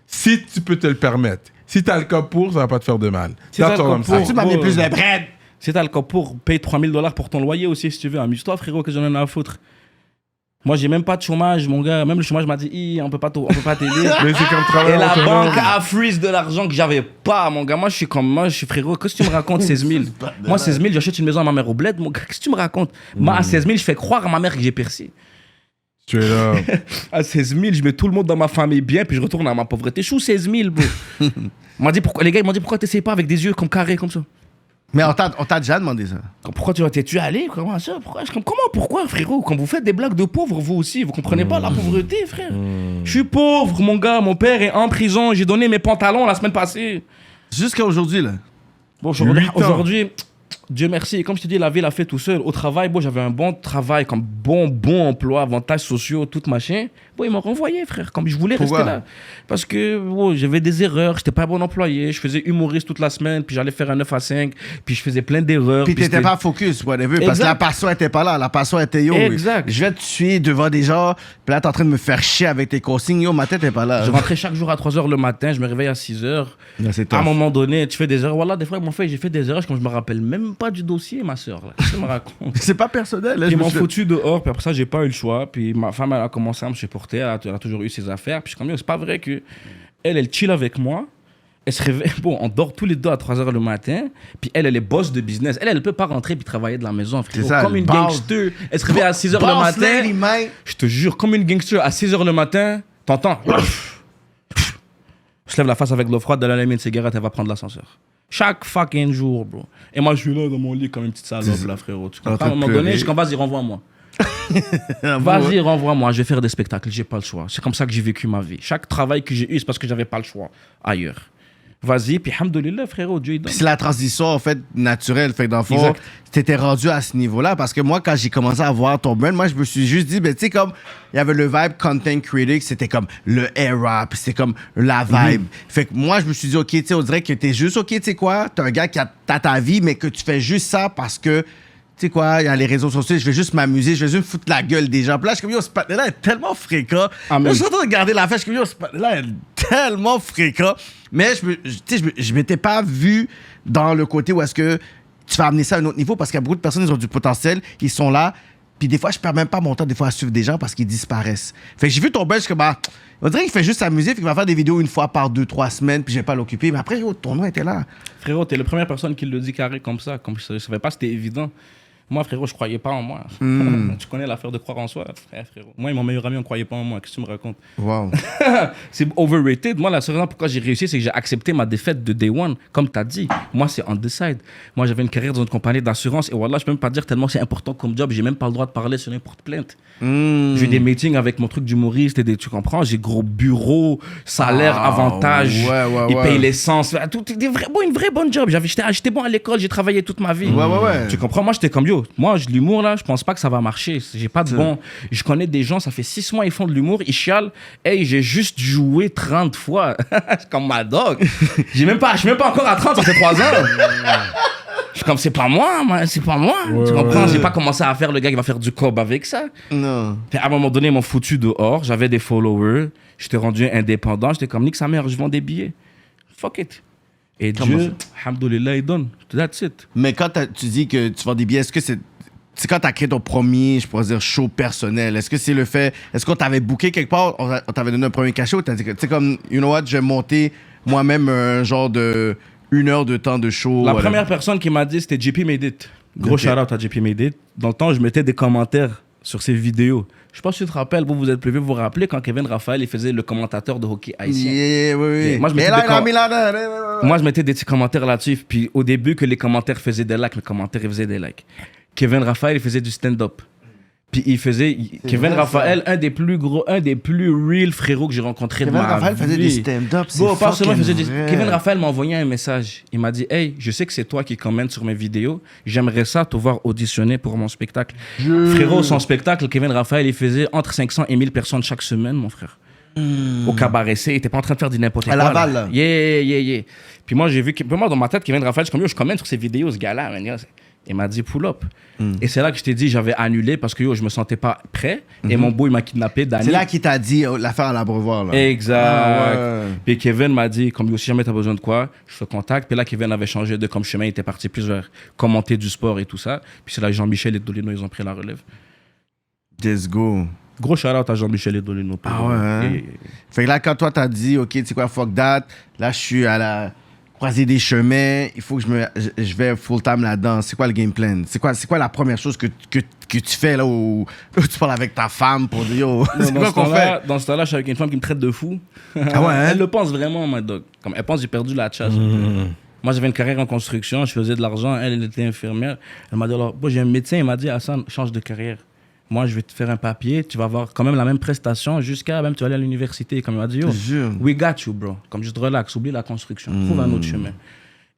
Si tu peux te le permettre. Si tu as le cas pour, ça va pas te faire de mal. Si t'as That's le all cas I'm pour- saying. que- Tu m'as mis plus de bread. Si t'as le cas pour, paye 3 000 $ pour ton loyer aussi, si tu veux. Amuse-toi, frérot, que j'en ai à foutre. Moi, j'ai même pas de chômage, mon gars. Même le chômage m'a dit, on peut pas t'aider. Mais c'est comme travail Et la autonome. banque a freeze de l'argent que j'avais pas, mon gars. Moi, je suis frérot. Qu'est-ce que tu me racontes, 16 000? Moi, 16 000, j'achète une maison à ma mère au bled, mon gars. Qu'est-ce que tu me racontes? Moi, à 16 000, je fais croire à ma mère que j'ai percé. Tu es là. À 16 000, je mets tout le monde dans ma famille bien, puis je retourne à ma pauvreté. Je suis 16 000, bro. Les gars, ils m'ont dit, pourquoi t'essayes pas avec des yeux comme carrés, comme ça? Mais on t'a déjà demandé ça. Pourquoi tu es allé? Comment ça? Pourquoi, frérot? Quand vous faites des blagues de pauvres, vous aussi, vous comprenez pas la pauvreté, frère. Je suis pauvre, mon gars. Mon père est en prison. J'ai donné mes pantalons la semaine passée. Jusqu'à aujourd'hui là. Bon, 8 ans. aujourd'hui, Dieu merci. Comme je te dis, la vie l'a fait tout seul. Au travail, bon, j'avais un bon travail, comme bon emploi, avantages sociaux, tout machin. Bon, ils m'ont renvoyé, frère, comme je voulais Pourquoi? rester là. Parce que bon, j'avais des erreurs, j'étais pas un bon employé. Je faisais humoriste toute la semaine, puis j'allais faire un 9 à 5, puis je faisais plein d'erreurs. Puis t'étais c'était- pas focus, whatever, parce que Exact. la passion était pas là. La passion était yo. Exact. Je vais te tuer devant des gens, puis là t'es en train de me faire chier avec tes consignes. Yo, ma tête est pas là. Je rentrais chaque jour à 3h le matin, je me réveille à 6h. Là, c'est À un tough. moment donné, tu fais des erreurs. Voilà, des fois, j'ai fait des erreurs, comme je me rappelle même pas du dossier, ma soeur. Qu'est-ce qu'elle me raconte? C'est pas personnel. Là, Ils je me m'ont suis- foutu dehors, puis après ça, j'ai pas eu le choix. Puis ma femme, elle a commencé à me supporter, elle a toujours eu ses affaires. Puis je suis comme, yo, c'est pas vrai que elle chill avec moi. Elle se réveille, bon, on dort tous les deux à 3h le matin. Puis elle est boss de business. Elle peut pas rentrer puis travailler de la maison, frérot. C'est ça, Comme une boss. gangster. Elle se réveille à 6h le Boss matin. lady, man. Je te jure, comme une gangster à 6h le matin, t'entends? Je lève la face avec de l'eau froide, de l'allumer une cigarette, elle va prendre l'ascenseur. Chaque fucking jour, bro. Et moi, je suis là dans mon lit comme une petite salope, là, frérot. Tu comprends? À un moment donné, je suis comme, vas-y, renvoie-moi. Vas-y, renvoie-moi, je vais faire des spectacles, j'ai pas le choix. C'est comme ça que j'ai vécu ma vie. Chaque travail que j'ai eu, c'est parce que j'avais pas le choix ailleurs. Vas-y, puis hamdoulilah, frérot, Dieu il donne. Puis c'est la transition, en fait, naturelle. Fait que dans le fond, Exact. t'étais rendu à ce niveau-là. Parce que moi, quand j'ai commencé à voir ton brand, moi, je me suis juste dit, ben, tu sais, comme, il y avait le vibe content critic, c'était comme le era, puis c'était comme la vibe. Fait que moi, je me suis dit, OK, tu sais, on dirait que t'es juste, OK, tu sais quoi, t'es un gars qui a ta vie, mais que tu fais juste ça parce que, tu sais quoi, il y a les réseaux sociaux, je vais juste m'amuser, je vais juste me foutre la gueule des gens. Puis là, je suis comme, yo, ce patin-là est tellement fréquent. Amen. Là, je suis en train de regarder la fête, je suis comme, yo, ce patin-là est tellement fréquent. Mais je m'étais pas vu dans le côté où est-ce que tu vas amener ça à un autre niveau parce qu'il y a beaucoup de personnes, ils ont du potentiel, ils sont là, Puis des fois, je perds même pas mon temps, des fois, à suivre des gens parce qu'ils disparaissent. Fait que j'ai vu ton buzz que, on dirait qu'il fait juste s'amuser, puis qu'il va faire des vidéos une fois par 2-3 semaines, puis je vais pas l'occuper. Mais après, ton nom était là. Frérot, t'es la première personne qui le dit carré comme ça. Comme je savais pas, c'était évident. Moi, frérot, je croyais pas en moi. Tu connais l'affaire de croire en soi, frérot. Moi et mon meilleur ami, on croyait pas en moi. Qu'est-ce que tu me racontes? Wow. C'est overrated. Moi, la seule raison pourquoi j'ai réussi, c'est que j'ai accepté ma défaite de day one. Comme tu as dit, moi, c'est on the side. Moi, j'avais une carrière dans une compagnie d'assurance et voilà, je peux même pas dire tellement c'est important comme job. J'ai même pas le droit de parler sur n'importe plainte. J'ai des meetings avec mon truc d'humoriste et tu comprends? J'ai gros bureau, salaire, avantages. Ils payent l'essence. Tout, une vraie bonne job. J'étais bon à l'école, j'ai travaillé toute ma vie. Tu comprends? Moi, j'étais comme yo. Moi, l'humour, là, je pense pas que ça va marcher. J'ai pas de bon. Je connais des gens, ça fait 6 mois, ils font de l'humour, ils chialent. Hey, j'ai juste joué 30 fois. C'est comme ma dog. Je suis même pas encore à 30, ça fait 3 ans. Je suis comme, c'est pas moi. Tu comprends? J'ai pas commencé à faire le gars qui va faire du cob avec ça. Non. Puis à un moment donné, ils m'ont foutu dehors. J'avais des followers. J'étais rendu indépendant. J'étais comme, nique sa mère, je vends des billets. Fuck it. Et Dieu, alhamdoulilah, il donne. That's it. Mais quand tu dis que tu vends des billets, est-ce que c'est quand tu as créé ton premier, je pourrais dire, show personnel? Est-ce que c'est le fait... Est-ce qu'on t'avait booké quelque part? On t'avait donné un premier cachet ou t'as dit que, tu sais, comme, you know what, je vais monter moi-même un genre de 1 heure de temps de show? La première personne qui m'a dit, c'était JP Made It. Gros shout-out à JP Made It. Dans le temps, je mettais des commentaires sur ses vidéos. Je sais pas si tu te rappelles, vous êtes plus vieux, vous vous rappelez quand Kevin Raphaël il faisait le commentateur de hockey haïtien. Oui. Moi, je mettais des petits commentaires là-dessus. Puis au début, que les commentaires faisaient des likes, les commentaires ils faisaient des likes. Kevin Raphaël il faisait du stand-up. Puis Kevin Raphaël, un des plus real frérots que j'ai rencontré de ma vie. Kevin Raphaël faisait du stand-up, c'est pas seulement il faisait vrai. Kevin Raphaël m'a envoyé un message. Il m'a dit, hey, je sais que c'est toi qui commentes sur mes vidéos. J'aimerais ça te voir auditionner pour mon spectacle. Frérot, son spectacle, Kevin Raphaël, il faisait entre 500 et 1000 personnes chaque semaine, mon frère. Au cabaret C, il était pas en train de faire du n'importe quoi. À Laval, là. Yeah. Puis moi, j'ai vu, moi, dans ma tête, Kevin Raphaël, je commente sur ses vidéos, ce gars-là, man. Il m'a dit pull up. Et c'est là que je t'ai dit, j'avais annulé parce que je me sentais pas prêt. Et mon beau, il m'a kidnappé. Danny. C'est là qu'il t'a dit l'affaire à l'Abreuvoir. Là. Exact. Puis Kevin m'a dit, comme si jamais t'as besoin de quoi, je te contacte. Puis là, Kevin avait changé de comme chemin. Il était parti plus vers commenter du sport et tout ça. Puis c'est là Jean-Michel et Dolino, ils ont pris la relève. Let's go. Gros shout-out à Jean-Michel et Dolino. Fait que là, quand toi, t'as dit, OK, tu sais quoi, fuck that. Là, je suis à la croisée des chemins. Il faut que je vais full-time là-dedans. C'est quoi le game plan? C'est quoi la première chose que tu fais là où tu parles avec ta femme pour dire, yo, c'est quoi qu'on fait? Dans ce temps-là, je suis avec une femme qui me traite de fou. Ah ouais, hein? Elle le pense vraiment, ma dog. Comme elle pense que j'ai perdu la chasse. Moi, j'avais une carrière en construction. Je faisais de l'argent. Elle était infirmière. Elle m'a dit, alors, j'ai un médecin. Il m'a dit, Hassan, change de carrière. Moi, je vais te faire un papier, tu vas avoir quand même la même prestation jusqu'à même tu vas aller à l'université. Comme il m'a dit, yo, we got you, bro. Comme juste relax, oublie la construction, trouve un autre chemin.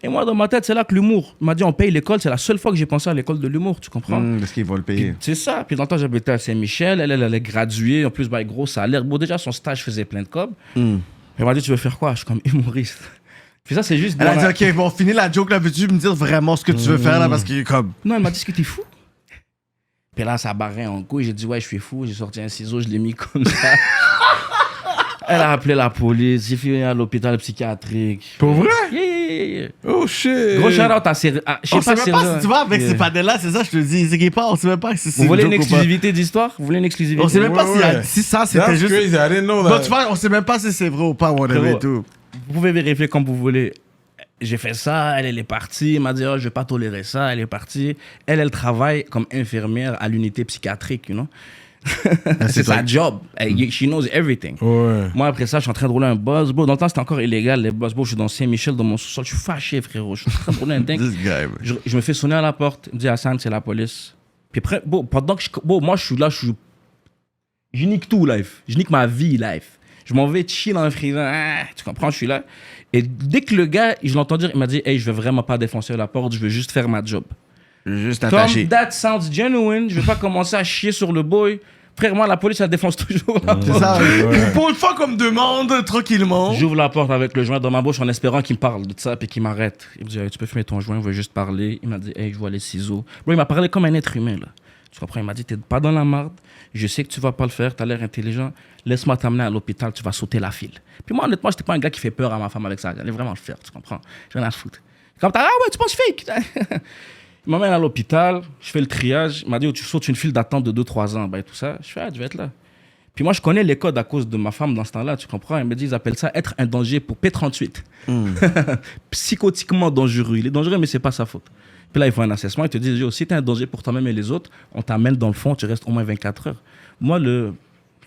Et moi, dans ma tête, c'est là que l'humour. Il m'a dit, on paye l'école, c'est la seule fois que j'ai pensé à l'école de l'humour, tu comprends? Parce qu'ils vont le payer. C'est ça. Puis dans le temps, j'habitais à Saint-Michel, elle est graduée, en plus, gros salaire. Bon, déjà, son stage faisait plein de cob. Elle m'a dit, tu veux faire quoi? Je suis comme humoriste. Puis ça, c'est juste. Elle a dit, OK, bon, finis la joke là, veux-tu me dire vraiment ce que tu veux faire là? Parce que comme. Non, elle m'a dit, est-ce que t'es fou? Puis là, ça barrait en couille. J'ai dit, ouais, je suis fou. J'ai sorti un ciseau, je l'ai mis comme ça. Elle a appelé la police. J'ai fini à l'hôpital psychiatrique. Pour vrai? Yeah. Oh shit. Gros shout-out à Cyril. On sait même pas si tu vois avec ces panels-là, c'est ça, je te dis. C'est qu'il part, on sait même pas si c'est. Vous voulez une exclusivité d'histoire? Vous voulez une exclusivité? On sait même pas si ça, c'était juste. Crazy. I didn't know that. Donc, tu vois, on sait même pas si c'est vrai ou pas, whatever et tout. Vous pouvez vérifier comme vous voulez. J'ai fait ça, elle est partie, elle m'a dit, oh, je vais pas tolérer ça, elle est partie. Elle travaille comme infirmière à l'unité psychiatrique, you know. C'est sa job. She knows everything. Ouais. Moi, après ça, je suis en train de rouler un buzz. Dans le temps, c'était encore illégal, les buzz. Je suis dans Saint-Michel, dans mon sous-sol. Je suis fâché, frérot. Je suis en train de rouler un dingue. Je me fais sonner à la porte. Il me dit, Hassan, c'est la police. Puis après, pendant que moi, je suis là, je nique tout, life. Je nique ma vie, life. Je m'en vais chill dans un freezer. Tu comprends, je suis là. Et dès que le gars, je l'entends dire, il m'a dit, hey, je vais vraiment pas défoncer la porte, je veux juste faire ma job. Juste attaché. Comme that sounds genuine, je vais pas commencer à chier sur le boy. Frère, moi, la police, elle défonce toujours la porte. C'est ça, pour une fois qu'on me demande, tranquillement. J'ouvre la porte avec le joint dans ma bouche en espérant qu'il me parle de ça, puis qu'il m'arrête. Il me dit, hey, tu peux fumer ton joint, on veut juste parler. Il m'a dit, hey, je vois les ciseaux. Bro, il m'a parlé comme un être humain, là. Tu comprends? Il m'a dit, t'es pas dans la marde, je sais que tu vas pas le faire, t'as l'air intelligent, laisse-moi t'amener à l'hôpital, tu vas sauter la file. Puis moi, honnêtement, j'étais pas un gars qui fait peur à ma femme avec ça. J'allais vraiment le faire, tu comprends? J'ai rien à foutre. Comme, ah ouais, tu penses fake? Il m'emmène à l'hôpital, je fais le triage. Il m'a dit, oh, tu sautes une file d'attente de 2-3 ans. Ben, tout ça. Je fais, je vais être là. Puis moi, je connais les codes à cause de ma femme dans ce temps-là, tu comprends? Elle me dit, ils appellent ça être un danger pour P38. Psychotiquement dangereux. Il est dangereux, mais c'est pas sa faute. Puis là, ils font un assessment. Ils te disent, si tu es un danger pour toi-même et les autres, on t'amène dans le fond, tu restes au moins 24 heures. Moi, le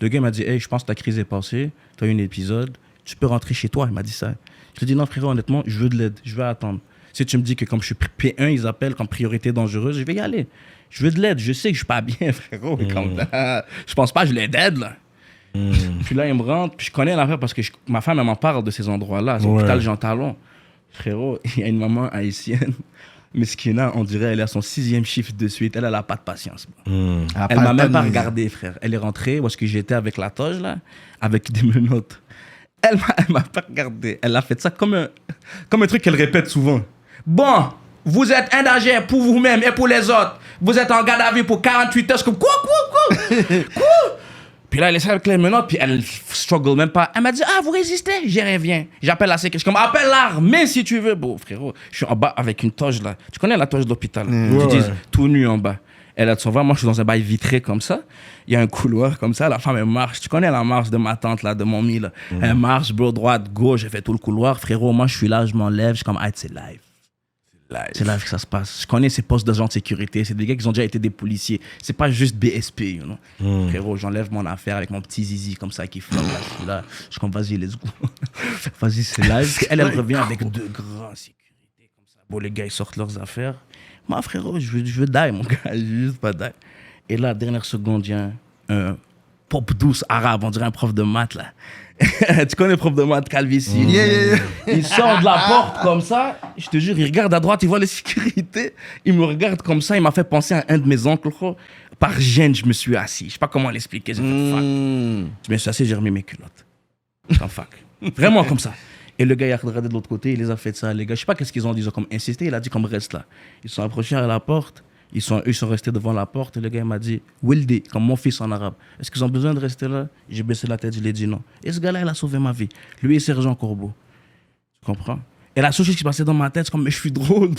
gars m'a dit, hey, je pense que ta crise est passée, tu as eu un épisode, tu peux rentrer chez toi. Il m'a dit ça. Je lui ai dit, non, frérot, honnêtement, je veux de l'aide, je vais attendre. Si tu me dis que comme je suis P1, ils appellent comme priorité dangereuse, je vais y aller. Je veux de l'aide. Je sais que je suis pas bien, frérot. Je pense pas que je l'aide, là. Puis là, il me rentre. Puis je connais l'affaire parce que ma femme, elle m'en parle de ces endroits-là. C'est l'hôpital Jean Talon. Frérot, il y a une maman haïtienne. Mesquina, on dirait, elle est à son 6e chiffre de suite. Elle n'a pas de patience. Elle m'a même pas regardé, frère. Elle est rentrée où est-ce que j'étais avec la toge, là, avec des menottes. Elle m'a pas regardé. Elle a fait ça comme un truc qu'elle répète souvent. Bon, vous êtes un danger pour vous-même et pour les autres. Vous êtes en garde à vue pour 48 heures. Comme quoi? Puis là, elle essaie avec les menottes, puis elle struggle même pas. Elle m'a dit, vous résistez? J'ai rien, viens. J'appelle la sécurité. Je suis comme, appelle l'armée si tu veux. Bon, frérot, je suis en bas avec une toge là. Tu connais la toge d'hôpital? Ils disent tout nu en bas. Elle a de son moi, je suis dans un bail vitré comme ça. Il y a un couloir comme ça. La femme, elle marche. Tu connais la marche de ma tante, là, de mon mi, là. Elle marche, bro, droite, gauche. Elle fait tout le couloir. Frérot, moi, je suis là, je m'enlève. Je suis comme, c'est live. C'est live que ça se passe. Je connais ces postes d'agents de sécurité. C'est des gars qui ont déjà été des policiers. C'est pas juste BSP, you know. Frérot, j'enlève mon affaire avec mon petit zizi comme ça qui flotte là. Je suis là. Je suis comme, vas-y, let's go. Vas-y, c'est live. Elle revient avec 2 grands sécurités comme ça. Bon, les gars, ils sortent leurs affaires. Moi, frérot, je veux die, mon gars. Je veux juste pas die. Et là, dernière seconde, il y a un pop douce arabe, on dirait un prof de maths, là. Tu connais le prof de maths, Calvici? Il sort de la porte comme ça. Je te jure, il regarde à droite, il voit les sécurités. Il me regarde comme ça. Il m'a fait penser à un de mes oncles. Par gêne, je me suis assis. Je sais pas comment l'expliquer. J'ai fait fuck. Je me suis assis, j'ai remis mes culottes. J'en fuck. Vraiment comme ça. Et le gars, il a regardé de l'autre côté, il les a fait ça, les gars. Je sais pas qu'est-ce qu'ils ont dit, ils ont comme insisté, il a dit comme reste là. Ils sont approchés à la porte, ils sont restés devant la porte, et le gars il m'a dit, Wildi, comme mon fils en arabe, est-ce qu'ils ont besoin de rester là? J'ai baissé la tête, je lui ai dit non. Et ce gars-là, il a sauvé ma vie. Lui et Sergent Corbeau. Tu comprends? Et la seule chose qui passait dans ma tête, c'est comme, mais je suis drôle.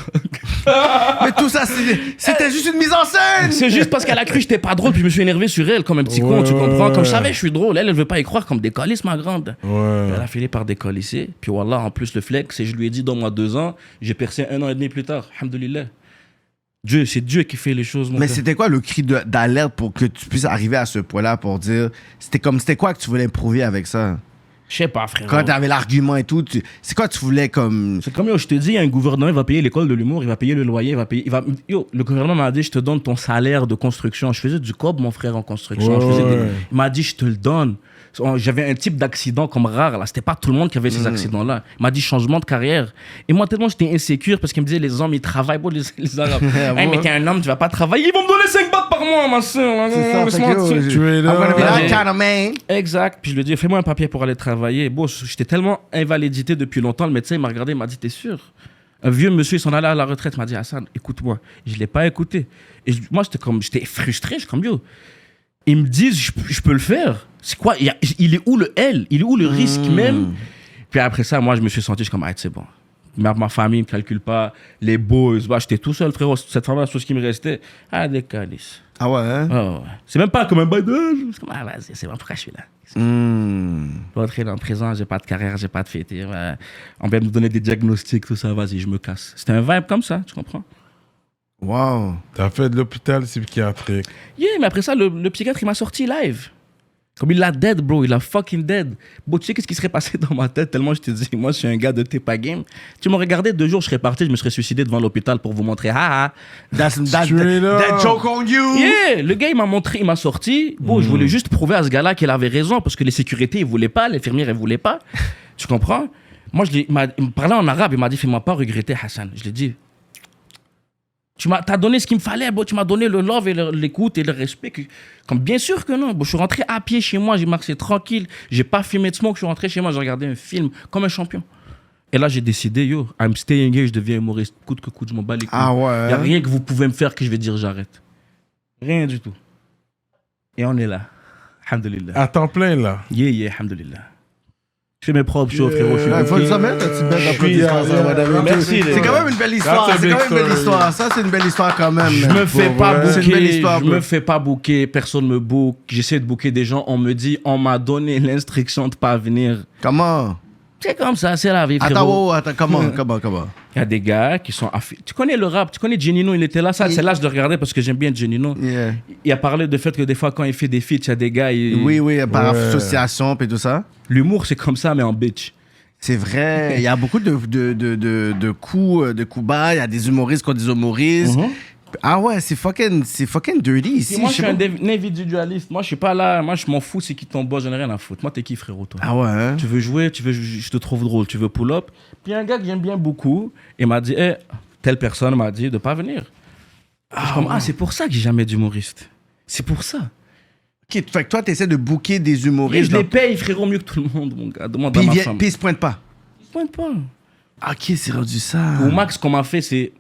Mais tout ça, c'était juste une mise en scène. C'est juste parce qu'elle a cru que j'étais pas drôle, puis je me suis énervé sur elle comme un petit con, tu comprends? Comme je savais, je suis drôle. Elle veut pas y croire comme décollisse, ma grande. Elle a fini par décollisser. Puis voilà, en plus, le flex, et je lui ai dit, donne-moi 2 ans, j'ai percé 1 an et demi plus tard. Alhamdoulilah. Dieu, c'est Dieu qui fait les choses. Mais c'était quoi le cri d'alerte pour que tu puisses arriver à ce point-là pour dire, c'était quoi que tu voulais prouver avec ça? Je sais pas, frère. Quand t'avais l'argument et tout, c'est quoi tu voulais comme... C'est comme, je te dis, un gouvernement, il va payer l'école de l'humour, il va payer le loyer, le gouvernement m'a dit, je te donne ton salaire de construction. Je faisais du cob, mon frère, en construction. Il m'a dit, je te le donne. J'avais un type d'accident comme rare, là. C'était pas tout le monde qui avait ces accidents-là. Il m'a dit, changement de carrière. Et moi, tellement j'étais insécure parce qu'il me disait, les hommes, ils travaillent. Bon, les Arabes. Hey, mais t'es un homme, tu vas pas travailler. Ils vont me donner 5 bahts par mois, ma soeur. Exact. Puis je lui ai dit, fais-moi un papier pour aller travailler. Bon, j'étais tellement invalidité depuis longtemps. Le médecin, il m'a regardé, il m'a dit, t'es sûr? Un vieux monsieur, il s'en allait à la retraite, il m'a dit, Hassan, écoute-moi. Je l'ai pas écouté. Et moi, j'étais frustré. Je suis comme, yo. Ils me disent, je peux le faire. C'est quoi? Il est où le L? Il est où le risque même? Puis après ça, moi, je me suis senti, je suis comme, c'est bon. Ma famille ne me calcule pas. Les boys, j'étais tout seul, frérot. Cette femme, la chose qui me restait, des calices. Ah ouais, hein? Ouais. C'est même pas comme un bail de... C'est comme, vas-y, c'est bon, pourquoi je suis là? Je vais entrer dans le présent, j'ai pas de carrière, j'ai pas de fête. On va me donner des diagnostics, tout ça, vas-y, je me casse. C'était un vibe comme ça, tu comprends? Wow. T'as fait de l'hôpital psychiatrique. Yeah, mais après ça, le psychiatre, il m'a sorti live. Comme il l'a dead, bro. Il a fucking dead. Bon, tu sais qu'est-ce qui serait passé dans ma tête tellement je te dis, moi, je suis un gars de Tepa Game. Tu m'aurais regardé 2 jours, je serais parti, je me serais suicidé devant l'hôpital pour vous montrer. That joke on you. Yeah, le gars, il m'a montré, il m'a sorti. Bon, je voulais juste prouver à ce gars-là qu'il avait raison parce que les sécurités, ils voulaient pas, l'infirmière, elle voulait pas. Tu comprends? Moi, il me parlait en arabe, il m'a dit, fais-moi pas regretter, Hassan. Je l'ai dit. T'as donné ce qu'il me fallait, bro. Tu m'as donné le love et l'écoute et le respect. Comme bien sûr que non. Bon, je suis rentré à pied chez moi, j'ai marché tranquille. J'ai pas fumé de smoke, je suis rentré chez moi, j'ai regardé un film comme un champion. Et là, j'ai décidé, I'm staying here, je deviens humoriste. Coûte que coûte, je m'en bats les couilles. Ah ouais. Y a rien que vous pouvez me faire que je vais dire j'arrête. Rien du tout. Et on est là. Alhamdulillah. À temps plein, là. Yeah, alhamdulillah. Je fais mes propres shows, frérot. Je suis Il faut le savoir, ta petite bête d'applaudissements. Merci. C'est quand même une belle histoire. That's a C'est quand même une big belle story. histoire. Ça, c'est une belle histoire quand même. Je me fais pas C'est une belle booker, histoire, je bro. me fais pas booker, personne me book. J'essaie de booker des gens, on me dit, on m'a donné l'instruction de pas venir. Comment? C'est comme ça, c'est la vie, frérot. Attends, attends, comment? Il y a des gars qui sont... Tu connais le rap, tu connais Genino, il était là. Ça, c'est là que je le regardais parce que j'aime bien Genino. Yeah. Il a parlé du fait que des fois, quand il fait des feats, il y a des gars... Oui, par association et tout ça. L'humour, c'est comme ça, mais en bitch. C'est vrai. Il y a beaucoup de coups bas. Il y a des humoristes contre des humoristes. Ah ouais, c'est fucking dirty ici. Moi, je sais suis un pas. individualiste. Moi, je suis pas là. Moi, je m'en fous, c'est qui ton boss, j'en ai rien à foutre. Moi, t'es qui, frérot, toi? Ah ouais, hein? Tu veux jouer, je te trouve drôle, tu veux pull-up. Puis un gars que j'aime bien beaucoup, il m'a dit, telle personne m'a dit de pas venir. Je suis comme, c'est pour ça que j'ai jamais d'humoriste. C'est pour ça. Ok, fait que toi, t'essaies de booker des Et humoristes. je les paye, frérot, mieux que tout le monde, mon gars. Demande à Puis ma ils femme. ils se pointent pas. Ils se pointent pas. Ok, c'est rendu ça. Au max, ce qu'on m'a fait, c'est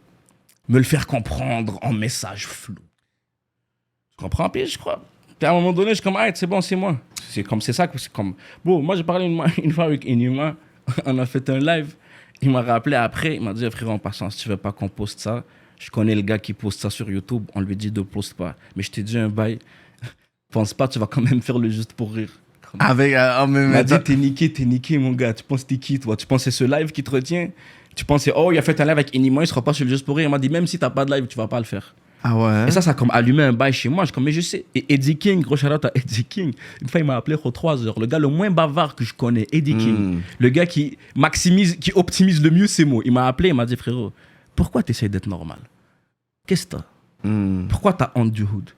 me le faire comprendre en message flou. Tu comprends? Puis je crois. Puis à un moment donné, je suis comme, c'est bon, c'est moi. C'est ça que c'est comme. Bon, moi, j'ai parlé une fois avec Inhumain. On a fait un live. Il m'a rappelé après. Il m'a dit, frère, en passant, si tu veux pas qu'on poste ça, je connais le gars qui poste ça sur YouTube. On lui dit de poste pas. Mais je t'ai dit un bail. Pense pas, tu vas quand même faire le juste pour rire. Avec. Il m'a dit, t'es niqué, mon gars. Tu penses t'es qui, toi? Tu penses c'est ce live qui te retient? Tu penses, il a fait un live avec Inhumain, il sera pas sur le juste pour rire. Il m'a dit, même si t'as pas de live, tu vas pas le faire. Ah ouais. Et ça a comme allumé un bail chez moi. Je suis comme, mais je sais. Et Eddie King, gros shout-out à Eddie King. Une fois, il m'a appelé pour 3 heures. Le gars le moins bavard que je connais, Eddie King. Le gars qui optimise le mieux ses mots. Il m'a appelé, il m'a dit, frérot, pourquoi t'essayes d'être normal? Qu'est-ce que t'as? Pourquoi t'as honte du hood?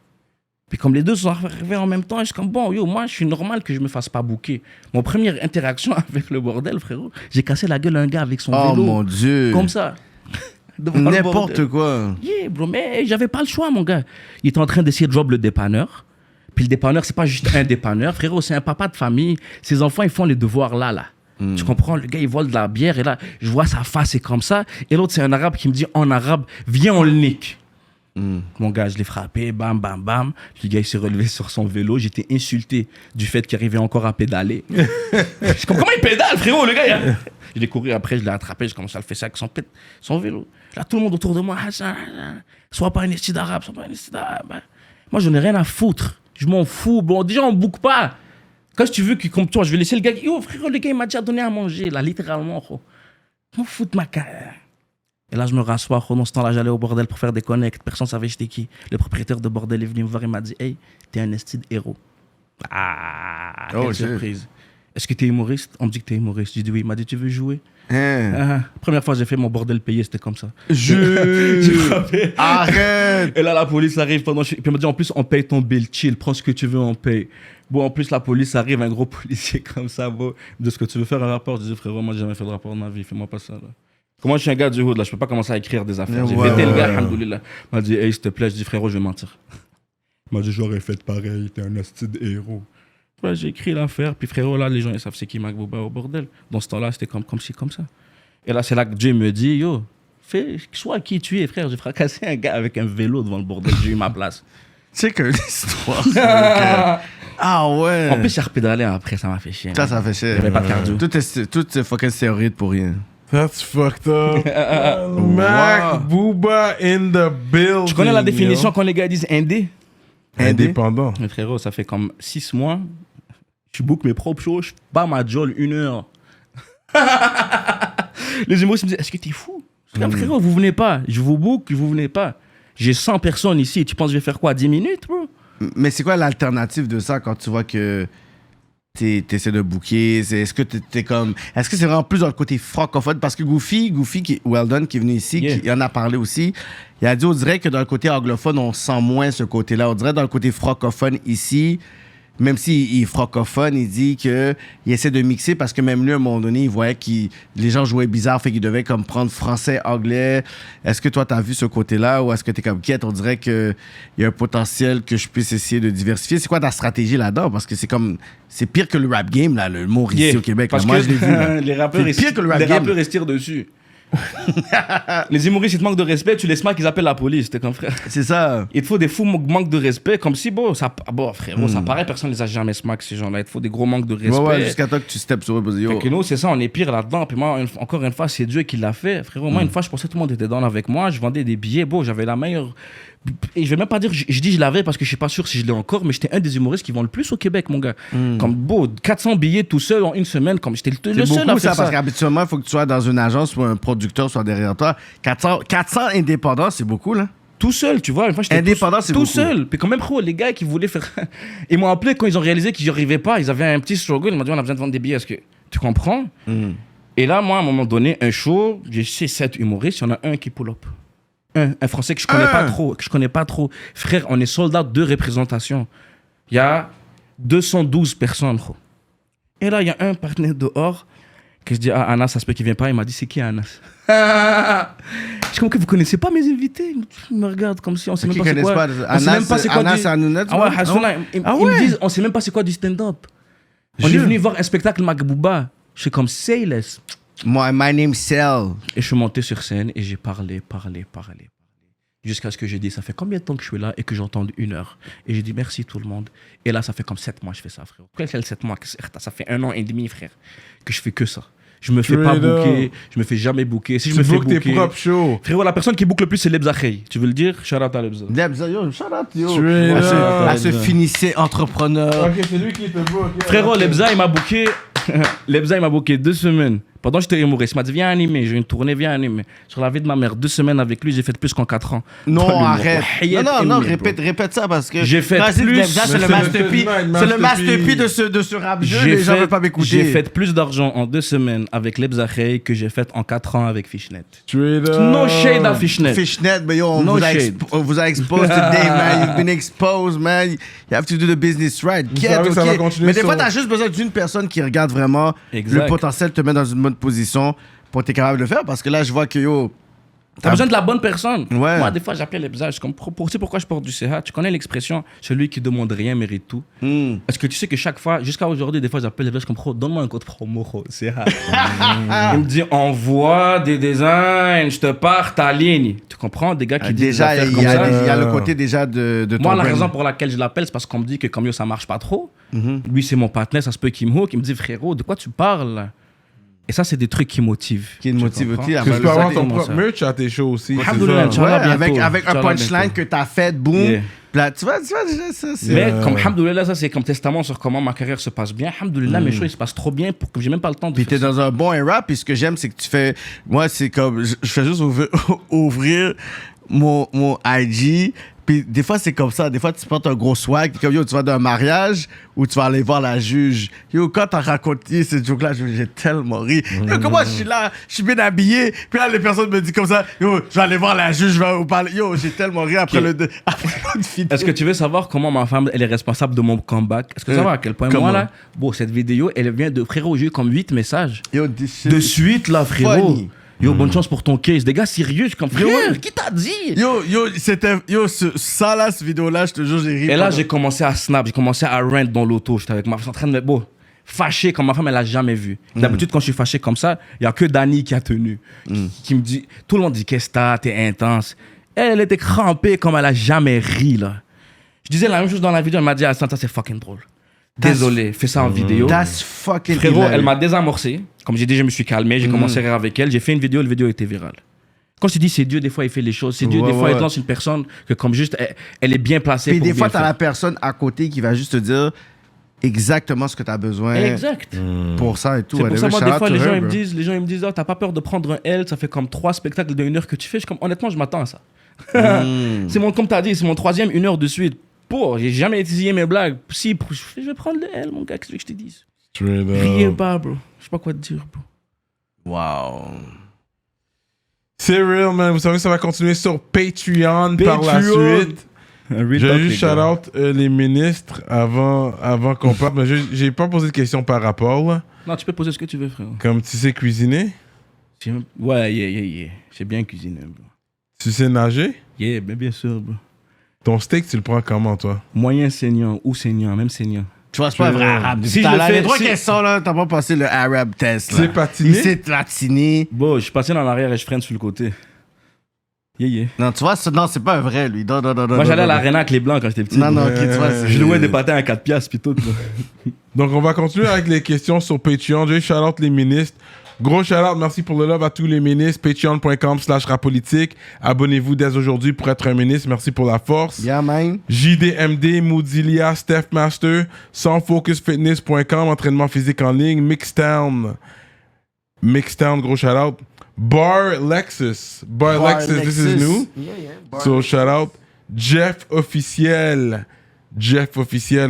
Puis comme les deux sont arrivés en même temps, je suis comme, bon, moi, je suis normal que je me fasse pas booker. Mon première interaction avec le bordel, frérot, j'ai cassé la gueule à un gars avec son vélo. Oh mon Dieu. Comme ça. Devant le N'importe bordel. quoi. Yeah, bro, mais j'avais pas le choix, mon gars. Il était en train d'essayer de job le dépanneur. Puis le dépanneur, c'est pas juste un dépanneur, frérot, c'est un papa de famille. Ses enfants, ils font les devoirs là. Tu comprends? Le gars, il vole de la bière et là, je vois sa face, c'est comme ça. Et l'autre, c'est un arabe qui me dit en arabe, viens, on le nique. Mon gars, je l'ai frappé, bam, bam, bam. Le gars, il s'est relevé sur son vélo. J'étais insulté du fait qu'il arrivait encore à pédaler. Je comme, comment il pédale, frérot, le gars? Je l'ai couru après, je l'ai attrapé, j'ai commencé à le faire ça avec son vélo. Là, tout le monde autour de moi, sois pas un esti d'arabe, sois pas un esti d'arabe. Moi, j'en ai rien à foutre. Je m'en fous. Bon, déjà, on boucle pas. Quand tu veux que, comme toi, je vais laisser le gars. Yo, frérot, le gars, il m'a déjà donné à manger, là, littéralement, gros. Je m'en fous de ma carrière. Et là, je me rassois. Dans ce temps-là, j'allais au bordel pour faire des connects. Personne ne savait j'étais qui. Le propriétaire de bordel est venu me voir et m'a dit, hey, t'es un esti de héros. Ah, quelle surprise. Est-ce que t'es humoriste? On me dit que t'es humoriste. J'ai dit oui. Il m'a dit, tu veux jouer? Première fois que j'ai fait mon bordel payé, c'était comme ça. J'ai frappé. Arrête! Et là, la police arrive pendant. Puis elle m'a dit, en plus, on paye ton bill, chill, prends ce que tu veux, on paye. Bon, en plus, la police arrive, un gros policier comme ça, bon, de ce que tu veux faire un rapport. Je dis, frérot, moi, j'ai jamais fait de rapport de ma vie, fais-moi pas ça, là. Comment je suis un gars du hood, là, je peux pas commencer à écrire des affaires. J'ai pété le gars, alhamdoulilah. Il m'a dit, hey, s'il te plaît, je dis, frérot, je vais mentir. Il m'a dit, j'aurais fait pareil, t'es un asti de héros. Ouais, j'ai écrit l'affaire, puis frérot, là, les gens, ils savent c'est qui Mac Booba au bordel. Dans ce temps-là, c'était comme ça. Et là, c'est là que Dieu me dit, yo, sois qui tu es, frère. J'ai fracassé un gars avec un vélo devant le bordel, j'ai eu ma place. Tu sais que l'histoire. Ah ouais. En plus, j'ai repédalé après, ça m'a fait chier. Ça fait chier. J'avais pas de cardio. Tout est fucking stéroïde pour rien. That's fucked up. Mac Booba in the building. Tu connais la définition quand les gars disent indé? Indépendant. Mais frérot, ça fait comme 6 mois. Je book mes propres shows, je bats ma jolle 1 heure. Les humoristes me disent, est-ce que t'es fou? Frérot, vous venez pas. Je vous book, vous venez pas. J'ai 100 personnes ici. Tu penses que je vais faire quoi, 10 minutes, bro? Mais c'est quoi l'alternative de ça quand tu vois que t'essaies de booker? Est-ce que t'es comme... Est-ce que c'est vraiment plus dans le côté francophone? Parce que Goofy Weldon, qui est venu ici, qui en a parlé aussi, il a dit, on dirait que dans le côté anglophone, on sent moins ce côté-là. On dirait dans le côté francophone ici, même s'il est francophone, il dit qu'il essaie de mixer parce que même lui, à un moment donné, il voyait que les gens jouaient bizarre, fait qu'il devait comme prendre français, anglais. Est-ce que toi, t'as vu ce côté-là ou est-ce que t'es comme quête? On dirait qu'il y a un potentiel que je puisse essayer de diversifier. C'est quoi ta stratégie là-dedans? Parce que c'est pire que le rap game, là, le mot ici au Québec. Parce là. Moi, que je l'ai vu. Là. les rappeurs C'est pire que le rap game. rappeurs se tirent dessus. Les humoristes, ils te manquent de respect, tu les smacks, ils appellent la police, t'es comme frère. C'est ça. Il te faut des fous manques de respect, comme si, frérot, ça paraît, personne les a jamais smack, ces gens-là. Il te faut des gros manques de respect. Ouais, jusqu'à toi que tu steps sur eux. Fait que nous, c'est ça, on est pire là-dedans. Puis moi, encore une fois, c'est Dieu qui l'a fait. Frérot, moi, une fois, je pensais que tout le monde était down avec moi. Je vendais des billets. J'avais la meilleure. Et je vais même pas dire, je dis je l'avais parce que je suis pas sûr si je l'ai encore, mais j'étais un des humoristes qui vend le plus au Québec, mon gars. Comme 400 billets tout seul en une semaine, comme j'étais le seul à faire ça. Parce qu'habituellement, il faut que tu sois dans une agence ou un producteur soit derrière toi. 400 indépendants, c'est beaucoup, là. Tout seul, tu vois. Une fois, j'étais indépendant, c'est beaucoup. Tout seul. Puis quand même, les gars qui voulaient faire. Ils m'ont appelé quand ils ont réalisé qu'ils n'y arrivaient pas. Ils avaient un petit struggle. Ils m'ont dit, on a besoin de vendre des billets. Est-ce que tu comprends? Et là, moi, à un moment donné, un show, j'ai 7 humoristes. Il y en a un qui pull up. Un Français que je connais pas trop. Frère, on est sold out de représentation. Il y a 212 personnes, gros. Et là, il y a un partenaire dehors que je dis, ah, Anas, ça se peut qu'il vienne pas. Il m'a dit, c'est qui Anas? Je suis comme que vous connaissez pas mes invités. Ils me regardent comme si on sait même pas c'est quoi. On sait même pas c'est quoi Anas et Anounet. Ah ouais, Hassouna, ils me disent, on sait même pas c'est quoi du stand-up. On est venu voir un spectacle Magabouba. Je suis comme, say less. My name Cell. Et je suis monté sur scène et j'ai parlé. Jusqu'à ce que j'ai dit, ça fait combien de temps que je suis là et que j'entends 1 heure. Et j'ai dit merci tout le monde. Et là, ça fait comme 7 mois que je fais ça, frère. Quel 7 mois? Ça fait 1 an et demi, frère, que je fais que ça. Je me fais pas booker, je me fais jamais booker. Si je me fais booker, tes propres shows. Frérot, la personne qui book le plus, c'est Lebza Khey. Tu veux le dire? Shout out à Lebza. Lebza, yo, shout out, yo. À ce finissé entrepreneur. Ok, c'est lui qui te book. Frérot, Lebza, il m'a booké. Lebza, il m'a booké 2 semaines. Pendant que j'étais humoriste, il m'a dit viens animer, j'ai une tournée, viens animer. Sur la vie de ma mère, 2 semaines avec lui, j'ai fait plus qu'en 4 ans. Non, arrête. Non, répète ça parce que. J'ai fait plus. C'est le masterpiece de ce rap jeu, les gens veulent pas m'écouter. J'ai fait plus d'argent en 2 semaines avec Lebza Khey que j'ai fait en 4 ans avec Fishnet. No shade à Fishnet. Fishnet, mais yo, on vous a exposed today, man. You've been exposed, man. You have to do the business right. Mais des fois, t'as juste besoin d'une personne qui regarde vraiment le potentiel, te met dans une bonne position pour être capable de le faire parce que là je vois que yo t'as besoin de la bonne personne. Ouais. Moi des fois j'appelle les visages comme c'est pourquoi je porte du CH. Tu connais l'expression celui qui demande rien mérite tout. Est-ce que tu sais que chaque fois jusqu'à aujourd'hui des fois j'appelle les visages comme donne-moi un code promo CH. Il me dit envoie des designs, je te pars ta ligne. Tu comprends des gars qui disent déjà il y a le côté déjà de ton moi la raison pour laquelle je l'appelle c'est parce qu'on me dit que comme yo ça marche pas trop. Lui c'est mon partenaire, ça se peut qu'il me hook, il me dit frérot de quoi tu parles? Et ça, c'est des trucs qui motivent. Qui motivent aussi. Tu peux avoir ton propre merch à tes shows aussi. Avec un punchline que t'as fait, boum. Yeah. Là, tu vois déjà ça. Mais comme Alhamdoulilah, ça c'est comme testament sur comment ma carrière se passe bien. Alhamdoulilah, mes shows ils se passent trop bien pour que j'ai même pas le temps de puis t'es dans un bon era, puis ce que j'aime, c'est que tu fais. Moi, c'est comme. Je fais juste ouvrir mon IG. Puis des fois, c'est comme ça. Des fois, tu portes un gros swag. Comme yo, tu vas d'un mariage ou tu vas aller voir la juge. Yo, quand t'as raconté ce joke-là, j'ai tellement ri. Yo, comment je suis là, je suis bien habillé. Puis là, les personnes me disent comme ça. Yo, je vais aller voir la juge, je vais vous parler. Yo, j'ai tellement ri après le vidéo. Est-ce que tu veux savoir comment ma femme, elle est responsable de mon comeback? Est-ce que tu veux savoir à quel point moi, là, bon, cette vidéo, elle vient de frérot, j'ai eu comme 8 messages. Yo, de suite, là, frérot. Funny. Yo, bonne chance pour ton case. Des gars sérieux, je suis comme frère, qui t'a dit? Ça là, cette vidéo-là, je te jure, j'ai ri. Et là, j'ai commencé à snap, j'ai commencé à rant dans l'auto. J'étais avec ma femme en train de me fâché comme ma femme, elle a jamais vu. D'habitude, quand je suis fâché comme ça, il y a que Dani qui a tenu. Qui me dit, tout le monde dit, qu'est-ce que t'as, t'es intense. Elle était crampée comme elle a jamais ri, là. Je disais la même chose dans la vidéo, elle m'a dit, ah, ça c'est fucking drôle. Désolé, fais ça en vidéo. That's fucking frérot, elle m'a désamorcé. Comme j'ai dit, je me suis calmé, j'ai commencé à rire avec elle. J'ai fait une vidéo, la vidéo était virale. Quand je te dis, c'est Dieu, des fois, il fait les choses. C'est Dieu, des fois, il lance une personne que comme juste, elle est bien placée puis pour des fois, t'as la personne à côté qui va juste te dire exactement ce que t'as besoin. Exact. Pour ça et tout. C'est pour ça, moi, des fois, les gens, ils me disent, oh, t'as pas peur de prendre un L, ça fait comme 3 spectacles de 1 heure que tu fais. Comme, honnêtement, je m'attends à ça. Comme t'as dit, c'est mon 3e 1 heure de suite. J'ai jamais essayé mes blagues. Si, je vais prendre le L, mon gars, qu'est-ce que je te dis? Riez pas, bro. Je sais pas quoi te dire, bro. Wow. C'est real, man. Vous savez que ça va continuer sur Patreon. Par la suite. J'ai juste shout-out les ministres avant qu'on parte. Mais j'ai pas posé de questions par rapport, là. Non, tu peux poser ce que tu veux, frère. Comme tu sais cuisiner? Ouais, yeah. J'ai bien cuisiné, bro. Tu sais nager? Yeah, bien sûr, bro. Ton steak, tu le prends comment, toi? Moyen saignant ou saignant, même saignant. Tu vois, c'est pas un vrai arabe. Si je le fais, les trois si- questions, là, t'as pas passé le Arab test. Là. C'est patiné? Il s'est patiné. Bon, je suis passé en arrière et je freine sur le côté. Yeah. Non, tu vois, non, c'est pas un vrai, lui. Non. Moi, j'allais à l'arena avec les blancs quand j'étais petit. Non, ok, tu vois, c'est... Je louais des patins à 4 piastres pis tout. là. Donc, on va continuer avec les questions sur Patreon. J'ai shout-out les ministres. Gros shout-out, merci pour le love à tous les ministres. Patreon.com/rapolitique. Abonnez-vous dès aujourd'hui pour être un ministre. Merci pour la force. Yeah, man. JDMD, Moodilia, Steph Master, SansFocusFitness.com, entraînement physique en ligne, Mixtown, gros shout-out. Bar Lexus, this is new. So shout-out. Jeff Officiel,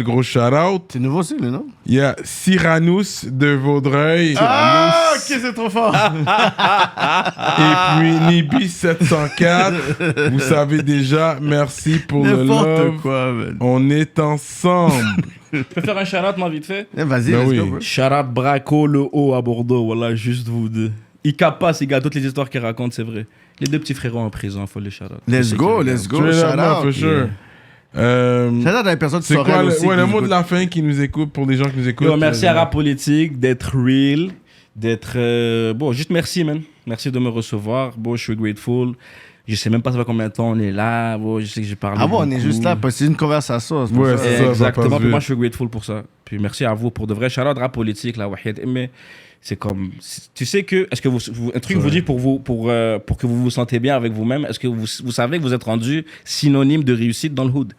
gros shout-out. C'est nouveau aussi, lui, non? Il y a Cyranus de Vaudreuil. Ah, ok, c'est trop fort. Et puis Nibi 704. Vous savez déjà, merci pour le N'importe love. quoi, man. On est ensemble. Je peux faire un shout-out, moi, vite fait? Vas-y, Ben let's oui. go, bro. Shout-out Braco, le haut à Bordeaux. Voilà, juste vous deux. Il capace, il gars, toutes les histoires qu'il raconte, c'est vrai. Les deux petits frérots en prison, faut les shout-out. Let's go. Straight Shout up, man, for out. sure. Shout out à les personnes qui C'est sauraient quoi aussi. le mot de la fin qui nous écoute pour les gens qui nous écoutent? Yo, merci à Rap Politique d'être real, d'être... bon, juste merci, man. Merci de me recevoir. Bon, je suis grateful. Je sais même pas ça fait combien de temps on est là. Bon, je sais que j'ai parlé Ah bon, on est beaucoup. juste là, parce que c'est une conversation. c'est pour Ouais, ça. c'est ça, Exactement. passe Puis moi, vite. je suis grateful pour ça. Puis merci à vous pour de vrai. Shout-out Rap Politique, là, Wahid. Mais c'est comme... Tu sais que... Est-ce que un truc vous dit pour que vous vous sentez bien avec vous-même, est-ce que vous savez que vous êtes rendu synonyme de réussite dans le hood?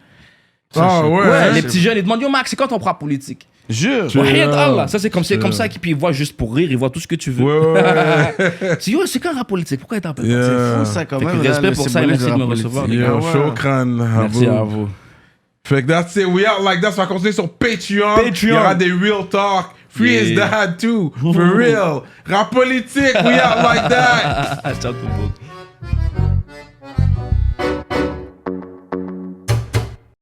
Ah ouais. Ouais, les petits jeunes, ils demandent, yo Max, c'est quoi ton rap politique? Jure. Tu- Wahid là. Allah. Ça, c'est comme ça qu'ils voient juste pour rire, ils voient tout ce que tu veux. Ouais. C'est yo, c'est quoi un rap politique? Pourquoi t'es un peu Yeah. C'est fou, ça, quand Fait que même. là, respect le pour ça et symbolisme merci de la me politique. recevoir. Yo, Ah ouais. shukran à Merci vous. à vous. Fait que that's it. We out like that. Ça va continuer sur Patreon. Il y aura des real talk. Free his Yeah. dad too. For real. Rap politique. We out like that. Ciao tout le monde.